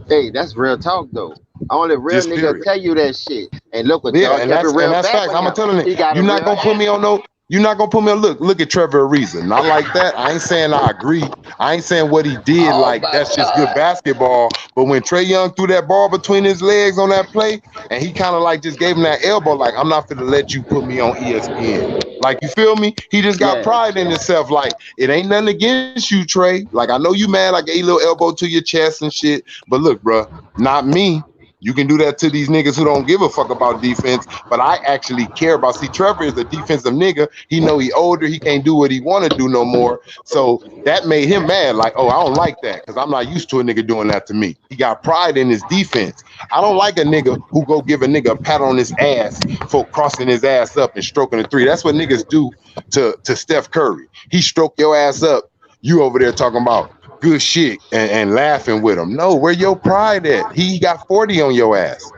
Hey, that's real talk though. Only real nigga tell you that shit. And look what y'all and that's fact. I'm telling you, you're not gonna put me on no. You're not gonna put me on. Look at Trevor Ariza. Not like that. I ain't saying I agree. I ain't saying what he did. That's just good basketball. But when Trae Young threw that ball between his legs on that play, and he kind of like just gave him that elbow, like, I'm not gonna let you put me on ESPN. Like, you feel me? He just got pride in himself. Like, it ain't nothing against you, Trae. Like, I know you mad. Like, a little elbow to your chest and shit. But look, bro, not me. You can do that to these niggas who don't give a fuck about defense, but I actually care about. See, Trevor is a defensive nigga. He know he older. He can't do what he want to do no more. So that made him mad. Like, oh, I don't like that because I'm not used to a nigga doing that to me. He got pride in his defense. I don't like a nigga who go give a nigga a pat on his ass for crossing his ass up and stroking a three. That's what niggas do to Steph Curry. He stroke your ass up. You over there talking about good shit and laughing with him. No, where your pride at? He got 40 on your ass.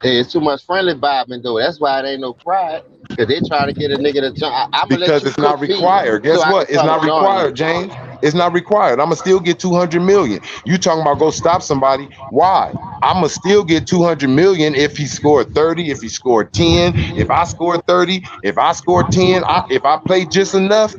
Hey, it's too much friendly vibing though. That's why it ain't no pride. Because they try to get a nigga to jump. Because it's not required. Guess what? It's not required, James. It's not required. I'ma still get 200 million. You talking about go stop somebody? Why? I'ma still get 200 million if he scored 30, if he scored 10, if I scored 30, if I scored 10, if I play just enough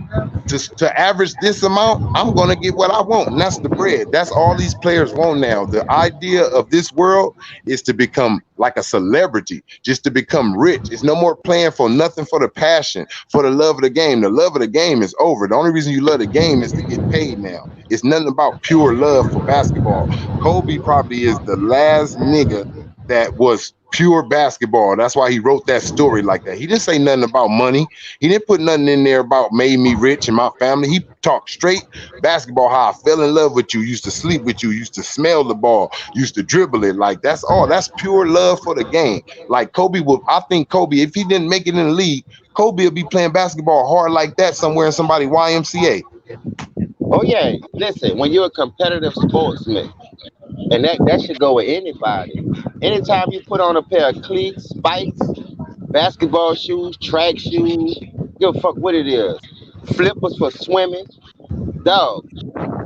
to average this amount, I'm gonna get what I want, and that's the bread. That's all these players want now. The idea of this world is to become like a celebrity, just to become rich. It's no more playing for nothing, for the passion, for the love of the game. The love of the game is over. The only reason you love the game is to get paid now. It's nothing about pure love for basketball. Kobe probably is the last nigga that was pure basketball. That's why he wrote that story like that. He didn't say nothing about money. He didn't put nothing in there about made me rich and my family. He talked straight basketball, how I fell in love with you, used to sleep with you, used to smell the ball, used to dribble it. Like, that's all. That's pure love for the game. Like, I think Kobe, if he didn't make it in the league, Kobe would be playing basketball hard like that somewhere in somebody YMCA. Oh yeah, listen, when you're a competitive sportsman, and that should go with anybody. Anytime you put on a pair of cleats, spikes, basketball shoes, track shoes, give a fuck what it is, flippers for swimming, dog,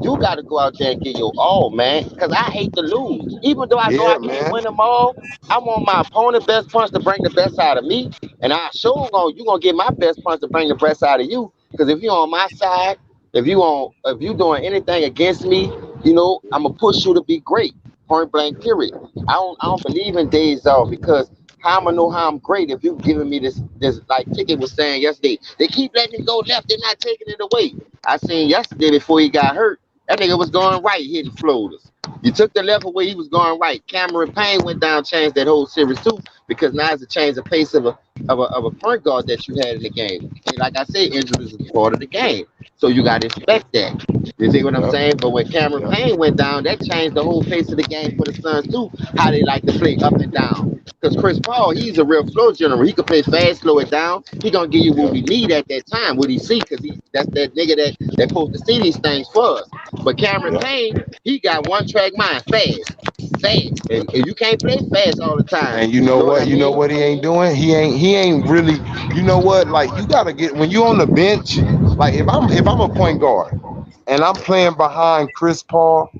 you got to go out there and get your all, man. Because I hate to lose. Even though I know I can't win them all, I want my opponent best punch to bring the best out of me. And I sure you gonna get my best punch to bring the best out of you. Because if you're on my side, if you doing anything against me, you know, I'm gonna push you to be great. Point blank, period. I don't believe in days off because How I'm gonna know how I'm great if you giving me this like Ticket was saying yesterday. They keep letting him go left, they're not taking it away. I seen yesterday before he got hurt, that nigga was going right, hitting floaters. You took the left away, he was going right. Cameron Payne went down, changed that whole series too, because now it's a change of pace of a point guard that you had in the game. And like I said, injuries is part of the game. So you gotta expect that. You see what I'm saying? But when Cameron Payne went down, that changed the whole pace of the game for the Suns too, how they like to play up and down. Because Chris Paul, he's a real flow general. He can play fast, slow it down. He gonna give you what we need at that time, what he see, because that's that nigga that supposed to see these things for us. But Cameron Payne, he got one track mind, fast. Fast. And you can't play fast all the time. And you know what? I You know what he ain't doing? He ain't really. You know what? Like you gotta get when you on the bench. Like if I'm a point guard and I'm playing behind Chris Paul,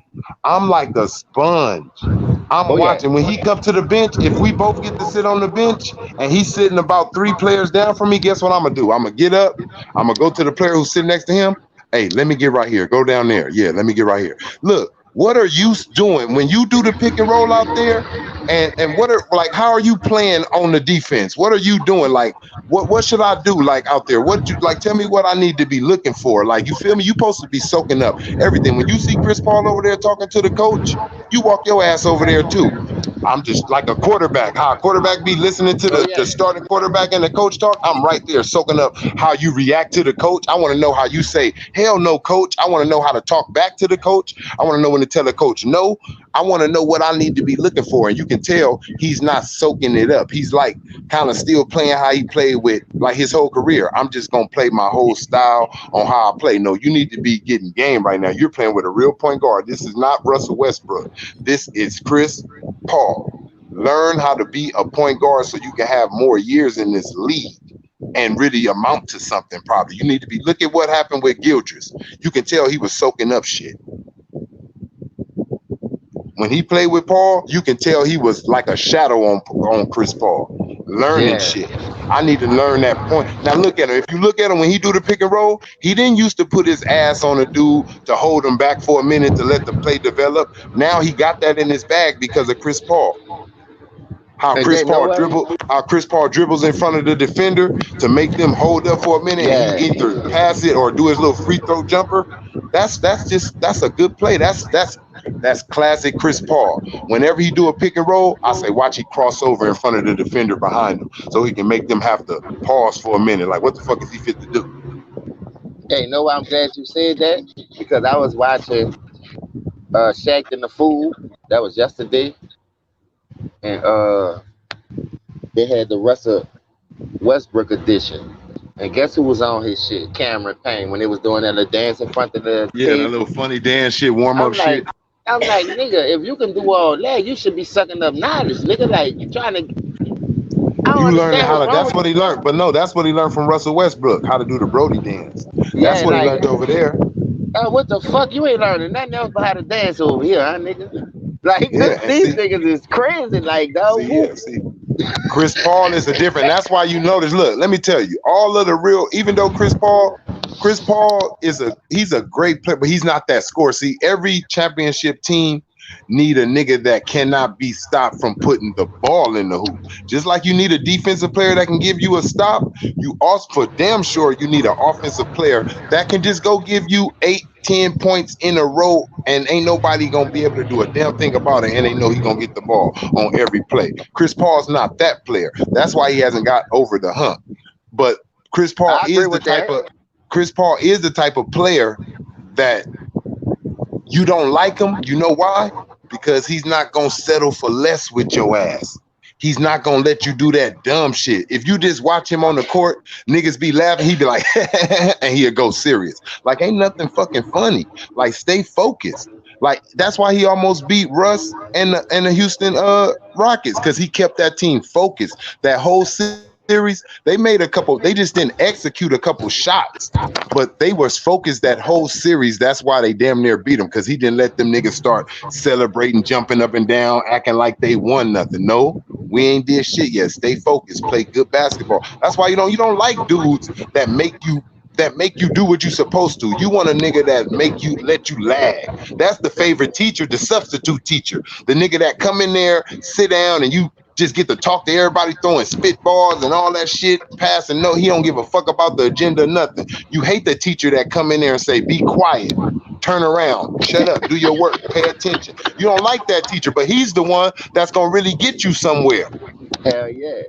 I'm like a sponge. I'm watching when he comes to the bench. If we both get to sit on the bench and he's sitting about 3 players down from me, guess what I'm gonna do? I'm gonna get up. I'm gonna go to the player who's sitting next to him. Hey, let me get right here. Go down there. Yeah, let me get right here. Look, what are you doing when you do the pick and roll out there? And what are like how are you playing on the defense? What are you doing? Like what should I do like out there? What you like tell me what I need to be looking for. Like you feel me? You supposed to be soaking up everything. When you see Chris Paul over there talking to the coach, you walk your ass over there too. I'm just like a quarterback. How a quarterback be listening to the starting quarterback and the coach talk. I'm right there soaking up how you react to the coach. I want to know how you say, hell no, coach. I want to know how to talk back to the coach. I want to know when to tell the coach no. I want to know what I need to be looking for. And you can tell he's not soaking it up. He's like kind of still playing how he played with like his whole career. I'm just going to play my whole style on how I play. No, you need to be getting game right now. You're playing with a real point guard. This is not Russell Westbrook. This is Chris Paul. Learn how to be a point guard so you can have more years in this league and really amount to something probably. You need to be, look at what happened with Gildress. You can tell he was soaking up shit. When he played with Paul, you can tell he was like a shadow on Chris Paul, learning shit. I need to learn that point. Now look at him. If you look at him when he do the pick and roll, he didn't used to put his ass on a dude to hold him back for a minute to let the play develop. Now he got that in his bag because of Chris Paul. How Chris Paul dribbles in front of the defender to make them hold up for a minute and he either pass it or do his little free throw jumper. That's a good play. That's classic Chris Paul. Whenever he do a pick and roll, I say watch he cross over in front of the defender behind him so he can make them have to pause for a minute. Like what the fuck is he fit to do? Hey, know why I'm glad you said that? Because I was watching Shaq and the Fool. That was yesterday. And they had the Russell Westbrook edition. And guess who was on his shit? Cameron Payne, when they was doing that little dance in front of the that little funny dance shit, warm up shit. I'm like, nigga, if you can do all that, you should be sucking up knowledge, nigga. Like you trying to. You learning how to. That's what he learned. But no, that's what he learned from Russell Westbrook. How to do the Brody dance. That's what he learned over there. What the fuck? You ain't learning nothing else but how to dance over here, huh, nigga? Like these niggas is crazy, like dog. See. Chris Paul is a different. That's why you notice. Look, let me tell you, all of the real. Even though Chris Paul he's a great player, but he's not that scorer. See, every championship team need a nigga that cannot be stopped from putting the ball in the hoop. Just like you need a defensive player that can give you a stop, you also for damn sure you need an offensive player that can just go give you 8-10 points in a row and ain't nobody gonna be able to do a damn thing about it and they know he gonna get the ball on every play. Chris Paul's not that player. That's why he hasn't got over the hump. But Chris Paul is the type of player that you don't like him. You know why? Because he's not going to settle for less with your ass. He's not going to let you do that dumb shit. If you just watch him on the court, niggas be laughing. He be like, and he'll go serious. Like, ain't nothing fucking funny. Like, stay focused. Like, that's why he almost beat Russ and the Houston Rockets, because he kept that team focused. That whole series, they just didn't execute a couple shots, but they was focused that whole series. That's why they damn near beat him, because he didn't let them niggas start celebrating, jumping up and down, acting like they won nothing. No, we ain't did shit yet. Stay focused, play good basketball. That's why you don't like dudes that make you do what you're supposed to. You want a nigga that let you lag. That's the favorite teacher, the substitute teacher. The nigga that come in there, sit down, and you just get to talk to everybody, throwing spitballs and all that shit, passing no, he don't give a fuck about the agenda, nothing. You hate the teacher that come in there and say, be quiet, turn around, shut up, do your work, pay attention. You don't like that teacher, but he's the one that's gonna really get you somewhere. Hell yeah.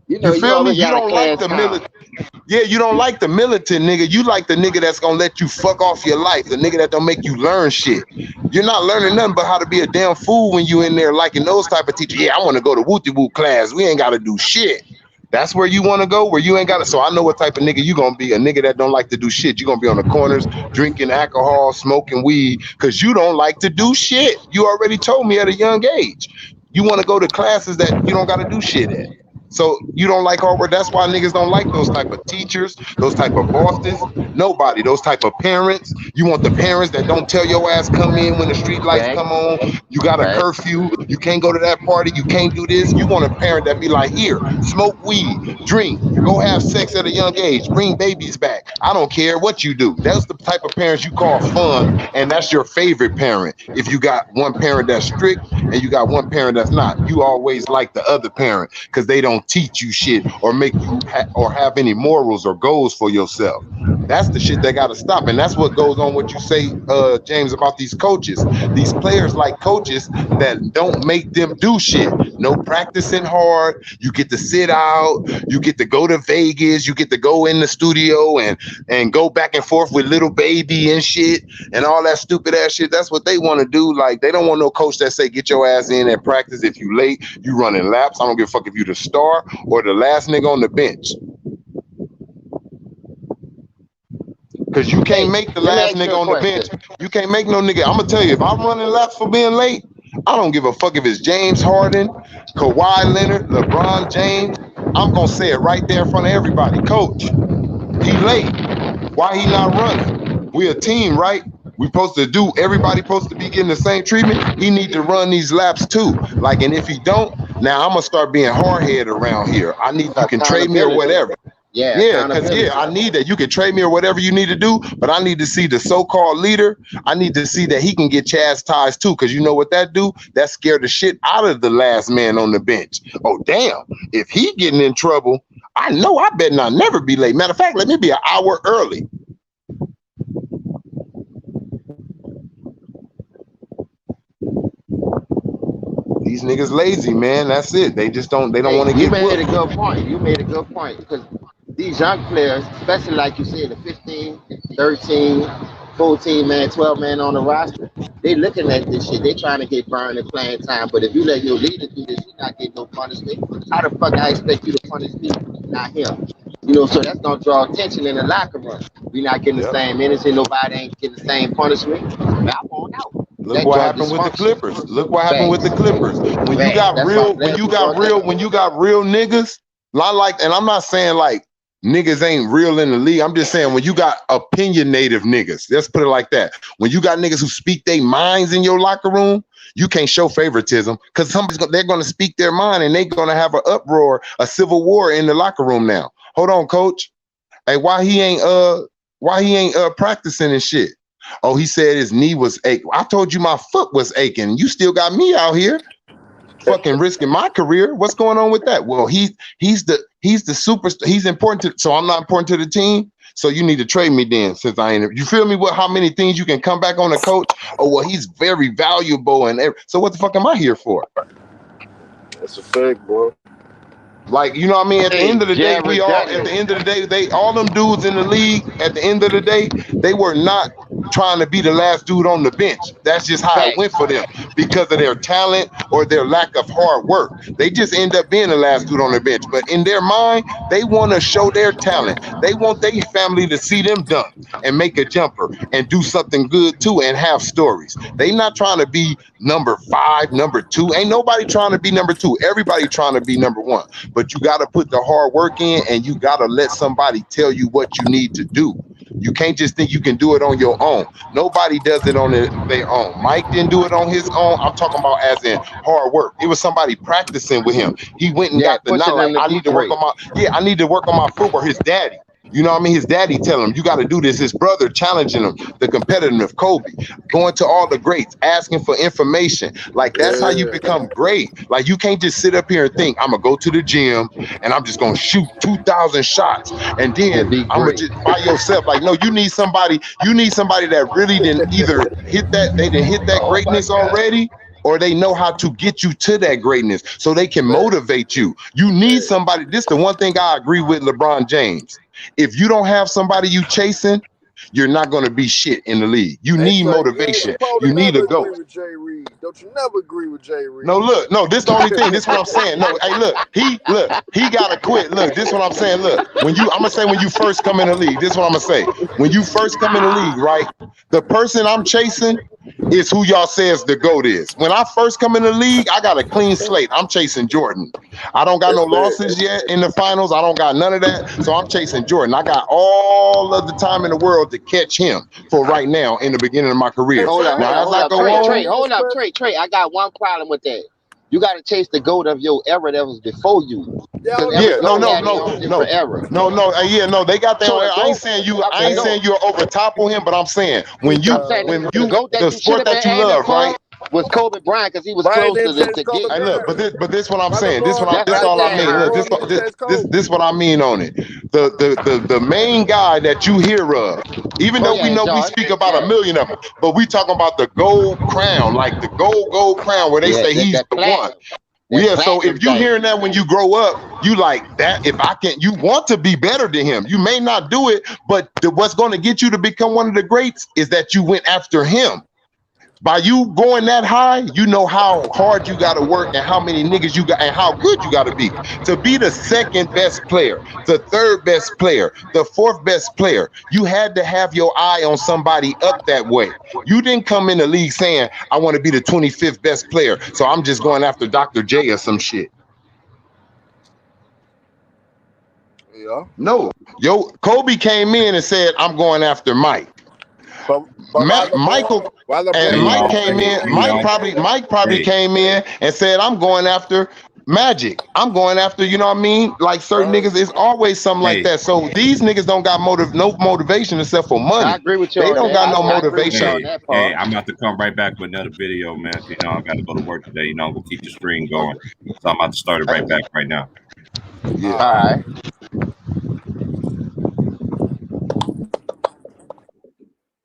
You feel me? You don't like the militant. Yeah, you don't like the militant nigga. You like the nigga that's gonna let you fuck off your life. The nigga that don't make you learn shit. You're not learning nothing but how to be a damn fool when you in there liking those type of teachers. Yeah, I want to go to woo class. We ain't gotta do shit. That's where you want to go, where you ain't got to. So I know what type of nigga you going to be, a nigga that don't like to do shit. You going to be on the corners, drinking alcohol, smoking weed, because you don't like to do shit. You already told me at a young age. You want to go to classes that you don't got to do shit at. So you don't like hard work. That's why niggas don't like those type of teachers, those type of bosses. Nobody. Those type of parents. You want the parents that don't tell your ass come in when the street lights come on. You got a curfew. You can't go to that party. You can't do this. You want a parent that be like, here, smoke weed, drink, go have sex at a young age, bring babies back. I don't care what you do. That's the type of parents you call fun, and that's your favorite parent. If you got one parent that's strict and you got one parent that's not, you always like the other parent because they don't teach you shit or make you or have any morals or goals for yourself. That's the shit that got to stop. And that's what goes on what you say, James, about these coaches. These players like coaches that don't make them do shit. No practicing hard. You get to sit out. You get to go to Vegas. You get to go in the studio and go back and forth with little baby and shit and all that stupid ass shit. That's what they want to do. Like, they don't want no coach that say, get your ass in and practice. If you late, you running laps. I don't give a fuck if you the star or the last nigga on the bench. Because you can't make the last nigga on the bench. You can't make no nigga. I'm going to tell you, if I'm running laps for being late, I don't give a fuck if it's James Harden, Kawhi Leonard, LeBron James. I'm going to say it right there in front of everybody. Coach, he late. Why he not running? We a team, right? We supposed to do, everybody supposed to be getting the same treatment. He need to run these laps too. Like, and if he don't, now I'm going to start being hard-headed around here. I need, you can trade me or whatever. Yeah, because I need that. You can trade me or whatever you need to do, but I need to see the so-called leader. I need to see that he can get chastised too, because you know what that do? That scared the shit out of the last man on the bench. Oh, damn. If he getting in trouble, I know I better not never be late. Matter of fact, let me be an hour early. These niggas lazy, man. That's it. They just don't, they don't want to get You made a good point. You made a good point, because these young players, especially like you said, the 15, 13, 14 man, 12 man on the roster, they looking at this shit. They trying to get burned in playing time. But if you let your leader do this, you're not getting no punishment. How the fuck I expect you to punish me, not him? You know, so that's gonna draw attention in the locker room. We're not getting the same energy. Nobody ain't getting the same punishment. I'm on out. Look what happened with the Clippers. Look what happened with the Clippers. When you got real, when you got real niggas, and I'm not saying like niggas ain't real in the league. I'm just saying when you got opinionative niggas, let's put it like that. When you got niggas who speak their minds in your locker room, you can't show favoritism because they're going to speak their mind and they're going to have an uproar, a civil war in the locker room now. Hold on, coach. Hey, why he ain't practicing and shit? Oh, he said his knee was aching. I told you my foot was aching. You still got me out here fucking risking my career. What's going on with that? Well, he's the superstar. He's important to, so I'm not important to the team. So you need to trade me then, since I ain't. You feel me? What? How many things you can come back on a coach? Oh, well, he's very valuable and so what the fuck am I here for? That's a fact, bro. Like, you know what I mean? At the end of the day, all them dudes in the league, at the end of the day, they were not trying to be the last dude on the bench. That's just how it went for them because of their talent or their lack of hard work. They just end up being the last dude on the bench. But in their mind, they want to show their talent. They want their family to see them dunk and make a jumper and do something good too and have stories. They not trying to be number 5, number 2. Ain't nobody trying to be number 2. Everybody trying to be number 1. But you got to put the hard work in and you got to let somebody tell you what you need to do. You can't just think you can do it on your own. Nobody does it on their own. Mike didn't do it on his own. I'm talking about as in hard work. It was somebody practicing with him. He went and got the knowledge. I need to work on my footwork. His daddy. You know what I mean? His daddy telling him, you got to do this. His brother challenging him, the competitiveness, Kobe, going to all the greats, asking for information. Like, that's how you become great. Like, you can't just sit up here and think, I'm going to go to the gym and I'm just going to shoot 2,000 shots. And then I'm going to just by yourself. Like, no, you need somebody that really didn't either hit that greatness already, or they know how to get you to that greatness so they can motivate you. You need somebody. This is the one thing I agree with LeBron James. If you don't have somebody you chasing, you're not going to be shit in the league. You need motivation. You need to go. Don't you never agree with Jay Reed? No, look, no, this the only thing. This what I'm saying. No, hey, look, he gotta quit. Look, this what I'm saying. Look, I'm gonna say when you first come in the league, this what I'm gonna say. When you first come in the league, right? The person I'm chasing is who y'all says the GOAT is. When I first come in the league, I got a clean slate. I'm chasing Jordan. I don't got no losses yet in the finals. I don't got none of that. So I'm chasing Jordan. I got all of the time in the world to catch him for right now in the beginning of my career. Hold up, Trey. I got one problem with that. You got to chase the GOAT of your era that was before you. No. They got their own era. I ain't saying you're over top on him, but I'm saying the sport that you love, right? Was Kobe Bryant, because he was close to the game. Hey, look, but this what I'm saying. This all I mean. Look, this what I mean on it. The main guy that you hear of, even though we know we speak about a million of them, but we talking about the gold crown, like the gold crown, where they say he's the one. Yeah, so if you hearing that when you grow up, you like that. You want to be better than him. You may not do it, but what's going to get you to become one of the greats is that you went after him. By you going that high, you know how hard you got to work and how many niggas you got and how good you got to be the second best player, the third best player, the fourth best player. You had to have your eye on somebody up that way. You didn't come in the league saying, I want to be the 25th best player, so I'm just going after Dr. J or some shit. Yeah. No. Kobe came in and said, I'm going after Mike. Mike came in. Mike probably came in and said, "I'm going after Magic. I'm going after, you know what I mean? Like certain niggas, it's always something like that. So these niggas don't got no motivation except for money. I agree with you. They don't got no motivation. Hey, I'm about to come right back with another video, man. You know, I got to go to work today. You know, we'll keep the stream going. So I'm about to start it right back right now. Yeah. All right.